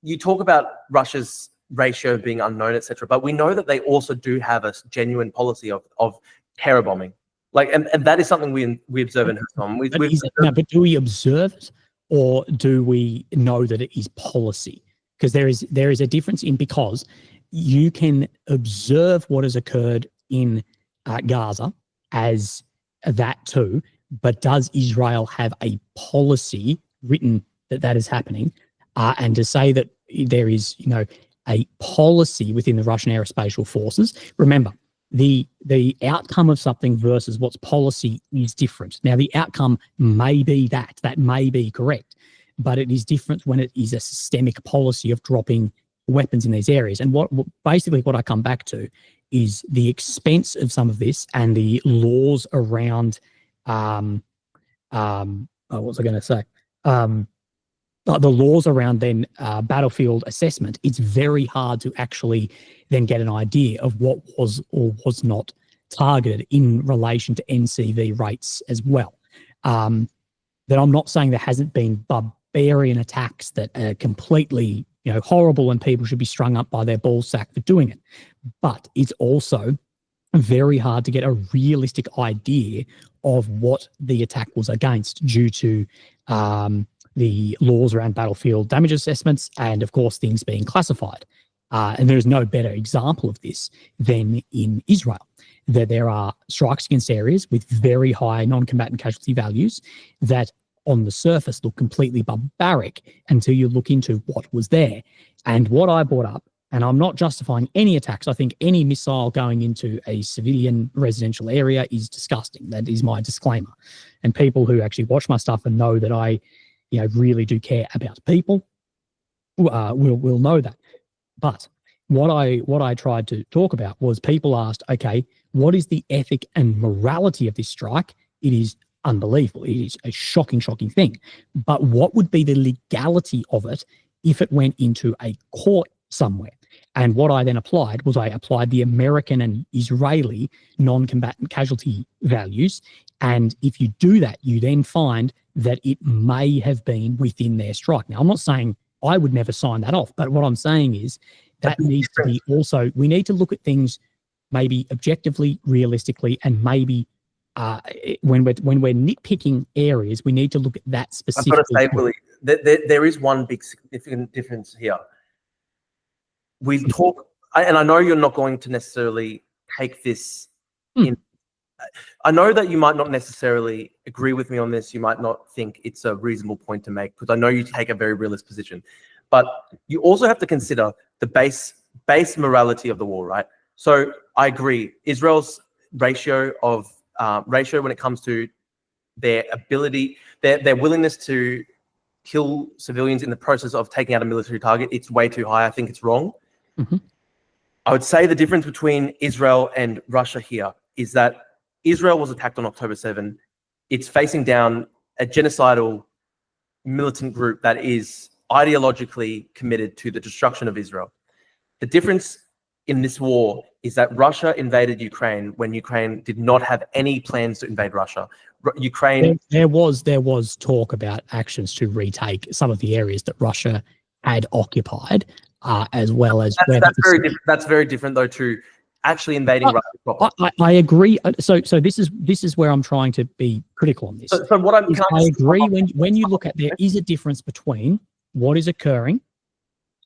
B: you talk about Russia's ratio being unknown, etc., but we know that they also do have a genuine policy of terror bombing. Like, and that is something we observe in Huston.
A: But do we observe it, or do we know that it is policy? Because there is a difference because you can observe what has occurred in Gaza as that too, but does Israel have a policy written that is happening? And to say that there is, a policy within the Russian aerospatial forces, remember, the outcome of something versus what's policy is different. Now, the outcome may be that may be correct, but it is different when it is a systemic policy of dropping weapons in these areas. And what I come back to is the expense of some of this and the laws around what was I going to say? The laws around then battlefield assessment. It's very hard to actually then get an idea of what was or was not targeted in relation to NCV rates as well. That I'm not saying there hasn't been barbarian attacks that are completely horrible and people should be strung up by their ball sack for doing it. But it's also very hard to get a realistic idea of what the attack was against due to the laws around battlefield damage assessments and, of course, things being classified. And there's no better example of this than in Israel, that there are strikes against areas with very high non-combatant casualty values that on the surface look completely barbaric until you look into what was there. And what I brought up, and I'm not justifying any attacks, I think any missile going into a civilian residential area is disgusting. That is my disclaimer. And people who actually watch my stuff and know that I really do care about people will know that. But what I tried to talk about was people asked, okay, what is the ethic and morality of this strike? It is unbelievable. It is a shocking thing. But what would be the legality of it if it went into a court somewhere? And what I then applied was I applied the American and Israeli non-combatant casualty values. And if you do that, you then find that it may have been within their strike. Now, I'm not saying I would never sign that off, but what I'm saying is that needs to be also, we need to look at things maybe objectively, realistically, and maybe when we're nitpicking areas, we need to look at that specifically.
B: I've got to say, Willie, there is one big significant difference here. We talk, and I know you're not going to necessarily take this in. I know that you might not necessarily agree with me on this. You might not think it's a reasonable point to make, because I know you take a very realist position. But you also have to consider the base morality of the war, right? So I agree. Israel's ratio when it comes to their ability, their willingness to kill civilians in the process of taking out a military target, it's way too high. I think it's wrong. Mm-hmm. I would say the difference between Israel and Russia here is that Israel was attacked on October 7. it's facing down a genocidal militant group that is ideologically committed to the destruction of Israel. The difference in this war is that Russia invaded Ukraine when Ukraine did not have any plans to invade Russia. Ukraine.
A: There was talk about actions to retake some of the areas that Russia had occupied, as well as
B: that's very different though to actually invading Russia proper.
A: I agree. So this is where I'm trying to be critical on this.
B: So what I
A: agree when you look at, there is a difference between what is occurring.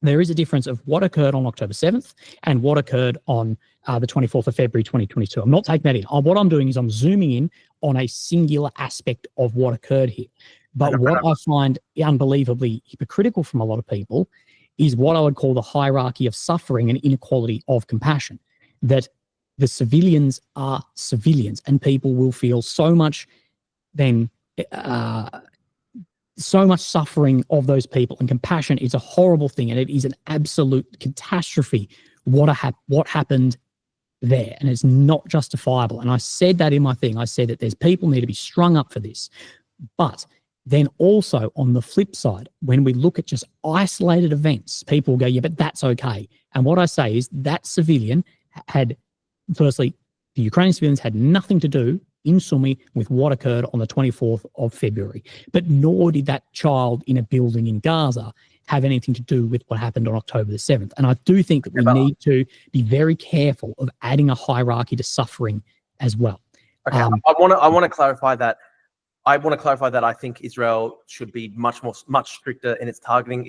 A: There is a difference of what occurred on October 7th and what occurred on the 24th of February 2022. I'm not taking that in. What I'm doing is I'm zooming in on a singular aspect of what occurred here. But what I find unbelievably hypocritical from a lot of people is what I would call the hierarchy of suffering and inequality of compassion. That the civilians are civilians, and people will feel so much so much suffering of those people, and compassion is a horrible thing, and it is an absolute catastrophe what happened there, and it's not justifiable. And I said that in my thing. I said that there's people need to be strung up for this. But then also on the flip side, when we look at just isolated events, people go, yeah, but that's okay. And what I say is that civilian had, firstly, the Ukrainian civilians had nothing to do in Sumy with what occurred on the 24th of February. But nor did that child in a building in Gaza have anything to do with what happened on October the 7th. And I do think that we need to be very careful of adding a hierarchy to suffering as well.
B: Okay, I want to clarify that. I think Israel should be much stricter in its targeting.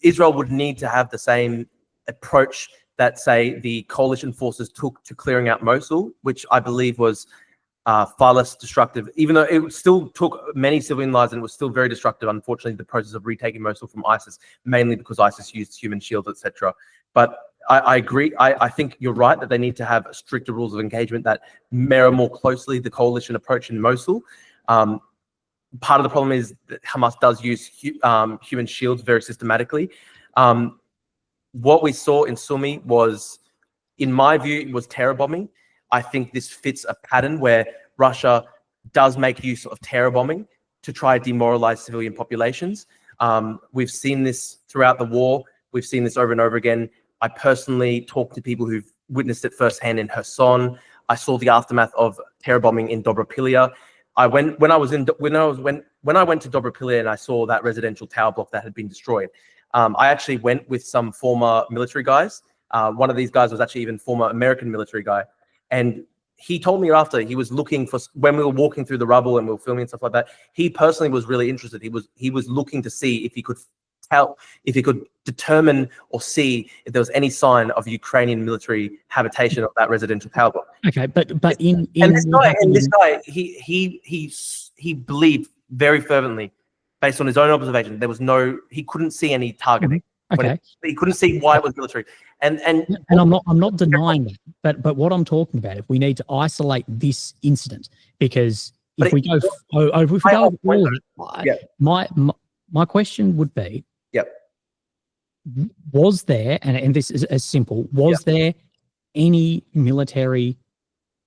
B: Israel would need to have the same approach that, say, the coalition forces took to clearing out Mosul, which I believe was far less destructive, even though it still took many civilian lives and it was still very destructive, unfortunately, the process of retaking Mosul from ISIS, mainly because ISIS used human shields, etc. But I agree. I think you're right that they need to have stricter rules of engagement that mirror more closely the coalition approach in Mosul. Part of the problem is that Hamas does use human shields very systematically. What we saw in Sumy was, in my view, it was terror bombing. I think this fits a pattern where Russia does make use of terror bombing to try to demoralize civilian populations. We've seen this throughout the war. We've seen this over and over again. I personally talked to people who've witnessed it firsthand in Kherson. I saw the aftermath of terror bombing in Dobropilia. When I went to Dobropilia and I saw that residential tower block that had been destroyed, I actually went with some former military guys. One of these guys was actually even former American military guy. And he told me after, he was looking for, when we were walking through the rubble and we were filming and stuff like that, he personally was really interested. He was looking to see if he could determine or see if there was any sign of Ukrainian military habitation of that residential tower block. Okay, but this guy, he believed very fervently, based on his own observation, he couldn't see any targeting.
A: Okay.
B: He couldn't see why it was military. And
A: I'm not denying that. But what I'm talking about, if we need to isolate this incident, because my question would be, was there, and this is as simple, was there any military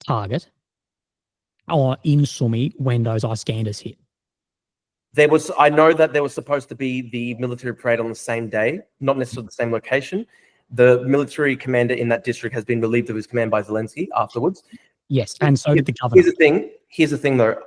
A: target in Sumy when those Iskanders hit?
B: I know that there was supposed to be the military parade on the same day, not necessarily the same location. The military commander in that district has been relieved of his command by Zelensky afterwards.
A: Yes, and so did the governor.
B: Here's the thing, though.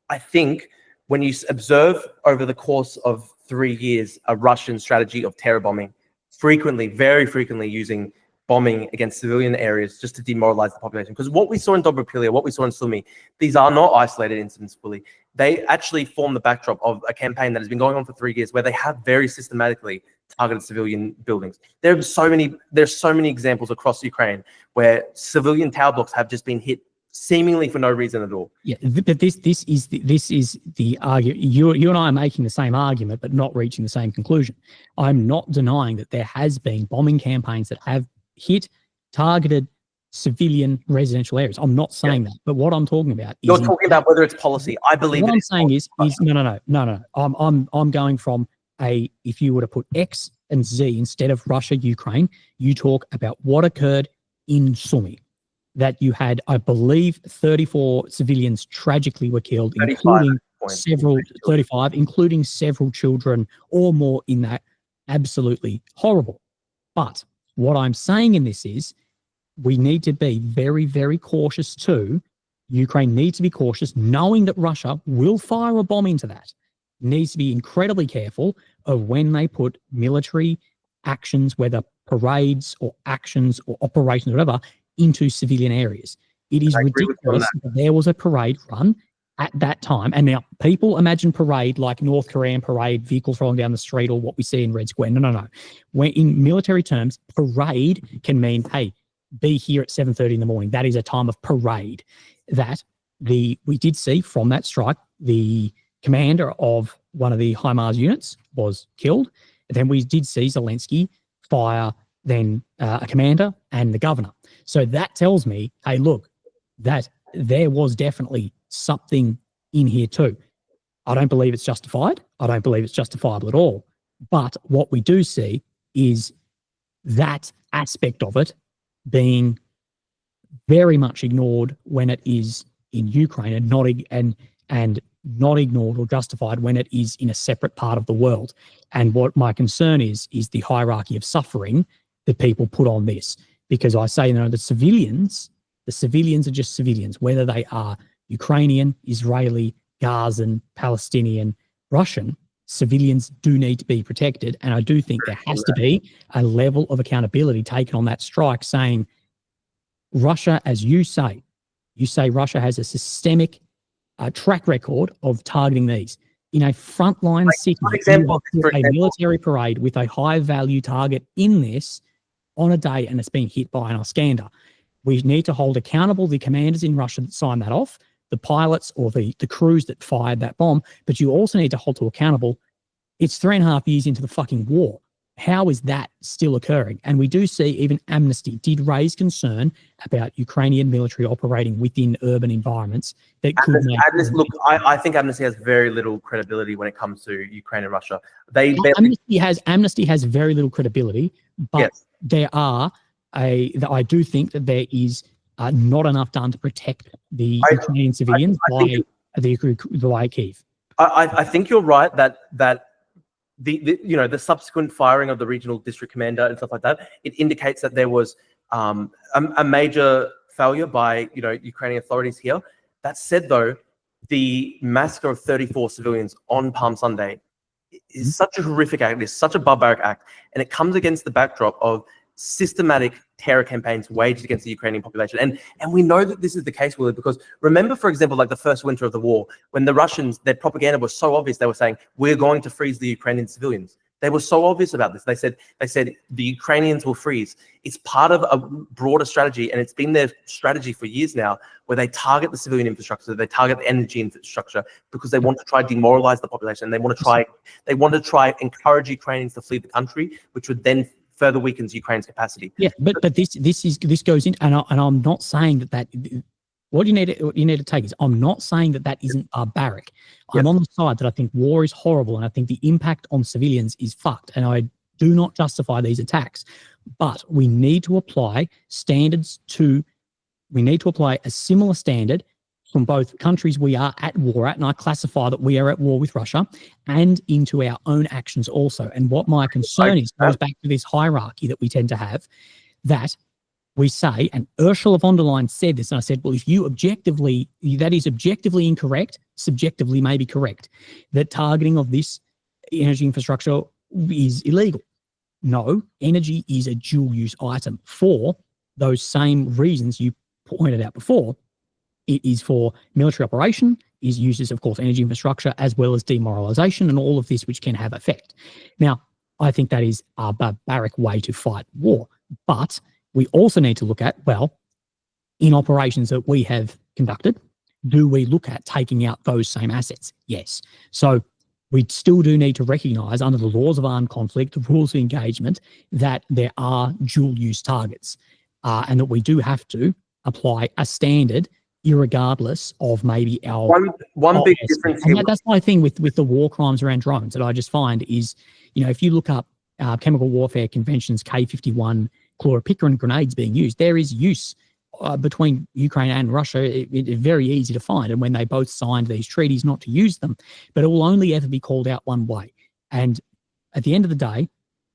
B: I think when you observe over the course of 3 years a Russian strategy of terror bombing, very frequently using bombing against civilian areas just to demoralize the population. Because what we saw in Dobropilia, what we saw in Sumy, these are not isolated incidents, Willy. They actually form the backdrop of a campaign that has been going on for 3 years, where they have very systematically targeted civilian buildings. There's so many examples across Ukraine where civilian tower blocks have just been hit seemingly for no reason at all.
A: Yeah, but this is the argument. You and I are making the same argument, but not reaching the same conclusion. I'm not denying that there has been bombing campaigns that have hit targeted civilian residential areas. I'm not saying that, but what I'm talking about is
B: you're talking about whether it's policy. I believe
A: what I'm saying is no. I'm going from if you were to put X and Z instead of Russia, Ukraine, you talk about what occurred in Sumy. that you had, I believe, 34 civilians tragically were killed,
B: 35
A: including
B: point.
A: several, 35, including several children or more in that. Absolutely horrible. But what I'm saying in this is we need to be very, very cautious too. Ukraine needs to be cautious, knowing that Russia will fire a bomb into that. Needs to be incredibly careful of when they put military actions, whether parades or actions or operations or whatever, into civilian areas. It is ridiculous that there was a parade run at that time. And now people imagine parade like North Korean parade, vehicles rolling down the street, or what we see in Red Square. No, no, no. When in military terms, parade can mean, hey, be here at 7:30 in the morning. That is a time of parade. We did see from that strike, the commander of one of the HIMARS units was killed. Then we did see Zelensky fire then a commander and the governor. So that tells me, hey, look, that there was definitely something in here too. I don't believe it's justified. I don't believe it's justifiable at all. But what we do see is that aspect of it being very much ignored when it is in Ukraine, and not ignored or justified when it is in a separate part of the world. And what my concern is the hierarchy of suffering that people put on this. Because I say, the civilians are just civilians, whether they are Ukrainian, Israeli, Gazan, Palestinian, Russian. Civilians do need to be protected. And I do think there has to be a level of accountability taken on that strike, saying Russia, as you say Russia has a systemic track record of targeting these. In a frontline city, a military parade with a high value target in this on a day, and it's being hit by an Iskander. We need to hold accountable the commanders in Russia that signed that off, the pilots or the crews that fired that bomb, but you also need to hold to accountable. It's 3.5 years into the fucking war. How is that still occurring? And we do see even Amnesty did raise concern about Ukrainian military operating within urban environments that could make...
B: Look, I think Amnesty has very little credibility when it comes to Ukraine and Russia.
A: Amnesty has very little credibility, but yes, I do think that there is not enough done to protect the Ukrainian civilians by Kyiv.
B: I think you're right that the subsequent firing of the regional district commander and stuff like that, it indicates that there was a major failure by Ukrainian authorities here. That said, though, the massacre of 34 civilians on Palm Sunday is such a horrific act. It's such a barbaric act, and it comes against the backdrop of systematic terror campaigns waged against the Ukrainian population. And we know that this is the case, Willie, because remember, for example, like the first winter of the war, when the Russians, their propaganda was so obvious, they were saying, we're going to freeze the Ukrainian civilians. They were so obvious about this. They said the Ukrainians will freeze. It's part of a broader strategy, and it's been their strategy for years now, where they target the civilian infrastructure, they target the energy infrastructure, because they want to try demoralize the population. They want to try encourage Ukrainians to flee the country, which would then further weakens Ukraine's capacity.
A: Yeah, but this goes in, and I'm not saying that what you need to take is, I'm not saying that isn't barbaric. Yes. I'm on the side that I think war is horrible, and I think the impact on civilians is fucked, and I do not justify these attacks. But we need to apply a similar standard from both countries we are at war at, and I classify that we are at war with Russia, and into our own actions also. And what my concern is goes back to this hierarchy that we tend to have, that we say, and Ursula von der Leyen said this, and I said, well, if that is objectively incorrect, subjectively may be correct, that targeting of this energy infrastructure is illegal. No, energy is a dual-use item for those same reasons you pointed out before. It is for military operation, is uses, of course, energy infrastructure, as well as demoralization and all of this, which can have effect. Now, I think that is a barbaric way to fight war. But we also need to look at, well, in operations that we have conducted, do we look at taking out those same assets? Yes. So we still do need to recognise, under the laws of armed conflict, the rules of engagement, that there are dual-use targets, and that we do have to apply a standard irregardless of maybe our...
B: One big difference here...
A: That's my thing with the war crimes around drones that I just find is, if you look up chemical warfare conventions, K-51 chloropicrine grenades being used, there is use between Ukraine and Russia, it's very easy to find. And when they both signed these treaties not to use them, but it will only ever be called out one way. And at the end of the day,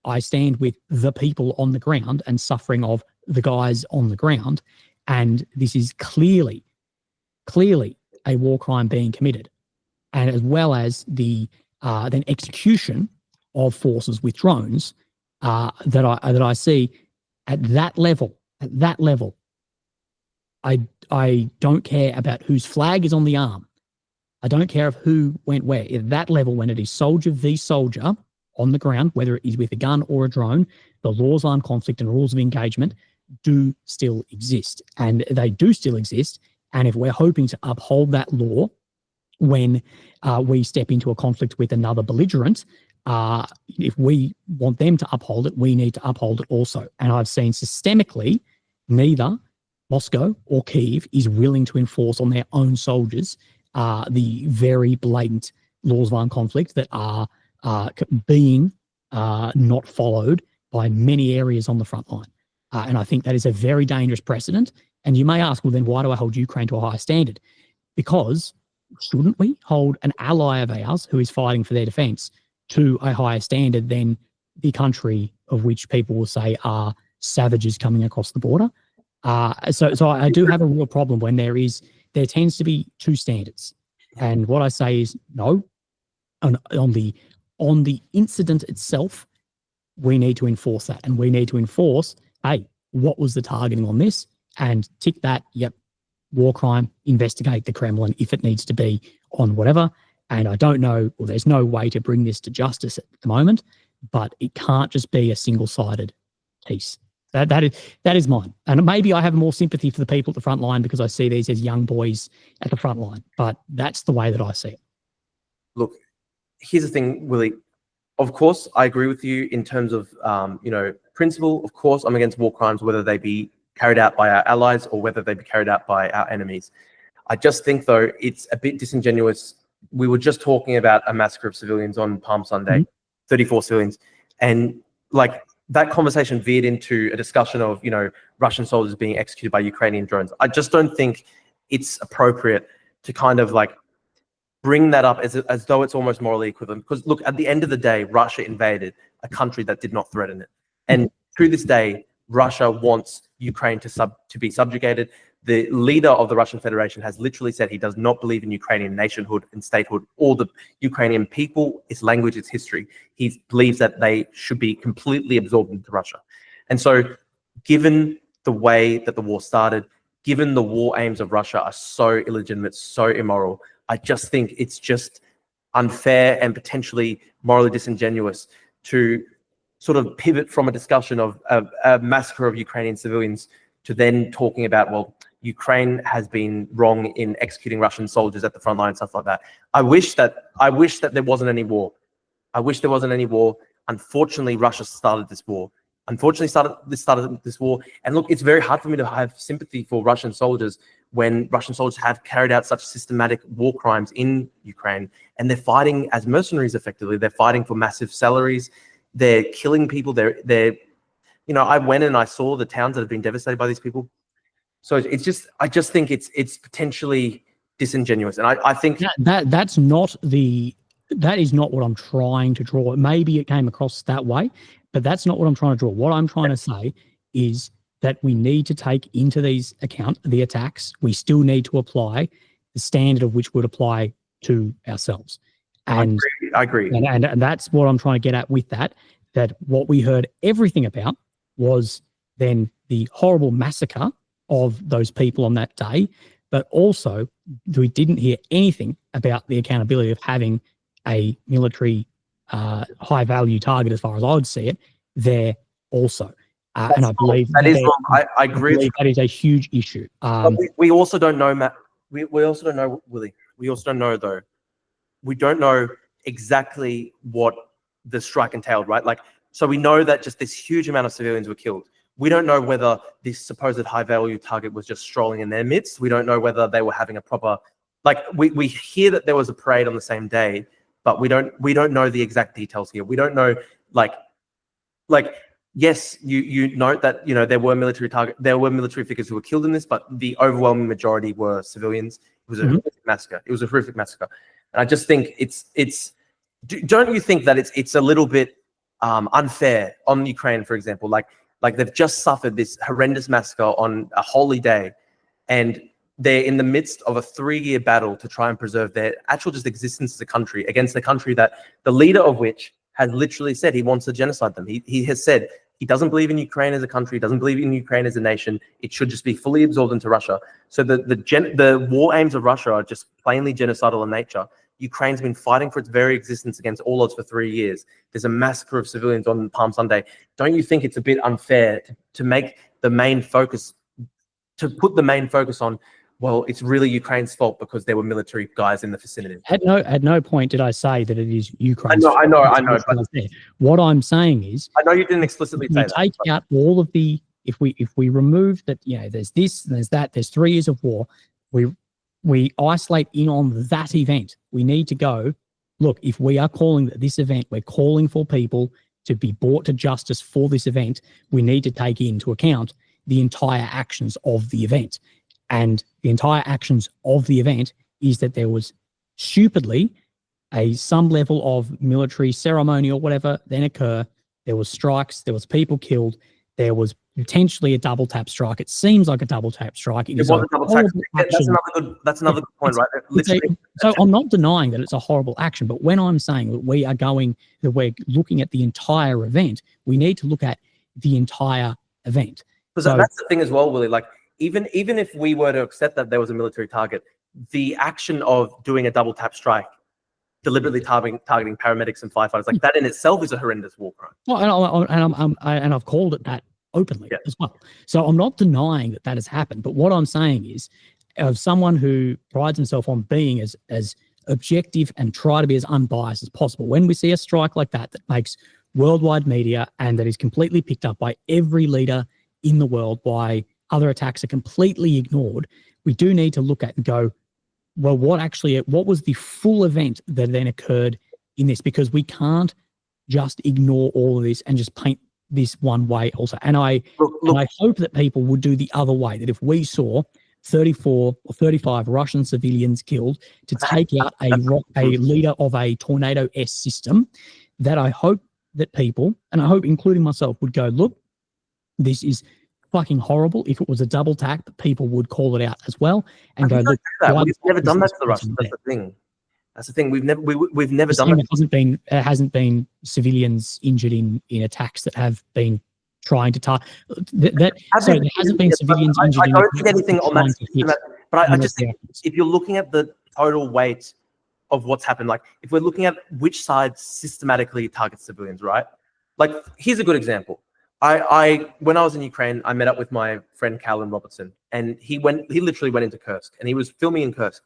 A: I stand with the people on the ground and suffering of the guys on the ground. And this is clearly a war crime being committed. And as well as the then execution of forces with drones that I see at that level. I don't care about whose flag is on the arm. I don't care of who went where. At that level, when it is soldier v soldier on the ground, whether it is with a gun or a drone, the laws of armed conflict and rules of engagement do still exist. And they do still exist. And if we're hoping to uphold that law when we step into a conflict with another belligerent, if we want them to uphold it, we need to uphold it also. And I've seen systemically neither Moscow or Kyiv is willing to enforce on their own soldiers the very blatant laws of armed conflict that are being not followed by many areas on the front line. And I think that is a very dangerous precedent. And you may ask, well, then why do I hold Ukraine to a higher standard? Because shouldn't we hold an ally of ours who is fighting for their defense to a higher standard than the country of which people will say are savages coming across the border? So I do have a real problem when there tends to be two standards. And what I say is no, on the incident itself, we need to enforce that. And we need to enforce, hey, what was the targeting on this? And tick that, yep, war crime, investigate the Kremlin if it needs to be on whatever. And I don't know, well, there's no way to bring this to justice at the moment, but it can't just be a single-sided piece. That is mine. And maybe I have more sympathy for the people at the front line because I see these as young boys at the front line, but that's the way that I see it.
B: Look, here's the thing, Willie. Of course, I agree with you in terms of, principle. Of course, I'm against war crimes, whether they be carried out by our allies or whether they be carried out by our enemies. I just think, though, it's a bit disingenuous. We were just talking about a massacre of civilians on Palm Sunday, 34 civilians. And like that conversation veered into a discussion of, Russian soldiers being executed by Ukrainian drones. I just don't think it's appropriate to kind of like bring that up as though it's almost morally equivalent. Because look, at the end of the day, Russia invaded a country that did not threaten it. And to this day, Russia wants Ukraine to be subjugated. The leader of the Russian Federation has literally said he does not believe in Ukrainian nationhood and statehood or the Ukrainian people, its language, its history. He believes that they should be completely absorbed into Russia. And so given the way that the war started, given the war aims of Russia are so illegitimate, so immoral, I just think it's just unfair and potentially morally disingenuous to sort of pivot from a discussion of a massacre of Ukrainian civilians to then talking about, well, Ukraine has been wrong in executing Russian soldiers at the front line and stuff like that. I wish that there wasn't any war. I wish there wasn't any war. Unfortunately, Russia started this war. Started this war. And look, it's very hard for me to have sympathy for Russian soldiers when Russian soldiers have carried out such systematic war crimes in Ukraine, and they're fighting as mercenaries effectively. They're fighting for massive salaries. They're killing people. I went and I saw the towns that have been devastated by these people. So I just think it's potentially disingenuous. And I think
A: that is not what I'm trying to draw. Maybe it came across that way, but that's not what I'm trying to draw. What I'm trying to say is that we need to take into these account the attacks. We still need to apply the standard of which would apply to ourselves. And
B: I agree.
A: And that's what I'm trying to get at with that what we heard everything about was then the horrible massacre of those people on that day, but also we didn't hear anything about the accountability of having a military high value target, as far as I would see it, there also. And I believe
B: that is wrong. I agree.
A: That is a huge issue.
B: We also don't know, Matt. We also don't know, Willie. We also don't know, though. We don't know exactly what the strike entailed, right? Like, so we know that just this huge amount of civilians were killed. We don't know whether this supposed high-value target was just strolling in their midst. We don't know whether they were having a proper, like, we hear that there was a parade on the same day, but we don't know the exact details here. We don't know, like yes, you note that there were military figures who were killed in this, but the overwhelming majority were civilians. It was a horrific massacre. It was a horrific massacre, and I just think it's. Don't you think that it's a little bit unfair on Ukraine, for example? Like they've just suffered this horrendous massacre on a holy day, and they're in the midst of a 3-year battle to try and preserve their actual just existence as a country against a country that the leader of which has literally said he wants to genocide them. He has said he doesn't believe in Ukraine as a country, doesn't believe in Ukraine as a nation. It should just be fully absorbed into Russia. So the war aims of Russia are just plainly genocidal in nature. Ukraine's been fighting for its very existence against all odds for 3 years. There's a massacre of civilians on Palm Sunday. Don't you think it's a bit unfair to make the main focus, to put the main focus on, well, it's really Ukraine's fault because there were military guys in the vicinity?
A: At no point did I say that it is Ukraine's fault.
B: I know. But
A: what I'm saying is,
B: I know you didn't explicitly say that.
A: Take out all of the, if we remove that, there's this, and there's that, there's 3 years of war. We isolate in on that event. We need to go, look, if we are calling this event, we're calling for people to be brought to justice for this event, we need to take into account the entire actions of the event. And the entire actions of the event is that there was stupidly some level of military ceremony or whatever then occur. There was strikes, there was people killed, there was potentially a double tap strike. It seems like a double tap strike. It was a double tap.
B: That's another good point, right?
A: So I'm not denying that it's a horrible action, but when I'm saying that we're looking at the entire event, we need to look at the entire event.
B: Because that's the thing as well, Willie. Like even if we were to accept that there was a military target, the action of doing a double tap strike, deliberately targeting paramedics and firefighters, like that in itself is a horrendous war crime.
A: Well, and I've called it that openly as well. So I'm not denying that has happened, but what I'm saying is, of someone who prides himself on being as objective and try to be as unbiased as possible, when we see a strike like that makes worldwide media and that is completely picked up by every leader in the world, why other attacks are completely ignored, we do need to look at and go, well, what was the full event that then occurred in this? Because we can't just ignore all of this and just paint this one way also. And I hope that people would do the other way, that if we saw 34 or 35 Russian civilians killed to take out a leader of a Tornado-S system, that I hope that people, and I hope including myself, would go, look, this is fucking horrible. If it was a double tap, people would call it out as well and go, look,
B: we've never done that to the Russians. That's the thing. That's the thing. We've never done that.
A: There hasn't been civilians injured in attacks that have been trying to target. There hasn't been civilians injured.
B: I don't think anything on that. But I just think if you're looking at the total weight of what's happened, like if we're looking at which side systematically targets civilians, right? Like here's a good example. When I was in Ukraine, I met up with my friend Callan Robertson, and he literally went into Kursk, and he was filming in Kursk.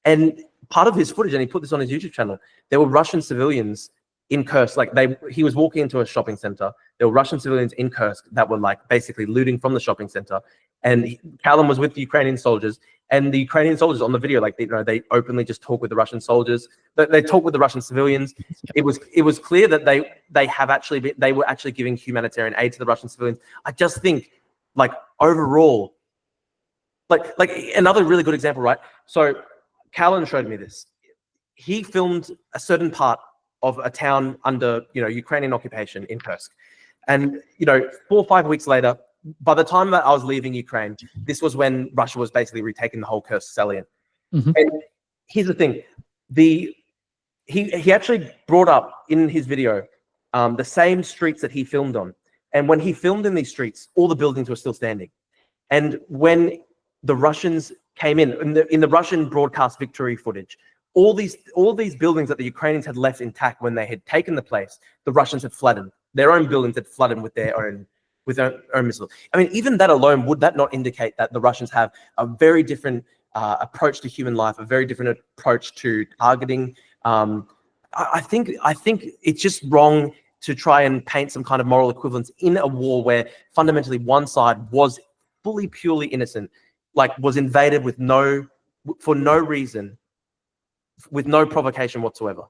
B: And part of his footage, and he put this on his YouTube channel, there were Russian civilians in Kursk. Like he was walking into a shopping center. There were Russian civilians in Kursk that were like basically looting from the shopping center. And Callan was with the Ukrainian soldiers, and the Ukrainian soldiers on the video, like they openly just talk with the Russian soldiers. They talk with the Russian civilians. It was clear that they were actually giving humanitarian aid to the Russian civilians. I just think, like overall, like another really good example, right? So Callan showed me this. He filmed a certain part of a town under Ukrainian occupation in Kursk, and 4 or 5 weeks later, by the time that I was leaving Ukraine, this was when Russia was basically retaking the whole Kursk salient. Mm-hmm. And here's the thing: he actually brought up in his video the same streets that he filmed on, and when he filmed in these streets, all the buildings were still standing. And when the Russians came in the Russian broadcast victory footage, all these buildings that the Ukrainians had left intact when they had taken the place, the Russians had flattened. Their own buildings had flooded with their own missiles. I mean, even that alone, would that not indicate that the Russians have a very different approach to human life, a very different approach to targeting? I think it's just wrong to try and paint some kind of moral equivalence in a war where fundamentally one side was fully, purely innocent, like was invaded for no reason, with no provocation whatsoever.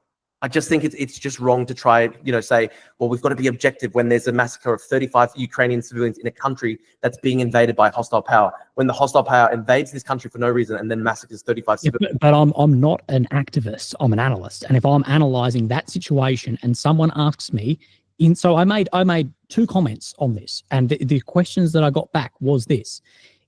B: I just think it's just wrong to try, say, well, we've got to be objective when there's a massacre of 35 Ukrainian civilians in a country that's being invaded by a hostile power. When the hostile power invades this country for no reason and then massacres 35 civilians.
A: But I'm not an activist. I'm an analyst. And if I'm analysing that situation and someone asks me, so I made 2 comments on this, and the questions that I got back was this: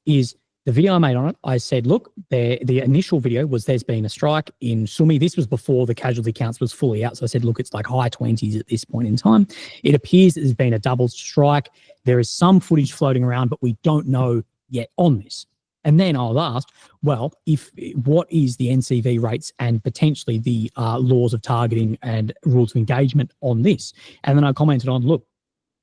A: is the video I made on it, I said, look, the initial video was there's been a strike in Sumi. This was before the casualty counts was fully out. So I said, look, it's like high 20s at this point in time. It appears that there's been a double strike. There is some footage floating around, but we don't know yet on this. And then I was asked, well, what is the NCV rates and potentially the laws of targeting and rules of engagement on this? And then I commented on, look,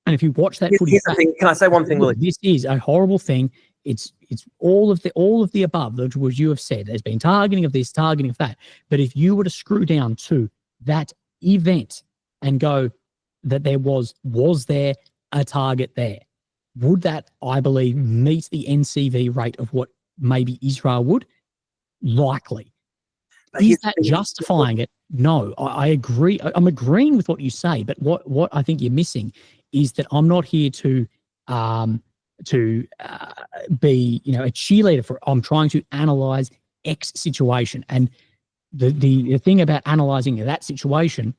A: and if you watch that footage,
B: can I say one thing, Willie?
A: This is a horrible thing. It's all of the above, which you have said. There's been targeting of this, targeting of that. But if you were to screw down to that event and go that there was there a target there, would that, I believe, meet the NCV rate of what maybe Israel would? Likely. Is that justifying it? No, I agree. I'm agreeing with what you say, but what I think you're missing is that I'm not here to be, a cheerleader for. I'm trying to analyze X situation, and the thing about analyzing that situation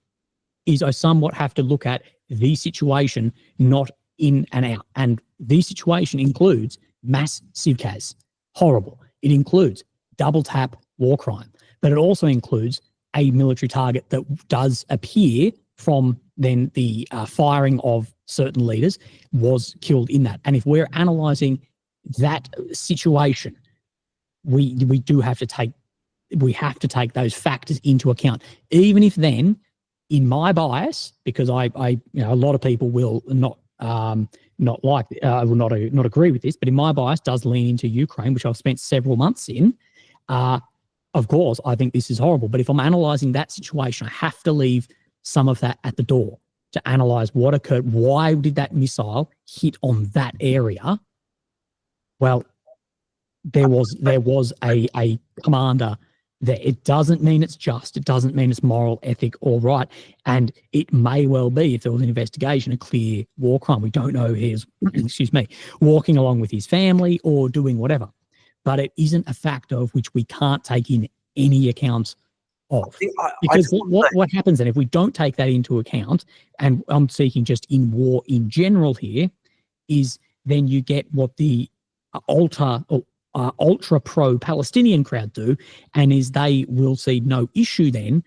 A: is I somewhat have to look at the situation, not in and out. And the situation includes mass civcas, horrible. It includes double tap war crime, but it also includes a military target that does appear from then the firing of certain leaders was killed in that. And if we're analysing that situation, we have to take those factors into account, even if then, in my bias, because I a lot of people will not like will not agree with this, but in my bias does lean into Ukraine, which I've spent several months in. Of course, I think this is horrible, but if I'm analysing that situation, I have to leave some of that at the door to analyse what occurred. Why did that missile hit on that area? Well, there was a commander there. It doesn't mean it's just. It doesn't mean it's moral, ethic, or right. And it may well be, if there was an investigation, a clear war crime. We don't know he's, walking along with his family or doing whatever. But it isn't a factor of which we can't take in any account of. Because what happens then if we don't take that into account, and I'm speaking just in war in general here, is then you get what the ultra pro-Palestinian crowd do, and is they will see no issue then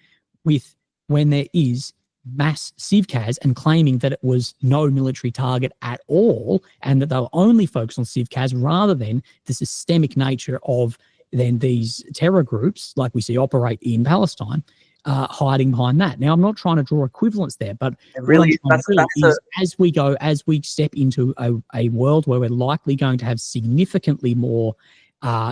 A: with when there is mass civcas and claiming that it was no military target at all and that they'll only focus on civcas rather than the systemic nature of then these terror groups like we see operate in Palestine, hiding behind that. Now, I'm not trying to draw equivalence there, but really as we step into a world where we're likely going to have significantly more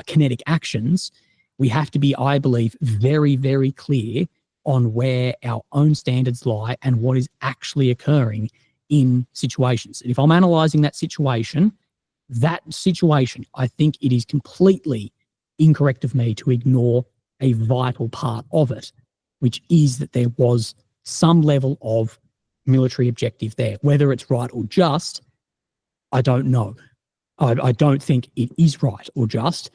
A: kinetic actions, we have to be, I believe, very, very clear on where our own standards lie and what is actually occurring in situations. And if I'm analysing that situation, I think it is completely incorrect of me to ignore a vital part of it, which is that there was some level of military objective there. Whether it's right or just, I don't know. I don't think it is right or just.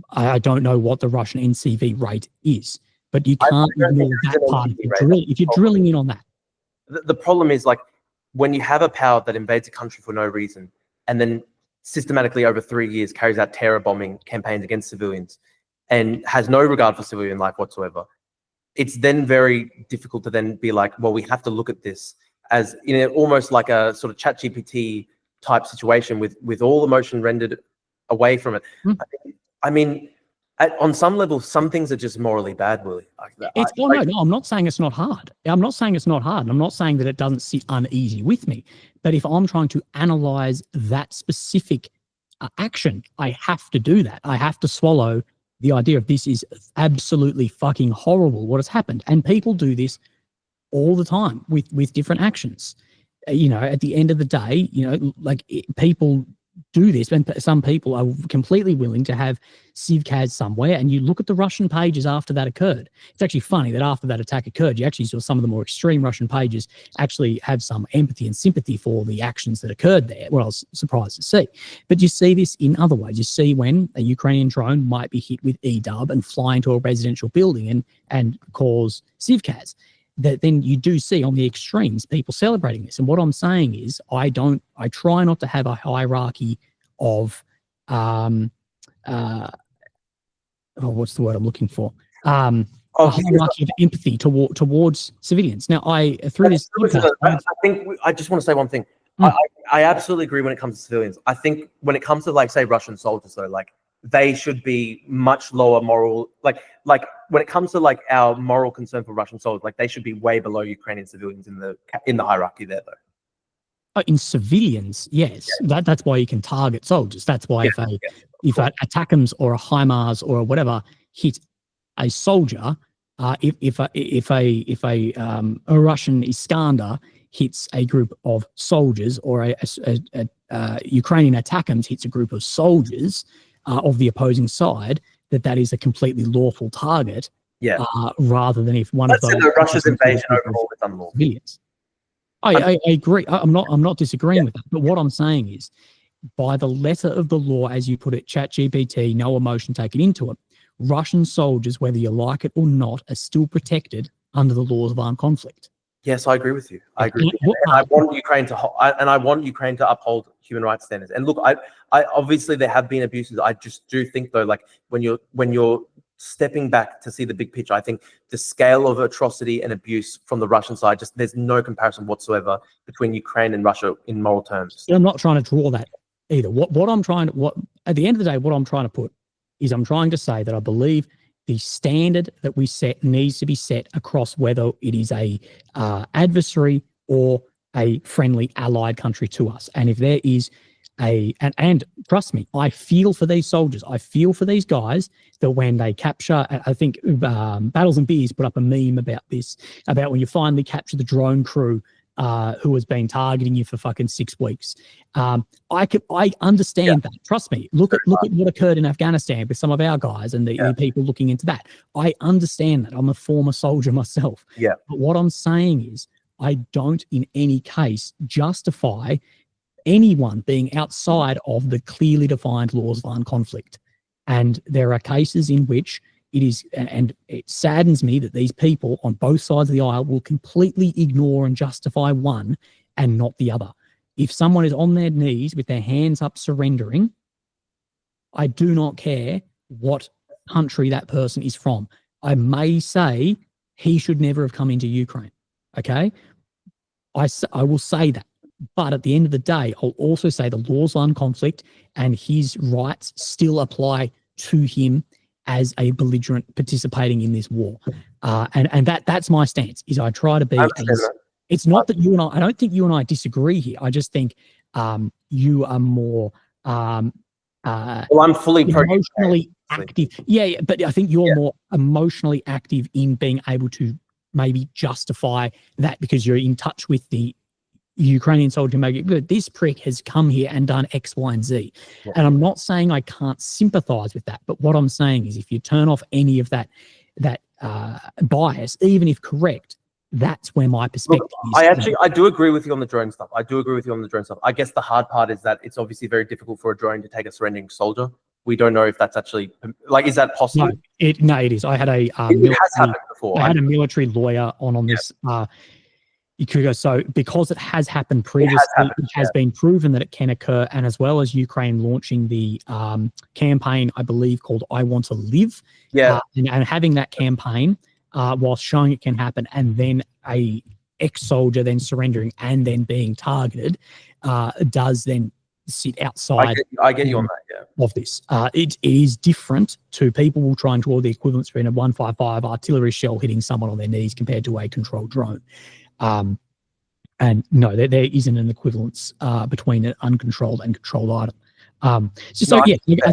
A: I don't know what the Russian NCV rate is, but you can't ignore that part if you're drilling in on that.
B: The problem is, like, when you have a power that invades a country for no reason and then systematically over 3 years carries out terror bombing campaigns against civilians and has no regard for civilian life whatsoever, it's then very difficult to then be like, well, we have to look at this as almost like a sort of ChatGPT type situation with all emotion rendered away from it. I mean, on some level, some things are just morally bad, Willie.
A: No, I'm not saying it's not hard. I'm not saying it's not hard. I'm not saying that it doesn't sit uneasy with me. But if I'm trying to analyze that specific action, I have to do that. I have to swallow the idea of this is absolutely fucking horrible what has happened. And people do this all the time with different actions. At the end of the day, people do this, and some people are completely willing to have civcas somewhere, and you look at the Russian pages after that occurred. It's actually funny that after that attack occurred, you actually saw some of the more extreme Russian pages actually have some empathy and sympathy for the actions that occurred there. Well, I was surprised to see. But you see this in other ways. You see when a Ukrainian drone might be hit with EW and fly into a residential building and cause civcas. That then you do see on the extremes people celebrating this. And what I'm saying is I try not to have a hierarchy of what's the word I'm looking for? A hierarchy of empathy towards civilians. Now I just want
B: to say one thing. I absolutely agree when it comes to civilians. I think when it comes to, like, say, Russian soldiers, though, like, they should be much lower moral, like when it comes to, like, our moral concern for Russian soldiers, like, they should be way below Ukrainian civilians in the hierarchy there, though.
A: In civilians, yes, that's why you can target soldiers. That's why if a ATACMS or a HIMARS or whatever hit a soldier, if a Russian Iskander hits a group of soldiers, or a Ukrainian ATACMS hits a group of soldiers of the opposing side, that is a completely lawful target, rather than if one of those
B: Russia's invasion overall was unlawful.
A: Civilians. I agree. I'm not disagreeing with that. But what I'm saying is, by the letter of the law, as you put it, ChatGPT, no emotion taken into it, Russian soldiers, whether you like it or not, are still protected under the laws of armed conflict.
B: Yes, I agree with you. I agree. And I want Ukraine to uphold human rights standards. And look, I obviously there have been abuses. I just do think, though, like, when you're stepping back to see the big picture, I think the scale of atrocity and abuse from the Russian side, just there's no comparison whatsoever between Ukraine and Russia in moral terms.
A: I'm not trying to draw that either. At the end of the day, what I'm trying to put is, I'm trying to say that I believe the standard that we set needs to be set across whether it is a adversary or a friendly allied country to us. And if there is and trust me, I feel for these soldiers. I feel for these guys that when they capture, I think Battles and Beers put up a meme about this, about when you finally capture the drone crew who has been targeting you for fucking 6 weeks. I understand that. Trust me. Look at what occurred in Afghanistan with some of our guys and the people looking into that. I understand that. I'm a former soldier myself.
B: Yeah.
A: But what I'm saying is, I don't in any case justify anyone being outside of the clearly defined laws of armed conflict. And there are cases in which it is, and it saddens me that these people on both sides of the aisle will completely ignore and justify one and not the other. If someone is on their knees with their hands up surrendering, I do not care what country that person is from. I may say he should never have come into Ukraine. Okay? I will say that. But at the end of the day, I'll also say the laws of armed conflict and his rights still apply to him as a belligerent participating in this war. And that's my stance, is I try to be it's not that I don't think you and I disagree here. I just think you are more
B: I'm fully
A: emotionally active. Yeah, but I think you're more emotionally active in being able to maybe justify that because you're in touch with the Ukrainian soldier. Maybe this prick has come here and done X, Y, and Z. Yeah. And I'm not saying I can't sympathize with that, but what I'm saying is, if you turn off any of that bias, even if correct, that's where my perspective is.
B: I do agree with you on the drone stuff. I guess the hard part is that it's obviously very difficult for a drone to take a surrendering soldier. We don't know if that's actually, like, is that possible?
A: No, it is. I had a
B: it has happened before.
A: I had a military lawyer on this. You could go, so because it has happened previously, it has been proven that it can occur, and as well as Ukraine launching the campaign, I believe, called I Want to Live, and having that campaign whilst showing it can happen, and then a ex-soldier then surrendering and then being targeted does then sit outside.
B: I get you on that,
A: of this. It is different to people will try and draw the equivalence between a 155 artillery shell hitting someone on their knees compared to a controlled drone. And no, there isn't an equivalence between an uncontrolled and controlled item. I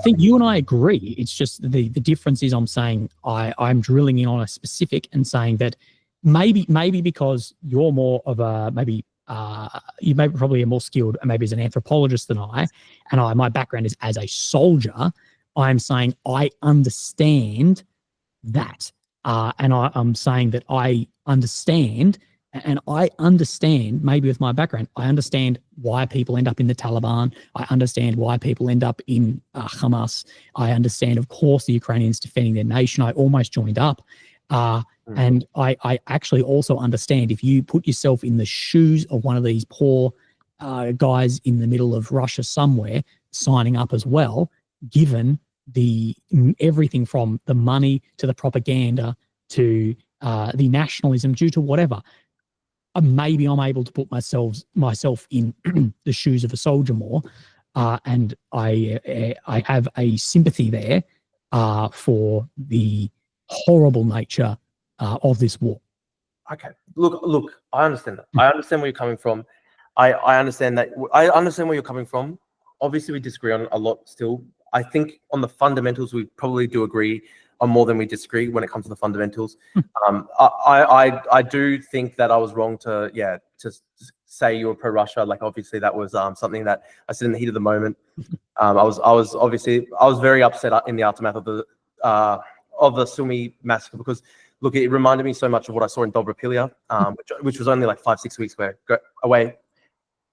A: think you and I agree. It's just the difference is I'm saying I'm drilling in on a specific and saying that maybe because you're more of a maybe you may probably are more skilled, maybe as an anthropologist than I, and my background is as a soldier. I'm saying I understand that, and I'm saying that I understand. And I understand, maybe with my background, I understand why people end up in the Taliban. I understand why people end up in Hamas. I understand, of course, the Ukrainians defending their nation. I almost joined up. And I actually also understand, if you put yourself in the shoes of one of these poor guys in the middle of Russia somewhere signing up as well, given everything from the money to the propaganda to the nationalism due to whatever, maybe I'm able to put myself in the shoes of a soldier more, and I have a sympathy there for the horrible nature of this war.
B: Okay, look, I understand that. I understand where you're coming from. I understand that. I understand where you're coming from. Obviously, we disagree on a lot still. I think on the fundamentals, we probably do agree on more than we disagree when it comes to the fundamentals. I do think that I was wrong to say you were pro-Russia. Like, obviously that was something that I said in the heat of the moment. I was very upset in the aftermath of the Sumy massacre, because look, it reminded me so much of what I saw in Dobropilia, which was only like 5-6 weeks away.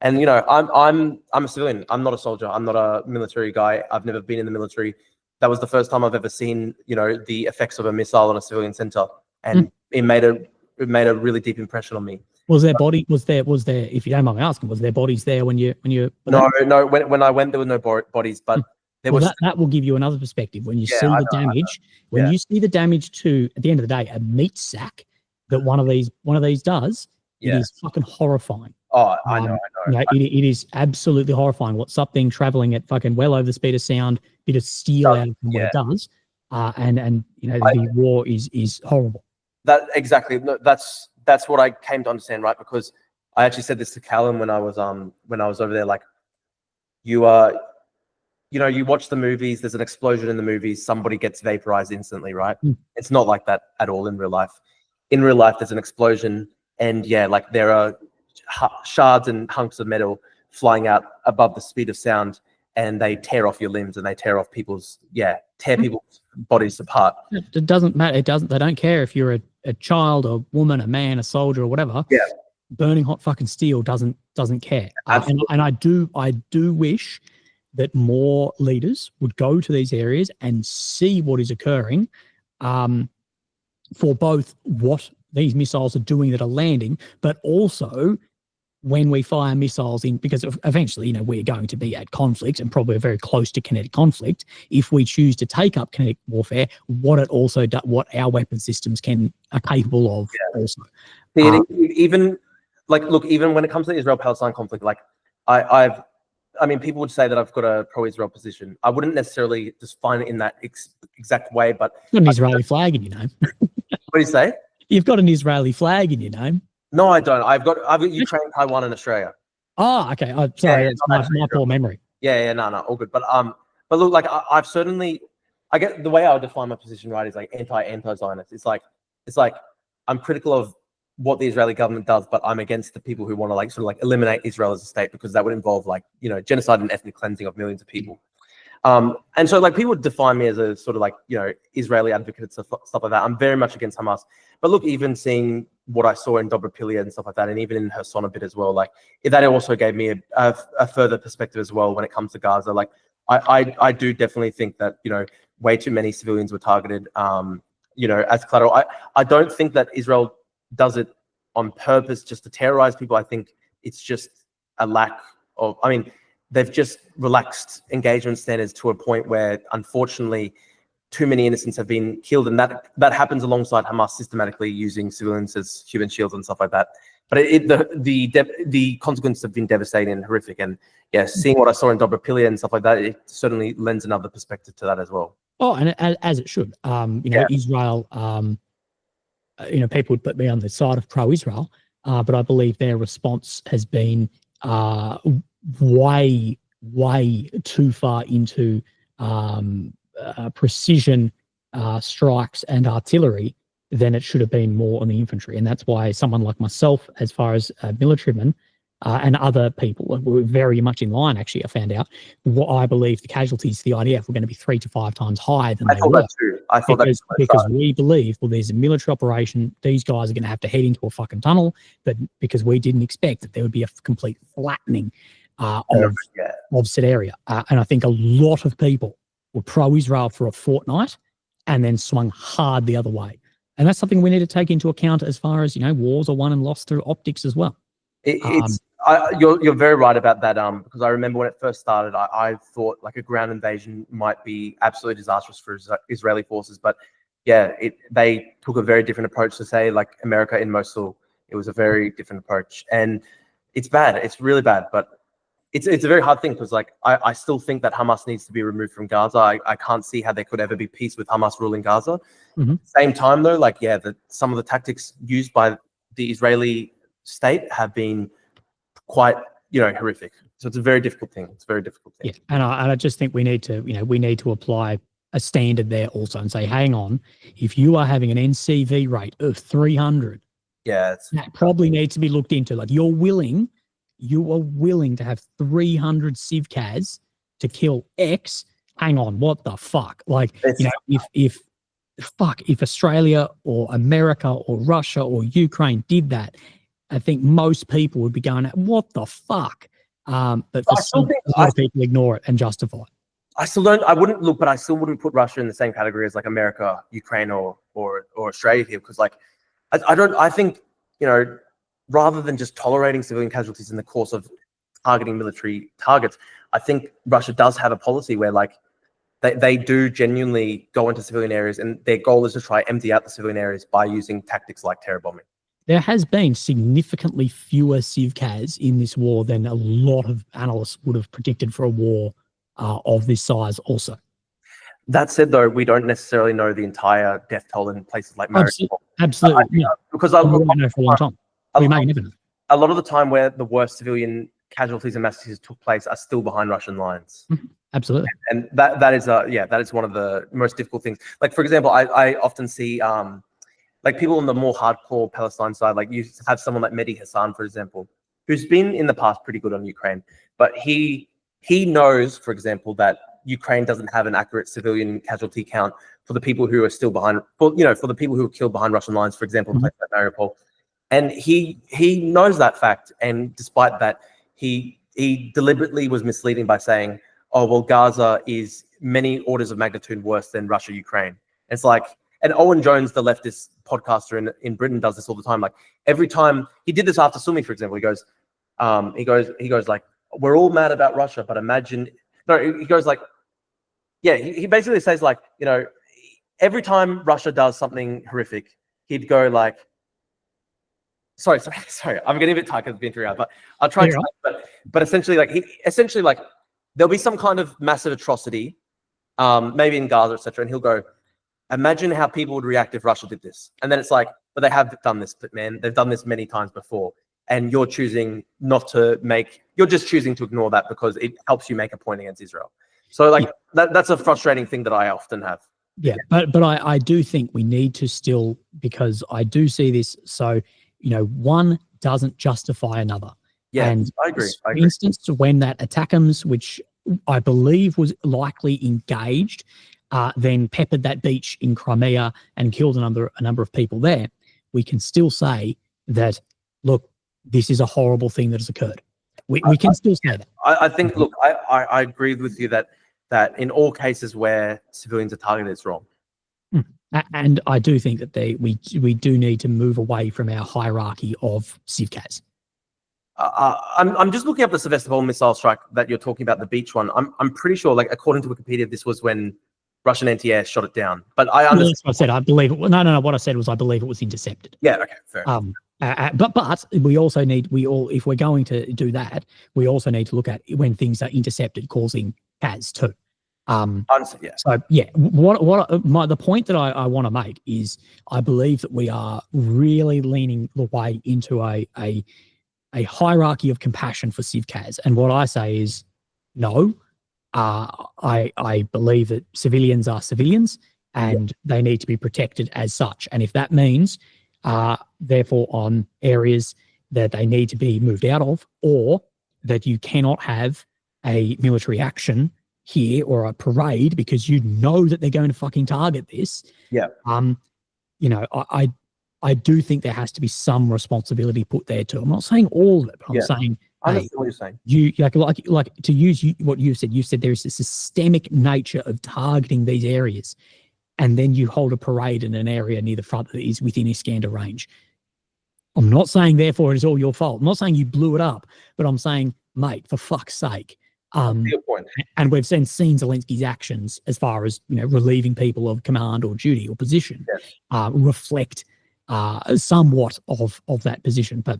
B: And you know, I'm a civilian. I'm not a soldier. I'm not a military guy. I've never been in the military. That was the first time I've ever seen, you know, the effects of a missile on a civilian center, and it made a really deep impression on me.
A: Was there, if you don't mind me asking, was there bodies there when you?
B: No. When I went, there were no bodies, but there was.
A: That will give you another perspective when you see the damage. When you see the damage to, at the end of the day, a meat sack that one of these does, it is fucking horrifying.
B: Oh, I know.
A: You know, it is absolutely horrifying what something traveling at fucking well over the speed of sound, bit of steel out of what it does, and you know, the war is horrible.
B: That exactly. No, that's what I came to understand, right? Because I actually said this to Callum when I was over there. Like, you know, you watch the movies. There's an explosion in the movies. Somebody gets vaporized instantly, right? It's not like that at all in real life. In real life, there's an explosion, and like there are shards and hunks of metal flying out above the speed of sound, and they tear off your limbs, and they tear off people's bodies apart.
A: It doesn't matter. They don't care if you're a child, a woman, a man, a soldier, or whatever.
B: Yeah.
A: Burning hot fucking steel doesn't care. And I do wish that more leaders would go to these areas and see what is occurring, for both what these missiles are doing that are landing, but also when we fire missiles in, because eventually, you know, we're going to be at conflict, and probably very close to kinetic conflict. If we choose to take up kinetic warfare, what our weapon systems are capable of also.
B: Even when it comes to the Israel-Palestine conflict, like I mean, people would say that I've got a pro-Israel position. I wouldn't necessarily define it in that exact way, but
A: you've got an Israeli flag in your name.
B: What do you say?
A: You've got an Israeli flag in your name.
B: No, I don't. I've got Ukraine, Taiwan, and Australia.
A: Oh, okay. Sorry, it's my poor memory.
B: No, all good. But look, like I've certainly, I get the way I would define my position, right, is like anti-Zionist. It's like I'm critical of what the Israeli government does, but I'm against the people who want to sort of eliminate Israel as a state, because that would involve genocide and ethnic cleansing of millions of people. And so people would define me as a sort of Israeli advocate and stuff like that. I'm very much against Hamas. But look, even seeing what I saw in Dobropilia and stuff like that, and even in Kherson a bit as well, that also gave me a further perspective as well when it comes to Gaza. I do definitely think that, way too many civilians were targeted, as collateral. I don't think that Israel does it on purpose just to terrorize people. I think it's just a lack of, they've just relaxed engagement standards to a point where, unfortunately, too many innocents have been killed, and that happens alongside Hamas systematically using civilians as human shields and stuff like that. But the consequences have been devastating and horrific. And seeing what I saw in Dobropilia and stuff like that, it certainly lends another perspective to that as well.
A: Oh, and as it should. Israel. People would put me on the side of pro-Israel, but I believe their response has been way too far into precision strikes and artillery than it should have been more on the infantry. And that's why someone like myself, as far as a militaryman, and other people were very much in line, actually, I found out. What I believe the casualties to the IDF were going to be 3 to 5 times higher than they were.
B: That too. I thought
A: because we believe, well, there's a military operation, these guys are going to have to head into a fucking tunnel, but because we didn't expect that there would be a complete flattening of said area. And I think a lot of people were pro-Israel for a fortnight and then swung hard the other way. And that's something we need to take into account as far as, wars are won and lost through optics as well.
B: You're very right about that. Because I remember when it first started, I thought like a ground invasion might be absolutely disastrous for Israeli forces. But yeah, they took a very different approach to, say, like America in Mosul. It was a very different approach, and it's bad. It's really bad. But it's a very hard thing because, like, I still think that Hamas needs to be removed from Gaza. I can't see how there could ever be peace with Hamas ruling Gaza.
A: Mm-hmm.
B: Same time though, like, some of the tactics used by the Israeli state have been quite, horrific. So it's a very difficult thing.
A: Yeah, and I just think we need to apply a standard there also and say, hang on, if you are having an NCV rate of 300, that probably needs to be looked into. Like, you are willing to have 300 civcas to kill X. Hang on, what the fuck? Like, if Australia or America or Russia or Ukraine did that, I think most people would be going, what the fuck? But for some people ignore it and justify it.
B: I still wouldn't put Russia in the same category as like America, Ukraine, or Australia here, because like I think rather than just tolerating civilian casualties in the course of targeting military targets, I think Russia does have a policy where like they do genuinely go into civilian areas, and their goal is to try empty out the civilian areas by using tactics like terror bombing.
A: There has been significantly fewer civcas in this war than a lot of analysts would have predicted for a war of this size also.
B: That said, though, we don't necessarily know the entire death toll in places like Mariupol.
A: Absolutely.
B: Because
A: we won't know for a long time. We may never know.
B: A lot of the time where the worst civilian casualties and massacres took place are still behind Russian lines.
A: Mm-hmm. Absolutely.
B: And that is one of the most difficult things. Like, for example, I often see like people on the more hardcore Palestine side, like you have someone like Mehdi Hassan, for example, who's been in the past pretty good on Ukraine, but he knows, for example, that Ukraine doesn't have an accurate civilian casualty count for the people who are still behind, for the people who were killed behind Russian lines, for example, places like Mariupol. And he knows that fact, and despite that, he deliberately was misleading by saying, oh, well, Gaza is many orders of magnitude worse than Russia, Ukraine. It's like, and Owen Jones, the leftist podcaster in Britain, does this all the time. Like, every time he did this after Sumi, for example, he goes like, we're all mad about Russia, but imagine, he goes like, he basically says like, every time Russia does something horrific, he'd go like, sorry, I'm getting a bit tired because it's been 3 hours, but I'll try to, but essentially like, there'll be some kind of massive atrocity, maybe in Gaza, etc., and he'll go, imagine how people would react if Russia did this. And then it's like, but they have done this, man. They've done this many times before. And you're choosing you're just choosing to ignore that because it helps you make a point against Israel. So like that's a frustrating thing that I often have.
A: Yeah, but I do think we need to still, because I do see this. So, one doesn't justify another.
B: Yeah,
A: and
B: I agree.
A: For instance, when that ATACMS, which I believe was likely engaged, then peppered that beach in Crimea and killed a number of people there, we can still say that, look, this is a horrible thing that has occurred. We can still say that.
B: I think, look, I agree with you that in all cases where civilians are targeted, it's wrong.
A: And I do think that we do need to move away from our hierarchy of civcas.
B: I'm just looking up the Sevastopol missile strike that you're talking about, the beach one. I'm pretty sure, like, according to Wikipedia, this was when Russian anti-air shot it down. But I understand.
A: That's what I said. I believe it. No. What I said was I believe it was intercepted.
B: Yeah. Okay. Fair.
A: But we also if we're going to do that, we also need to look at when things are intercepted causing CAS too. So yeah, the point that I want to make is I believe that we are really leaning the way into a hierarchy of compassion for civcas, and what I say is no. I believe that civilians are civilians and they need to be protected as such, and if that means therefore on areas that they need to be moved out of, or that you cannot have a military action here or a parade because you know that they're going to fucking target this.
B: Yeah.
A: You know, I do think there has to be some responsibility put there too. I'm not saying all of it, but I'm saying,
B: I understand what you're saying.
A: You like to use what you said. You said there is a systemic nature of targeting these areas, and then you hold a parade in an area near the front that is within Iskander range. I'm not saying therefore it is all your fault. I'm not saying you blew it up, but I'm saying, mate, for fuck's sake.
B: Your point.
A: And we've seen Zelensky's actions as far as, you know, relieving people of command or duty or position reflect somewhat of that position. But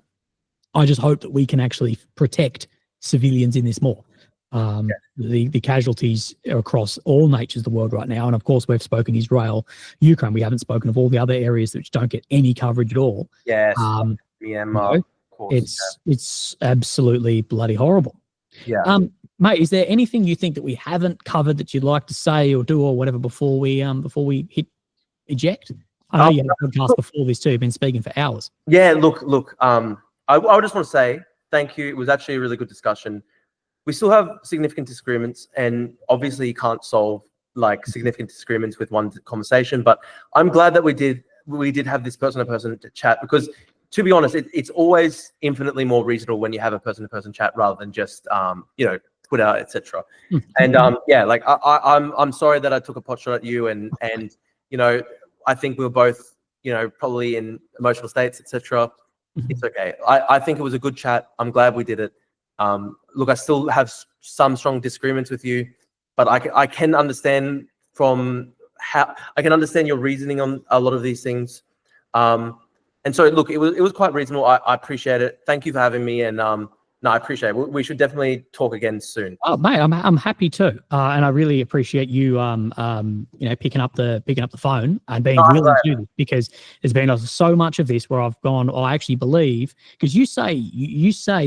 A: I just hope that we can actually protect civilians in this more. The casualties are across all natures of the world right now. And of course, we've spoken Israel, Ukraine. We haven't spoken of all the other areas which don't get any coverage at all.
B: Yes.
A: Myanmar,
B: you know, of course,
A: it's absolutely bloody horrible.
B: Yeah.
A: Mate, is there anything you think that we haven't covered that you'd like to say or do or whatever before we hit eject? I know you had a podcast before this too. You've been speaking for hours.
B: Yeah, look. I just want to say thank you. It was actually a really good discussion. We still have significant disagreements, and obviously you can't solve like significant disagreements with one conversation. But I'm glad that we did have this person-to-person chat, because, to be honest, it's always infinitely more reasonable when you have a person-to-person chat rather than just you know, Twitter, etc. And yeah, like I'm sorry that I took a pot shot at you, and you know, I think we were both, you know, probably in emotional states, etc. It's okay. I think it was a good chat. I'm glad we did it. Look, I still have some strong disagreements with you, but I can understand your reasoning on a lot of these things. And so, look, it was quite reasonable. I appreciate it. Thank you for having me. And no, I appreciate it. We should definitely talk again soon.
A: Oh, mate, I'm happy to, and I really appreciate you, you know, picking up the phone and being willing to do this, because there's been so much of this where I've gone, I actually believe, because you say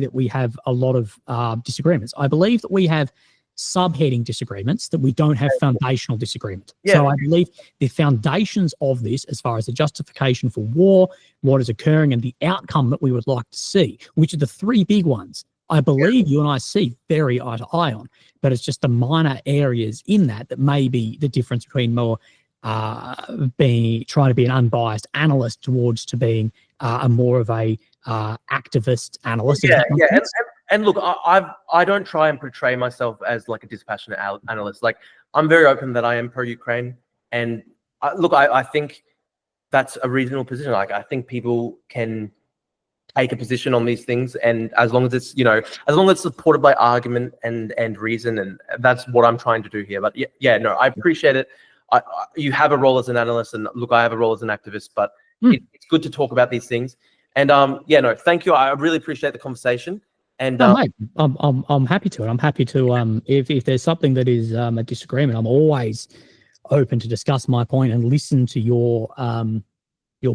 A: that we have a lot of disagreements. I believe that we have subheading disagreements, that we don't have foundational disagreements.
B: Yeah.
A: So I believe the foundations of this, as far as the justification for war, what is occurring, and the outcome that we would like to see, which are the three big ones, I believe you and I see very eye to eye on. But it's just the minor areas in that may be the difference between more trying to be an unbiased analyst towards to being a more of a activist analyst.
B: Yeah. And look, I don't try and portray myself as like a dispassionate analyst. Like, I'm very open that I am pro-Ukraine, and I think that's a reasonable position. Like, I think people can take a position on these things, and as long as it's, you know, as long as it's supported by argument and reason, and that's what I'm trying to do here. But yeah, no, I appreciate it. You have a role as an analyst, and look, I have a role as an activist. But it's good to talk about these things. And yeah, no, thank you. I really appreciate the conversation. And
A: mate, I'm happy to. I'm happy to. If there's something that is a disagreement, I'm always open to discuss my point and listen to your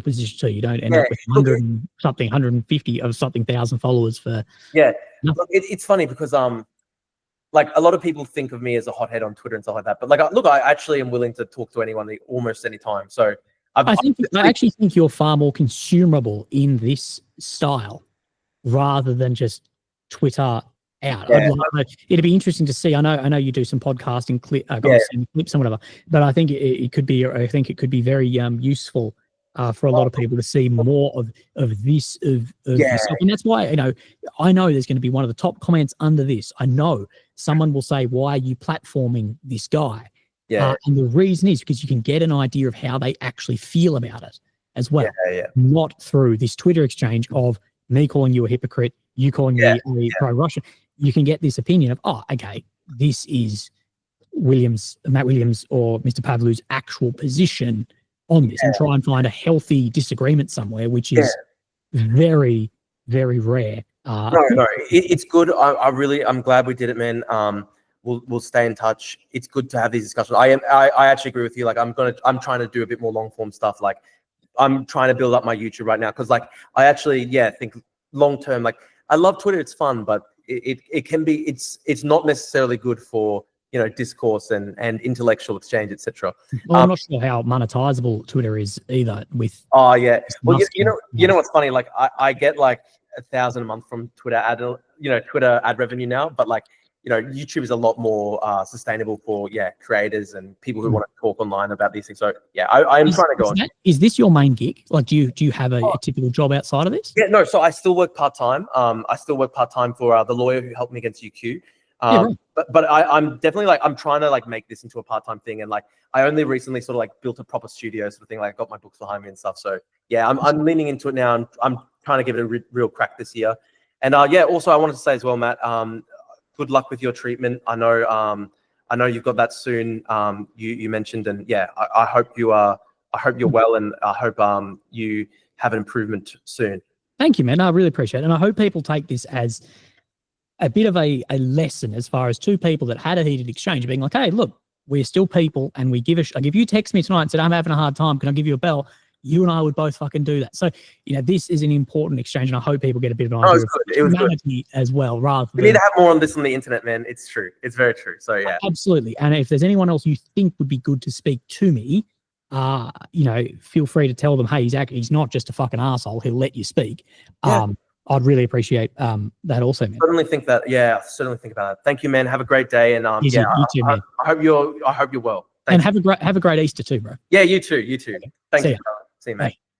A: position too. You don't end up with 150 of something thousand followers for.
B: Yeah, look, it's funny because like, a lot of people think of me as a hothead on Twitter and stuff like that. But like, look, I actually am willing to talk to anyone almost any time. So I
A: actually think you're far more consumable in this style rather than just Twitter out.
B: Yeah.
A: It'd be interesting to see. I know you do some podcasting clips and whatever, but I think it could be. I think it could be very useful for a lot of people to see more of this yourself. And that's why, you know, I know there's going to be one of the top comments under this. I know someone will say, "Why are you platforming this guy?"
B: Yeah,
A: and the reason is because you can get an idea of how they actually feel about it as well, not through this Twitter exchange of me calling you a hypocrite, you calling me a pro-Russian. You can get this opinion of, oh, okay, this is Matt Williams or Mr. Pavlou's actual position on this, and try and find a healthy disagreement somewhere, which is very, very rare.
B: No, it's good. I'm glad we did it, man. We'll stay in touch. It's good to have these discussions. I actually agree with you. Like, I'm trying to do a bit more long form stuff. Like, I'm trying to build up my YouTube right now, because like, I actually think long term, like, I love Twitter, it's fun, but it can be, it's not necessarily good for, you know, discourse and intellectual exchange, etc.
A: Well, I'm not sure how monetizable Twitter is either with
B: well, you know what's funny, like, I get like 1,000 a month from Twitter ad revenue now, but like, YouTube is a lot more sustainable for creators and people who want to talk online about these things. So yeah, I'm trying to go on.
A: Is this your main gig? Like, do you have a typical job outside of this?
B: Yeah, no. So I still work part time. I still work part time for the lawyer who helped me against UQ.
A: Right.
B: But I'm definitely like, I'm trying to like make this into a part time thing, and like I only recently sort of like built a proper studio sort of thing. Like, got my books behind me and stuff. So yeah, I'm leaning into it now, and I'm trying to give it a real crack this year. And also I wanted to say as well, Matt. Good luck with your treatment. I know you've got that soon. You mentioned, and I hope you're well, and I hope you have an improvement soon.
A: Thank you, man. I really appreciate it, and I hope people take this as a bit of a lesson, as far as two people that had a heated exchange, being like, hey, look, we're still people, and we I give you text me tonight and said, I'm having a hard time, can I give you a bell? You and I would both fucking do that. So, this is an important exchange, and I hope people get a bit of an idea of humanity as well, rather than...
B: We need to have more on this on the internet, man. It's true. It's very true. So yeah.
A: Absolutely. And if there's anyone else you think would be good to speak to me, feel free to tell them, hey, he's not just a fucking asshole. He'll let you speak.
B: Yeah.
A: I'd really appreciate that also, man.
B: Certainly think that. Yeah, certainly think about it. Thank you, man. Have a great day, and
A: you too, man.
B: I hope you're well.
A: Thanks. And have a great Easter too, bro.
B: Yeah, you too. You too.
A: Okay.
B: Thanks.
A: See ya.
B: See you, mate.
A: Bye.